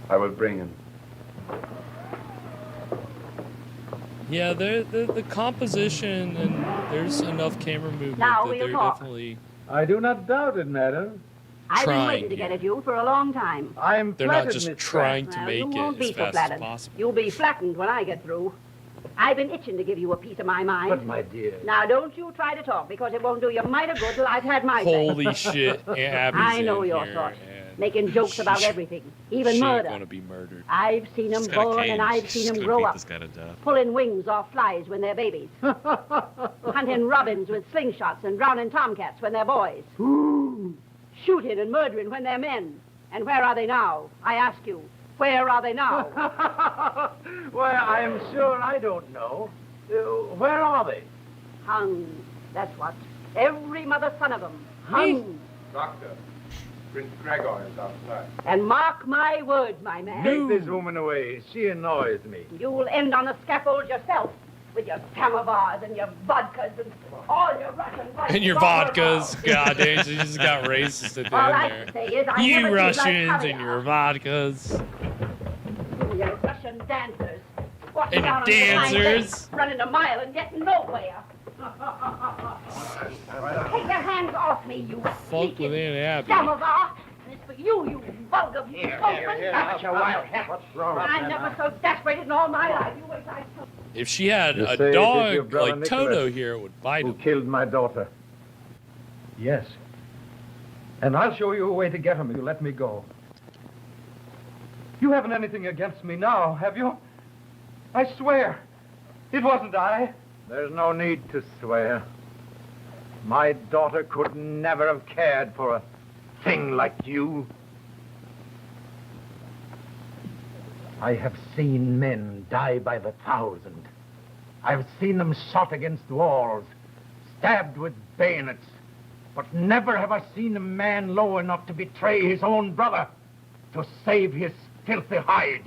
I will bring him.
Yeah, the composition and there's enough camera movement
Now
that
we'll
they're
talk.
definitely.
I do not doubt it, madam.
I've been
Trying
waiting to get at you for a long time.
I'm
They're not
flattered,
just
Miss
trying
Pratt.
to
Well,
make
you won't
it
be
as
so
fast as
flattered.
possible.
You'll be flattened when I get through. I've been itching to give you a piece of my mind.
But, my dear.
Now, don't you try to talk, because it won't do you mighty good till I've had my say.
Holy shit, Aunt Abby's
I know
in
your
here,
sort.
and
Making jokes about
she-
everything, even
she
murder.
ain't gonna be murdered.
I've seen them
She's got a
born,
cane.
and I've
She's
seen them
gonna
grow
beat
up,
this guy to death.
pulling wings off flies when they're babies, hunting robins with slingshots and drowning tomcats when they're boys, shooting and murdering when they're men. And where are they now? I ask you, where are they now?
Well, I am sure I don't know. Where are they?
Hung, that's what. Every mother's son of them. Hung.
Doctor, Prince Gregor is outside.
And mark my words, my man.
Take this woman away. She annoys me.
You'll end on the scaffold yourself with your samovars and your vodkas and all your Russian vices
And your
all over
vodkas, god damn, she just got racist at the
All
end
I
there.
can say is I
You
never did like
Russians and
caviar.
your vodkas.
Your Russian dancers. Walking
And
down on your hind
dancers.
legs, running a mile and getting nowhere. Take your hands off me, you
Fuck with Aunt Abby.
samovar. And it's for you, you vulgar
Here,
boatman.
that's your wild hat. What's wrong?
I'm never so desperate in all my life. You wait till I tell
If she had
You
a
say it is your
dog
brother
like Toto
Nicholas
here, it would bite
who
him.
killed my daughter.
Yes. And I'll show you a way to get him if you let me go. You haven't anything against me now, have you? I swear. It wasn't I.
There's no need to swear. My daughter could never have cared for a thing like you. I have seen men die by the thousand. I've seen them shot against walls, stabbed with bayonets, but never have I seen a man low enough to betray his own brother, to save his filthy hide.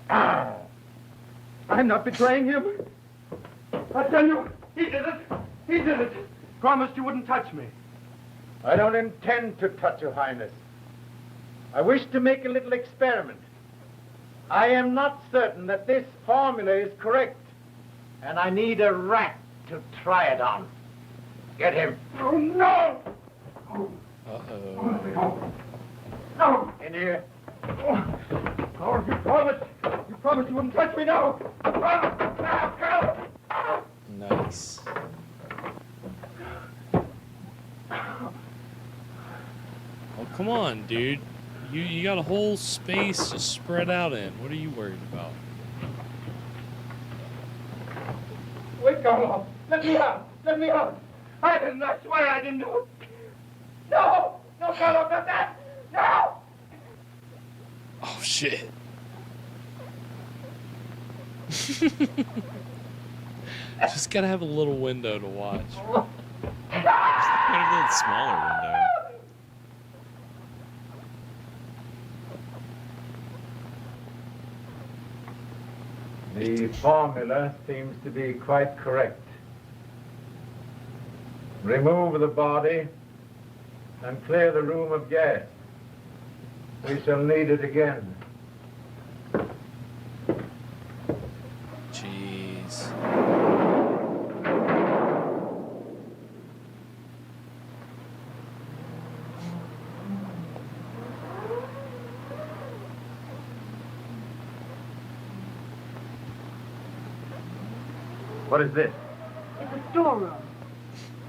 Ah.
I'm not betraying him. I tell you, he did it. He did it. Promised you wouldn't touch me.
I don't intend to touch Your Highness. I wish to make a little experiment. I am not certain that this formula is correct, and I need a rat to try it on. Get him.
Oh, no!
Uh-oh.
No!
In here.
Oh, you promised. You promised you wouldn't touch me now. Promise. Now, go!
Nice. Oh, come on, dude. You got a whole space to spread out in. What are you worried about?
Wait, Karlov. Let me out. Let me out. I didn't. I swear I didn't do it. No! No, Karlov, not that! No!
Oh, shit. Just gotta have a little window to watch.
Just a little smaller window.
The formula seems to be quite correct. Remove the body and clear the room of gas. We shall need it again.
Jeez.
What is this?
It's a storeroom.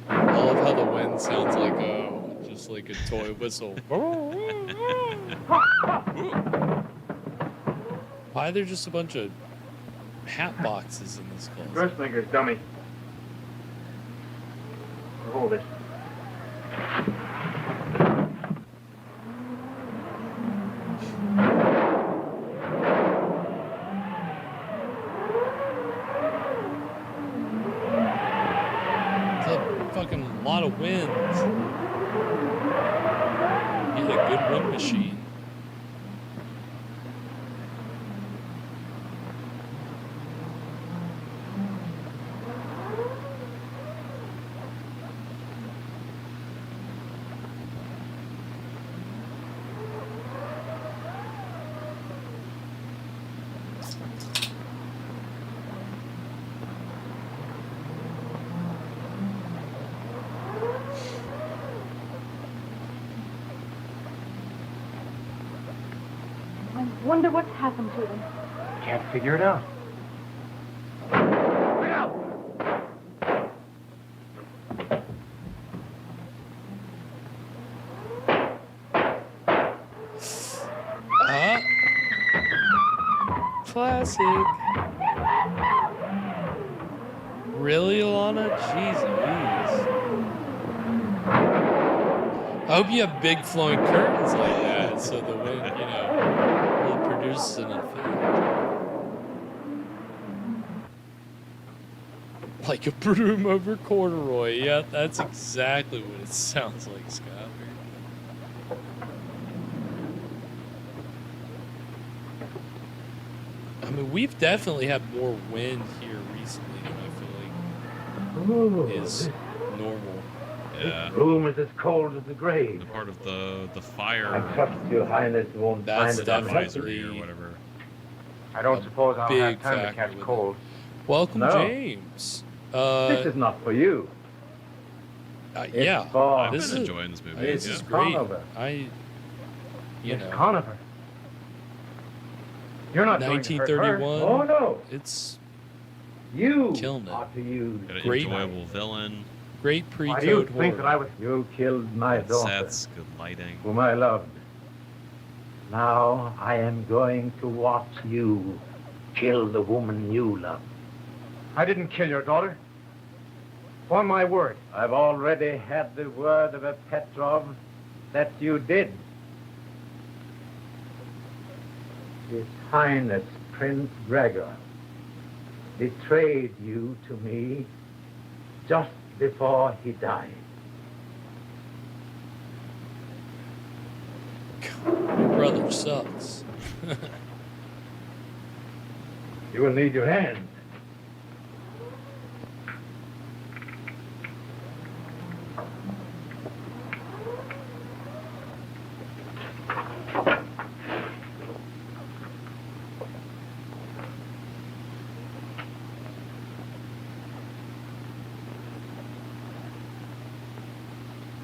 I love how the wind sounds like just like a toy whistle. Why are there just a bunch of hat boxes in this closet?
Dressmakers, dummy. Hold it.
Fucking lot of wind. Need a good wind machine.
I wonder what's happened to them.
Can't figure it out.
Classic. Really, Lana? Jeez Louise. I hope you have big flowing curtains like that so the wind, will produce an effect. Like a broom over corduroy. Yeah, that's exactly what it sounds like, Scott. I mean, we've definitely had more wind here recently than I feel like is normal.
Yeah.
This room is as cold as the grave.
Part of the fire.
I trust Your Highness won't
That's
find it
advisory
unpleasant.
or whatever.
I don't suppose I'll
big
have time to
factor
catch
with
cold.
Welcome,
No.
James.
This is not for you.
Yeah,
I've
this
been
is
enjoying this movie.
This
yeah.
is great.
Conover.
Miss
Conover. You're not doing it for her.
1931.
Oh, no.
It's
You
killing it.
ought to use.
Got an
Great.
enjoyable villain.
Great
Why do you
pre-code
think that
horror.
I was... You killed my
Good
daughter,
sets, good lighting.
whom I loved. Now I am going to watch you kill the woman you love.
I didn't kill your daughter. On my word.
I've already had the word of a Petrov that you did. This Highness Prince Gregor betrayed you to me just before he died.
Your brother sucks.
You will need your hand.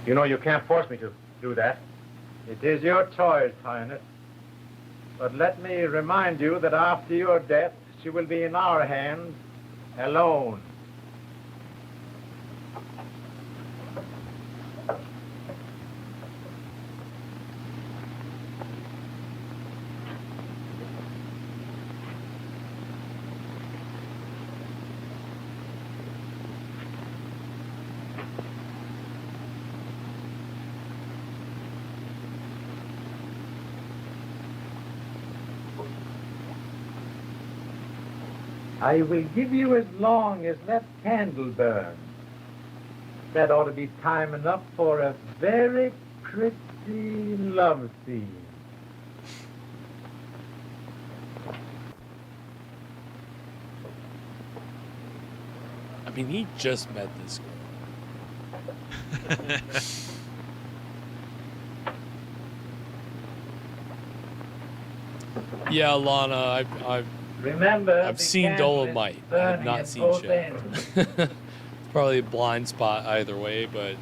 You know you can't force me to do that.
It is your choice, Highness. But let me remind you that after your death, she will be in our hands, alone. I will give you as long as that candle burns. That ought to be time enough for a very pretty love scene.
I mean, he just met this girl. Yeah, Lana,
Remember,
I've seen Dolomite. I have not seen Shep. It's probably a blind spot either way, but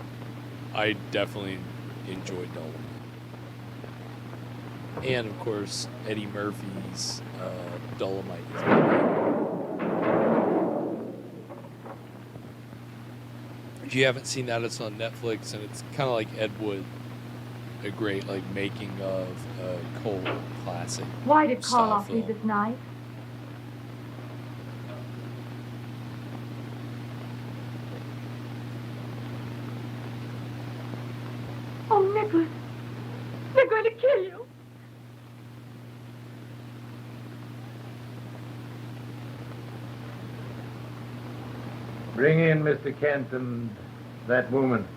I definitely enjoyed Dolomite. And of course, Eddie Murphy's Dolomite is great. If you haven't seen that, it's on Netflix, and it's kind of like Ed Wood, a great like making of a cult classic.
Why did
style
Karlov leave
film.
this knife? Oh, Nicholas, they're going to kill you.
Bring in Mr. Kent and that woman.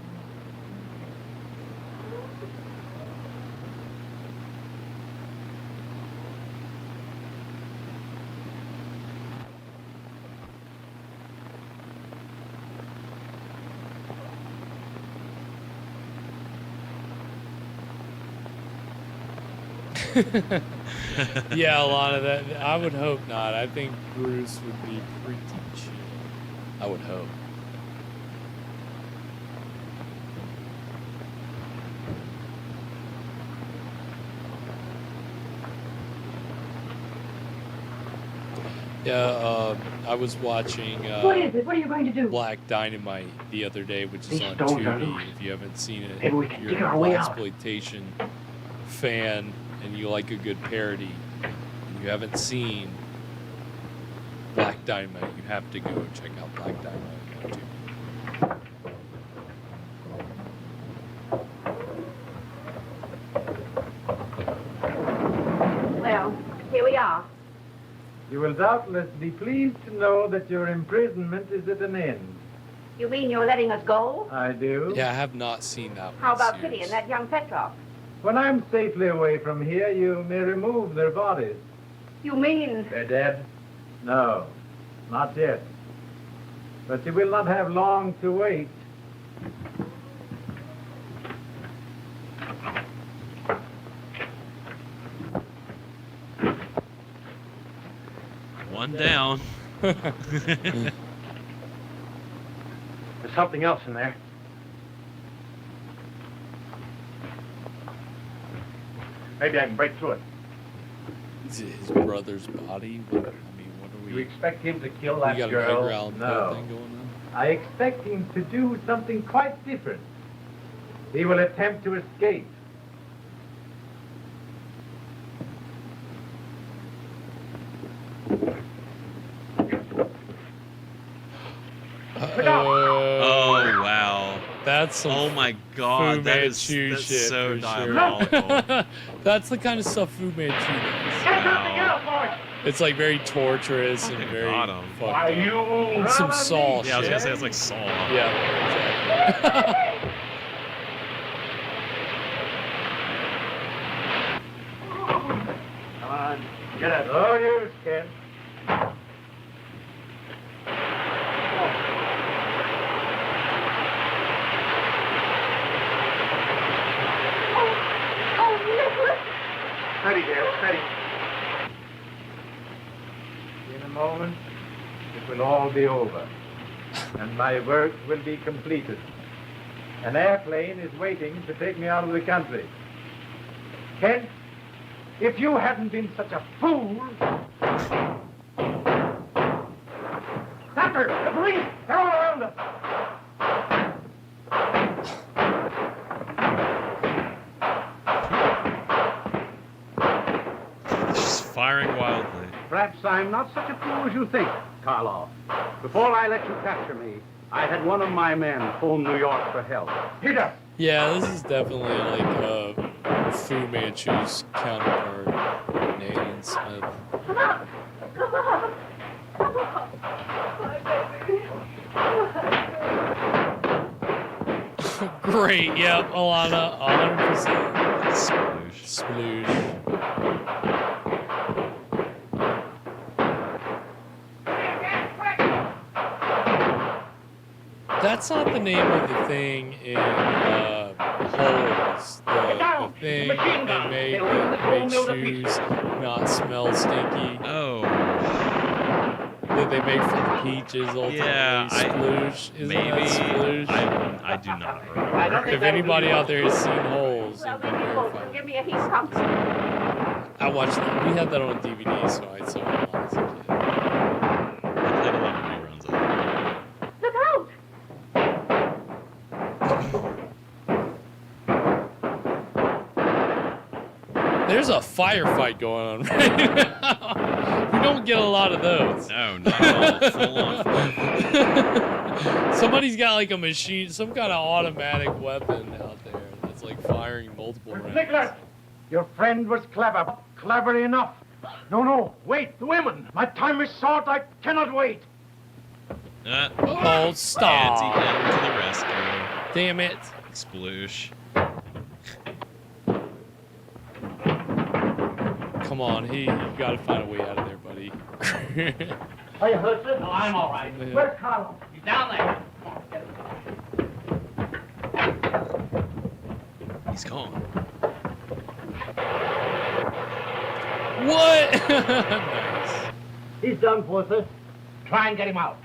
Yeah, Alana, that I would hope not. I think Bruce would be pretty chill. I would hope. Yeah, I was watching
What is it? What are you going to do?
Black Dynamite the other day, which is
These
on
stones are
Tubi.
loose.
If you haven't seen it,
Maybe we can
you're
dig
a
our way out.
blaxploitation fan and you like a good parody, and you haven't seen Black Dynamite, you have to go check out Black Dynamite on Tubi.
Well, here we are.
You will doubtless be pleased to know that your imprisonment is at an end.
You mean you're letting us go?
I do.
Yeah, I have not seen that one.
How about
series.
Kitty and that young Petrov?
When I'm safely away from here, you may remove their bodies.
You mean...
They're dead? No, not yet. But you will not have long to wait.
One down.
There's something else in there. Maybe I can break through it.
Is it his brother's body? What, I mean, what are we...
You expect him to kill
we
that
got
girl?
an Edgar Allan Poe
No.
thing going on?
I expect him to do something quite different. He will attempt to escape.
Oh wow.
That's some
oh my god,
Fu
that is
Manchu
that's
shit
so
for
diabolical.
sure. That's the kind of stuff Fu Manchu does.
Get something else for
It's like very torturous and very fucked
Are
up.
you
Some Saw
Yeah, I was
shit.
gonna say it's like Saw.
Yeah, exactly.
Come on, get up. No use, Ken. Steady, dear, steady.
In a moment, it will all be over, and my work will be completed. An airplane is waiting to take me out of the country.
Ken, if you hadn't been such a fool... Doctor, the police, they're all around us.
Just firing wildly.
Perhaps I'm not such a fool as you think, Karlov. Before I let you capture me, I had one of my men phone New York for help.
Peter!
Yeah, this is definitely like Fu Manchu's counterpart, Nathan Smith.
Come on! Come on! Come on! My baby.
Great, yep, Alana, 100%.
Sploosh.
Sploosh. That's not the name of the thing in Holes. The thing that made shoes not smell stinky.
Oh.
That they make from the peaches ultimately.
Yeah,
Sploosh. Isn't
maybe.
that Sploosh?
I do not remember.
If anybody out there has seen Holes, you
Well,
can
then you
verify.
folks give me a heat pump.
I watched that. We had that on DVD, so I saw it when I was a kid.
I played a lot of reruns of it.
Look out!
There's a firefight going on right now. We don't get a lot of those.
No, not at all. Full on.
Somebody's got like a machine, some kind of automatic weapon out there that's like firing multiple rounds.
Nicholas, your friend was clever. Clever enough. No, wait, the women. My time is short. I cannot wait.
Oh, stop.
Auntie M to the rescue.
Damn it.
Sploosh.
Come on, you gotta find a way out of there, buddy.
Are you hurt, sir?
No, I'm all right.
Yeah.
Where's Carlo?
He's down there.
He's gone.
What? Nice.
He's done for, sir. Try and get him out.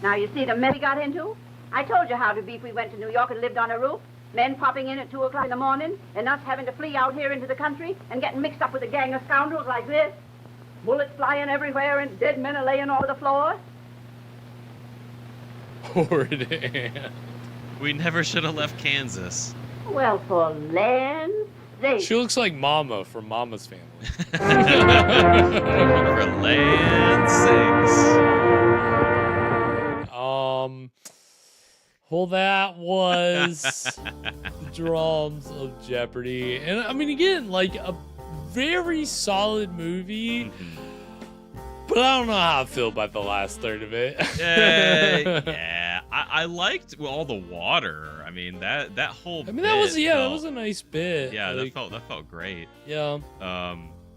Now you see the mess we got into? I told you how to be if we went to New York and lived on a roof. Men popping in at 2 o'clock in the morning, and us having to flee out here into the country and getting mixed up with a gang of scoundrels like this. Bullets flying everywhere and dead men are laying all over the floor.
Horrid aunt.
We never should have left Kansas.
Well, for land's sake.
She looks like Mama from Mama's Family.
For land's sakes.
Well, that was Drums of Jeopardy. And I mean, again, like a very solid movie. But I don't know how I feel about the last third of it.
Yeah, I liked all the water. I mean, that whole.
I mean, that was that was a nice bit.
Yeah,
like,
that felt great.
Yeah.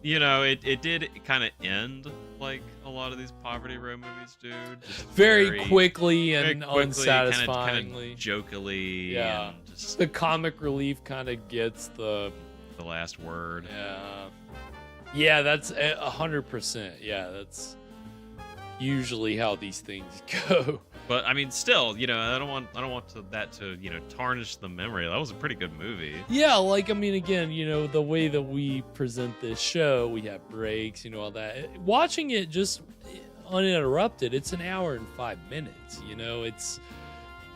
You know, it did kind of end like a lot of these poverty row movies do. Just
very quickly and
very quickly,
unsatisfyingly.
kind of jokily.
Yeah.
And just
the comic relief kind of gets the
last word.
Yeah. Yeah, that's 100%. Yeah, that's usually how these things go.
But I mean, still, you know, I don't want that to tarnish the memory. That was a pretty good movie.
Yeah, like I mean, again, the way that we present this show, we have breaks, all that. Watching it just uninterrupted, it's an hour and 5 minutes. It's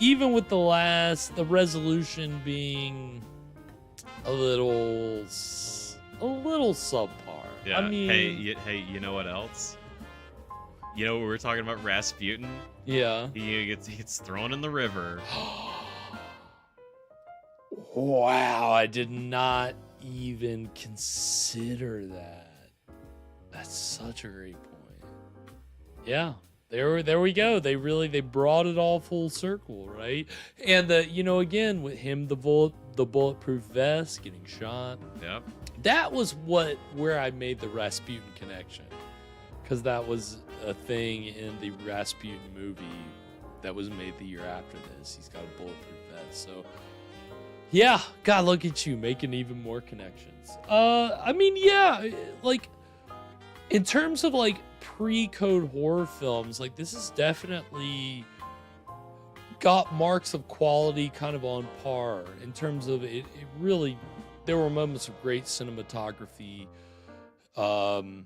even with the resolution being a little subpar.
Yeah.
I mean,
hey, you know what else? We were talking about Rasputin.
Yeah.
He gets thrown in the river.
Wow, I did not even consider that. such a great point. Yeah. There we go. They brought it all full circle, right? And again with him, the bulletproof vest, getting shot.
Yep.
That was where I made the Rasputin connection, because that was a thing in the Rasputin movie that was made the year after this. He's got a bulletproof vest, so yeah. God, look at you making even more connections. I mean, yeah, like in terms of like pre-code horror films, like this is definitely got marks of quality kind of on par in terms of it really, there were moments of great cinematography, and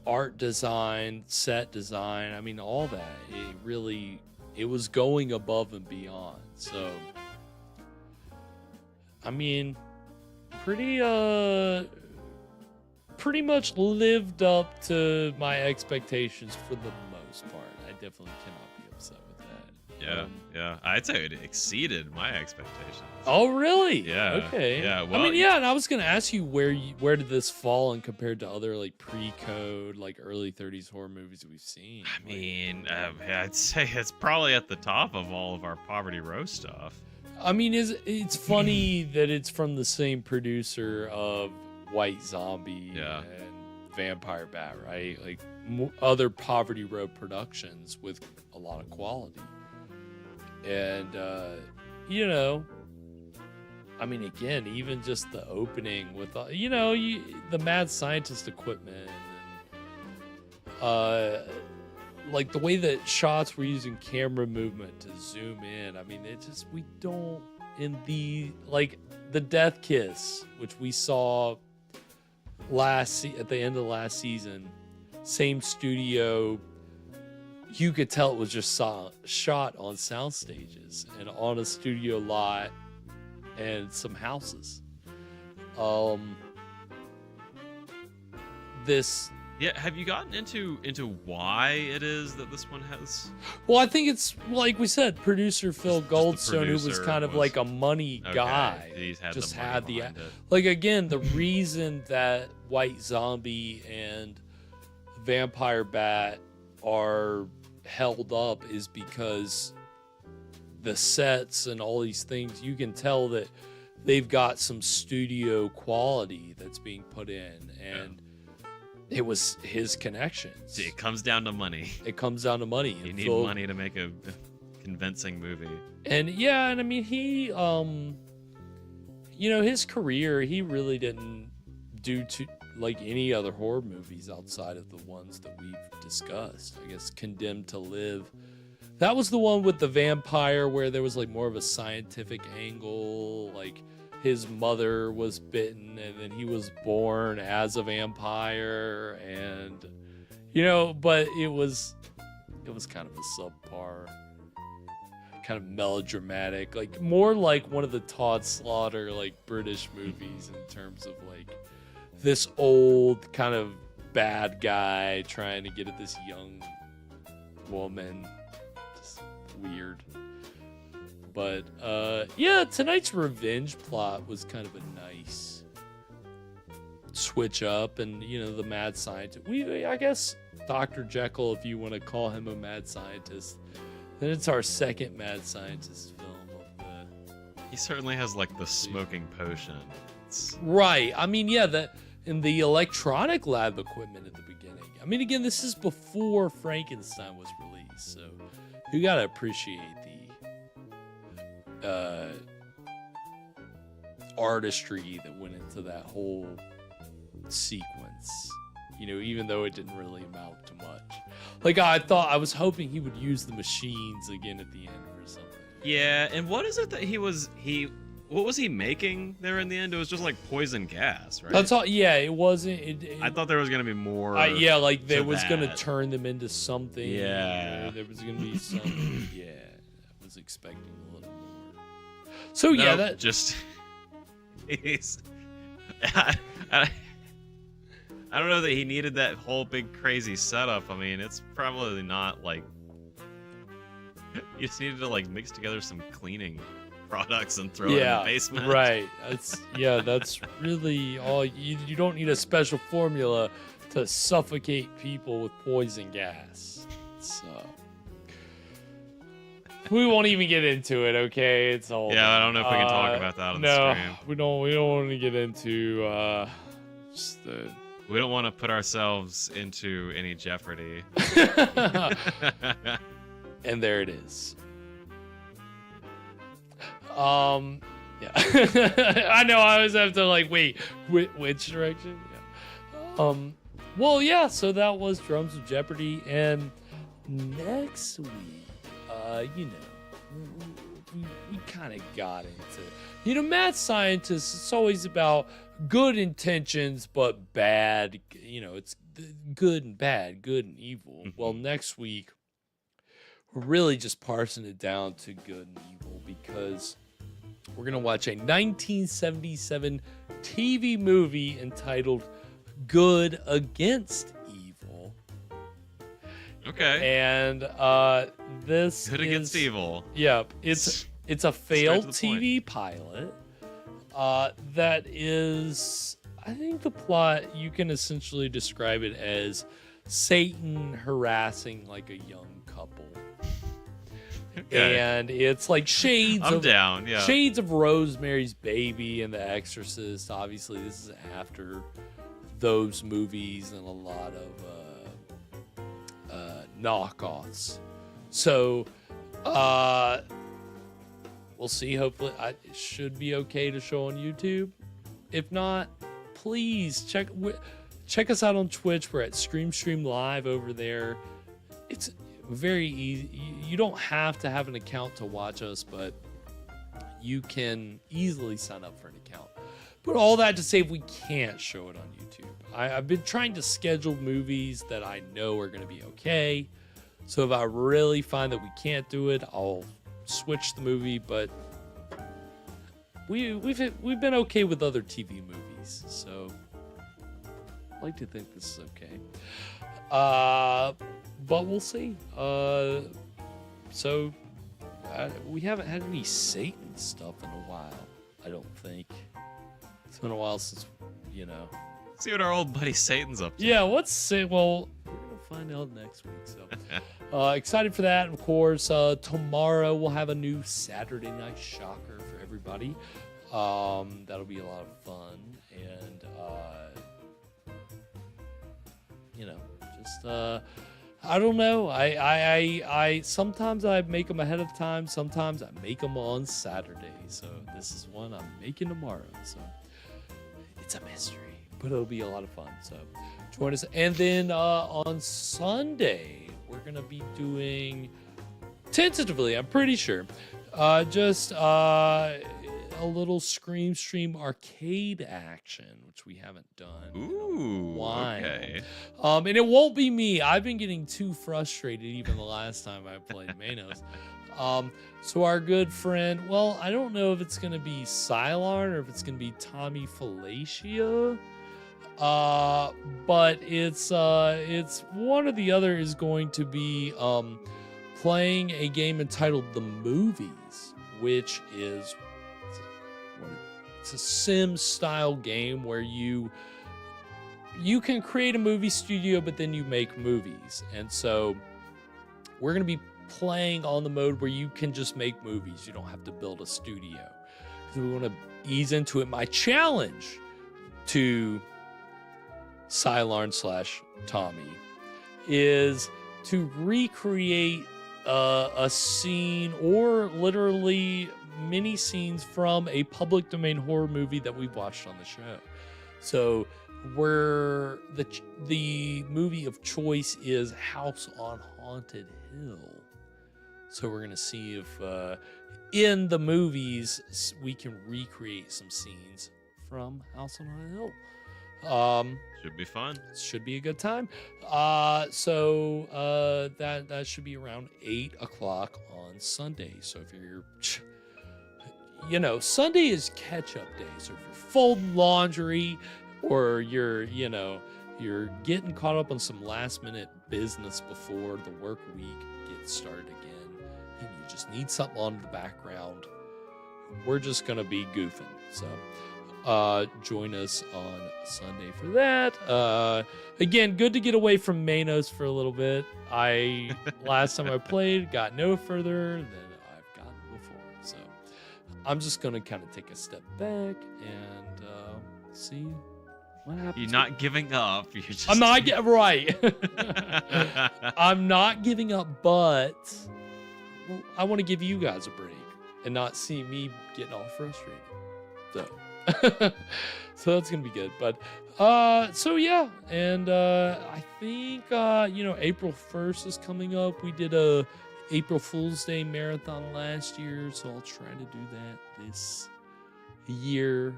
art design, set design, I mean all that. It was going above and beyond. So I mean, pretty much lived up to my expectations for the most part. I definitely cannot be upset with that.
Yeah, yeah. I'd say it exceeded my expectations.
Oh, really?
Yeah.
Okay.
Yeah. Well,
I mean, yeah, and I was gonna ask you where did this fall in compared to other like pre-code, like early 30s horror movies we've seen?
I mean, I'd say it's probably at the top of all of our Poverty Row stuff.
I mean, it's funny that it's from the same producer of White Zombie and Vampire Bat, right? Like other Poverty Row productions with a lot of quality. And I mean, again, even just the opening with the mad scientist equipment, and like the way that shots were using camera movement to zoom in. I mean, we don't in the Death Kiss, which we saw at the end of last season, same studio. You could tell it was just shot on sound stages and on a studio lot and some houses.
Have you gotten into why it is that this one has?
Well, I think it's like we said, producer Phil Goldstone, who was kind of like a money guy.
He's had
just
the money
had the
behind it.
like again the reason that White Zombie and Vampire Bat are held up is because the sets and all these things, you can tell that they've got some studio quality that's being put in, and it was his connections.
See, it comes down to money.
It comes down to money.
You need money to make a convincing movie.
And yeah, and I mean, he, his career, he really didn't do like any other horror movies outside of the ones that we've discussed. I guess Condemned to Live. That was the one with the vampire where there was like more of a scientific angle, like his mother was bitten and then he was born as a vampire, and but it was kind of a subpar, kind of melodramatic, like more like one of the Todd Slaughter like British movies in terms of like this old kind of bad guy trying to get at this young woman. Just weird. But yeah, tonight's revenge plot was kind of a nice switch up, and the mad scientist. I guess Dr. Jekyll, if you want to call him a mad scientist, then it's our second mad scientist film of the.
He certainly has like the smoking potion.
Right. I mean, yeah, in the electronic lab equipment at the beginning. I mean, again, this is before Frankenstein was released, so you gotta appreciate the artistry that went into that whole sequence. Even though it didn't really amount to much. Like I was hoping he would use the machines again at the end or something.
Yeah, and what is it that what was he making there in the end? It was just like poison gas, right?
That's all. Yeah, it wasn't.
I thought there was gonna be more.
Yeah, like there was gonna turn them into something.
Yeah,
there was gonna be something. Yeah, I was expecting a little more. So yeah, that
just. I don't know that he needed that whole big crazy setup. I mean, it's probably not like. You just needed to like mix together some cleaning products and throw it in the basement.
Right. That's really all. You don't need a special formula to suffocate people with poison gas. So we won't even get into it, okay? It's all
I don't know if we can talk about that on the stream.
We don't want to get into just the.
We don't want to put ourselves into any jeopardy.
And there it is. Yeah. I know I always have to like wait, which direction? Yeah. Well, yeah, so that was Drums of Jeopardy, and next week, we kind of got into, mad scientists, it's always about good intentions, but bad, it's good and bad, good and evil. Well, next week, we're really just parsing it down to good and evil, because we're going to watch a 1977 TV movie entitled Good Against Evil.
Okay.
And this
Good Against Evil.
Yeah, it's a failed TV pilot that is, I think the plot, you can essentially describe it as Satan harassing like a young couple. Okay. And it's like shades of Rosemary's Baby and The Exorcist. Obviously, this is after those movies and a lot of knockoffs. So we'll see. Hopefully, it should be okay to show on YouTube. If not, please check us out on Twitch. We're at Stream Live over there. It's very easy. You don't have to have an account to watch us, but you can easily sign up for an account. But all that to say, we can't show it on YouTube. I've been trying to schedule movies that I know are going to be okay. So if I really find that we can't do it, I'll switch the movie. But we've been okay with other TV movies, so I like to think this is okay. But we'll see. So we haven't had any Satan stuff in a while, I don't think. It's been a while since,
See what our old buddy Satan's up to.
Yeah, well, we're going to find out next week. So excited for that. Of course, tomorrow we'll have a new Saturday Night Shocker for everybody. That'll be a lot of fun. And, I don't know. I sometimes I make them ahead of time. Sometimes I make them on Saturday. So this is one I'm making tomorrow. So it's a mystery, but it'll be a lot of fun. So join us. And then on Sunday, we're going to be doing, tentatively, I'm pretty sure, just a little Scream Stream arcade action, which we haven't done.
Ooh, okay.
And it won't be me. I've been getting too frustrated even the last time I played Manos. So our good friend, well, I don't know if it's going to be Cylon or if it's going to be Tommy Falacia. But it's one or the other is going to be playing a game entitled The Movies, which is it's a sim style game where you can create a movie studio, but then you make movies. And so we're going to be playing on the mode where you can just make movies. You don't have to build a studio. So we want to ease into it. My challenge to Cylon/Tommy is to recreate a scene or literally mini scenes from a public domain horror movie that we've watched on the show. So where the movie of choice is House on Haunted Hill. So we're gonna see if in the movies we can recreate some scenes from House on Haunted Hill.
Should be fun.
Should be a good time. So that should be around 8 o'clock on Sunday. So if you're Sunday is catch-up day. So if you're folding laundry or you're getting caught up on some last-minute business before the work week gets started again, and you just need something on in the background, we're just gonna be goofing. So join us on Sunday for that. Again, good to get away from Manos for a little bit. Last time I played got no further than I've gotten before. So I'm just gonna kind of take a step back and see what happens.
You're not giving up. You're just...
I'm not right. I'm not giving up, but I want to give you guys a break and not see me getting all frustrated. So that's gonna be good. But so yeah, and I think April 1st is coming up. We did a April Fool's Day marathon last year, so I'll try to do that this year.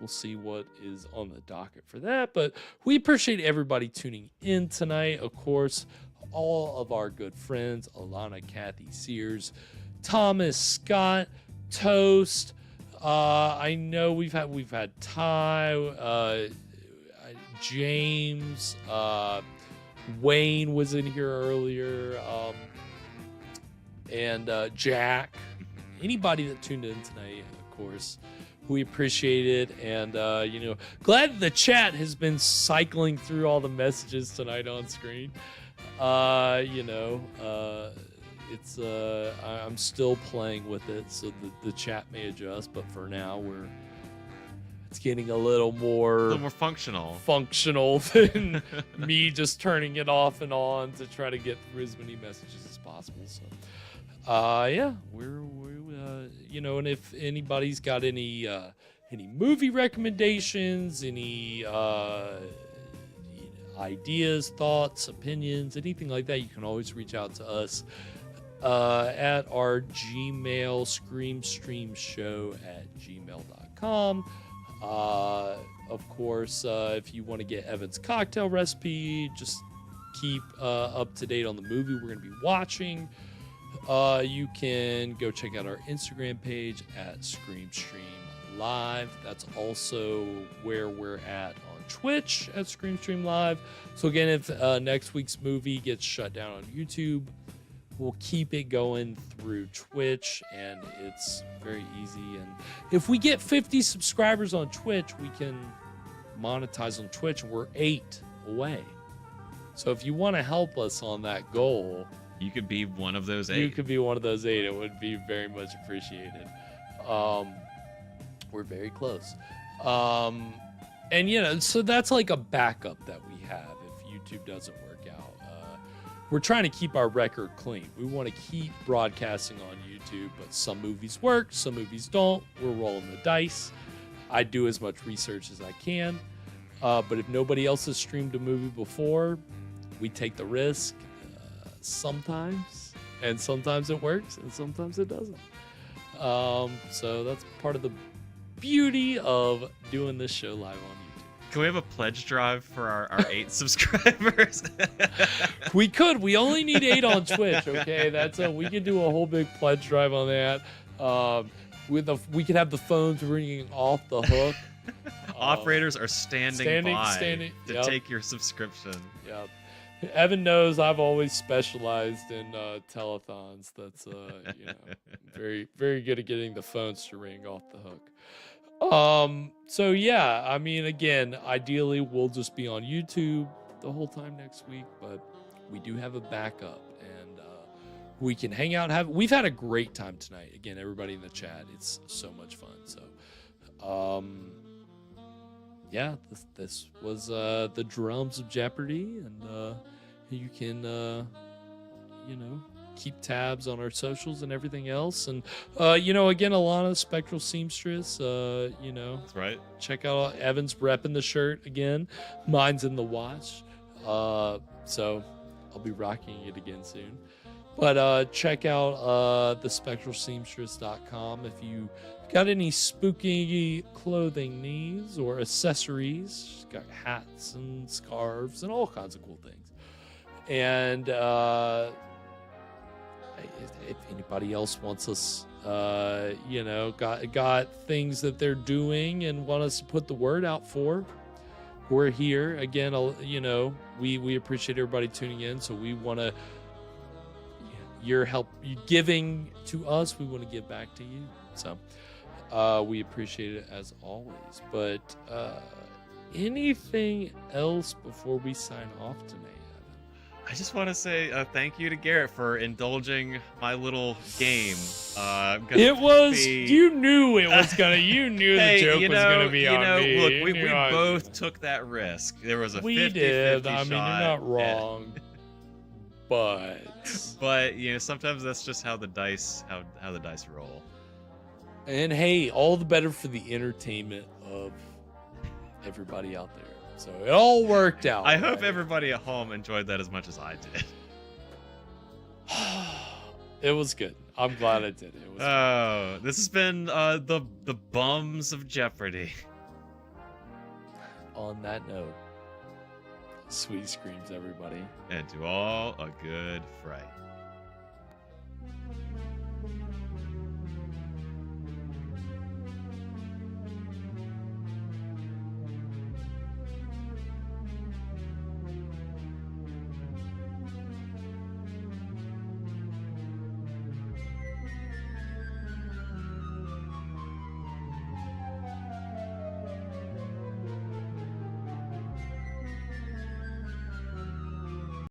We'll see what is on the docket for that. But we appreciate everybody tuning in tonight. Of course, all of our good friends, Alana, Kathy, Sears, Thomas, Scott, Toast. I know we've had Ty, James, Wayne was in here earlier, and Jack. Anybody that tuned in tonight, of course, we appreciate it. And glad the chat has been cycling through all the messages tonight on screen. It's I'm still playing with it, so the chat may adjust, but for now it's getting a little more functional than me just turning it off and on to try to get through as many messages as possible. So we're and if anybody's got any movie recommendations, any ideas, thoughts, opinions, anything like that, you can always reach out to us at our Gmail, screamstreamshow@gmail.com. Of course, if you want to get Evan's cocktail recipe, just keep up to date on the movie we're going to be watching. You can go check out our Instagram page at ScreamStream Live. That's also where we're at on Twitch at ScreamStream Live. So again, if next week's movie gets shut down on YouTube, we'll keep it going through Twitch, and it's very easy. And if we get 50 subscribers on Twitch, we can monetize on Twitch, and we're 8 away. So if you want to help us on that goal,
you could be one of those 8.
You could be one of those 8. It would be very much appreciated. We're very close. And so that's like a backup that we have if YouTube doesn't work out. We're trying to keep our record clean. We want to keep broadcasting on YouTube, but some movies work, some movies don't. We're rolling the dice. I do as much research as I can. But if nobody else has streamed a movie before, we take the risk sometimes. And sometimes it works, and sometimes it doesn't. So that's part of the beauty of doing this show live on YouTube.
Can we have a pledge drive for our 8 subscribers?
We could. We only need 8 on Twitch, okay? We could do a whole big pledge drive on that. We could have the phones ringing off the hook.
Operators are standing by to
yep.
take your subscription.
Yep. Evan knows I've always specialized in telethons. That's very, very good at getting the phones to ring off the hook. So yeah, I mean, again, ideally we'll just be on YouTube the whole time next week, but we do have a backup, and we can hang out. We've had a great time tonight. Again, everybody in the chat, it's so much fun. So, yeah, this was the Drums of Jeopardy, and you can keep tabs on our socials and everything else. And again, Alana, Spectral Seamstress,
that's right.
Check out Evan's repping the shirt again. Mine's in the wash. So I'll be rocking it again soon. But check out thespectralseamstress.com if you got any spooky clothing needs or accessories. She's got hats and scarves and all kinds of cool things. And if anybody else wants us, got things that they're doing and want us to put the word out for, we're here. Again, we appreciate everybody tuning in, so we want to, your help, you giving to us, we want to give back to you. So, We appreciate it as always. But anything else before we sign off tonight?
I just want to say thank you to Garrett for indulging my little game.
It was you knew it was gonna. You knew
Hey,
the joke was gonna be on me.
Look,
You
we
knew I was
both took that risk. There was a 50-50
We did. I
shot.
mean, you're not wrong.
But you know, sometimes that's just how the dice roll.
And hey, all the better for the entertainment of everybody out there. So it all worked out.
I hope everybody at home enjoyed that as much as I did.
It was good. I'm glad I did. It was
this has been the bums of Jeopardy.
On that note, sweet screams, everybody.
And to all a good fright.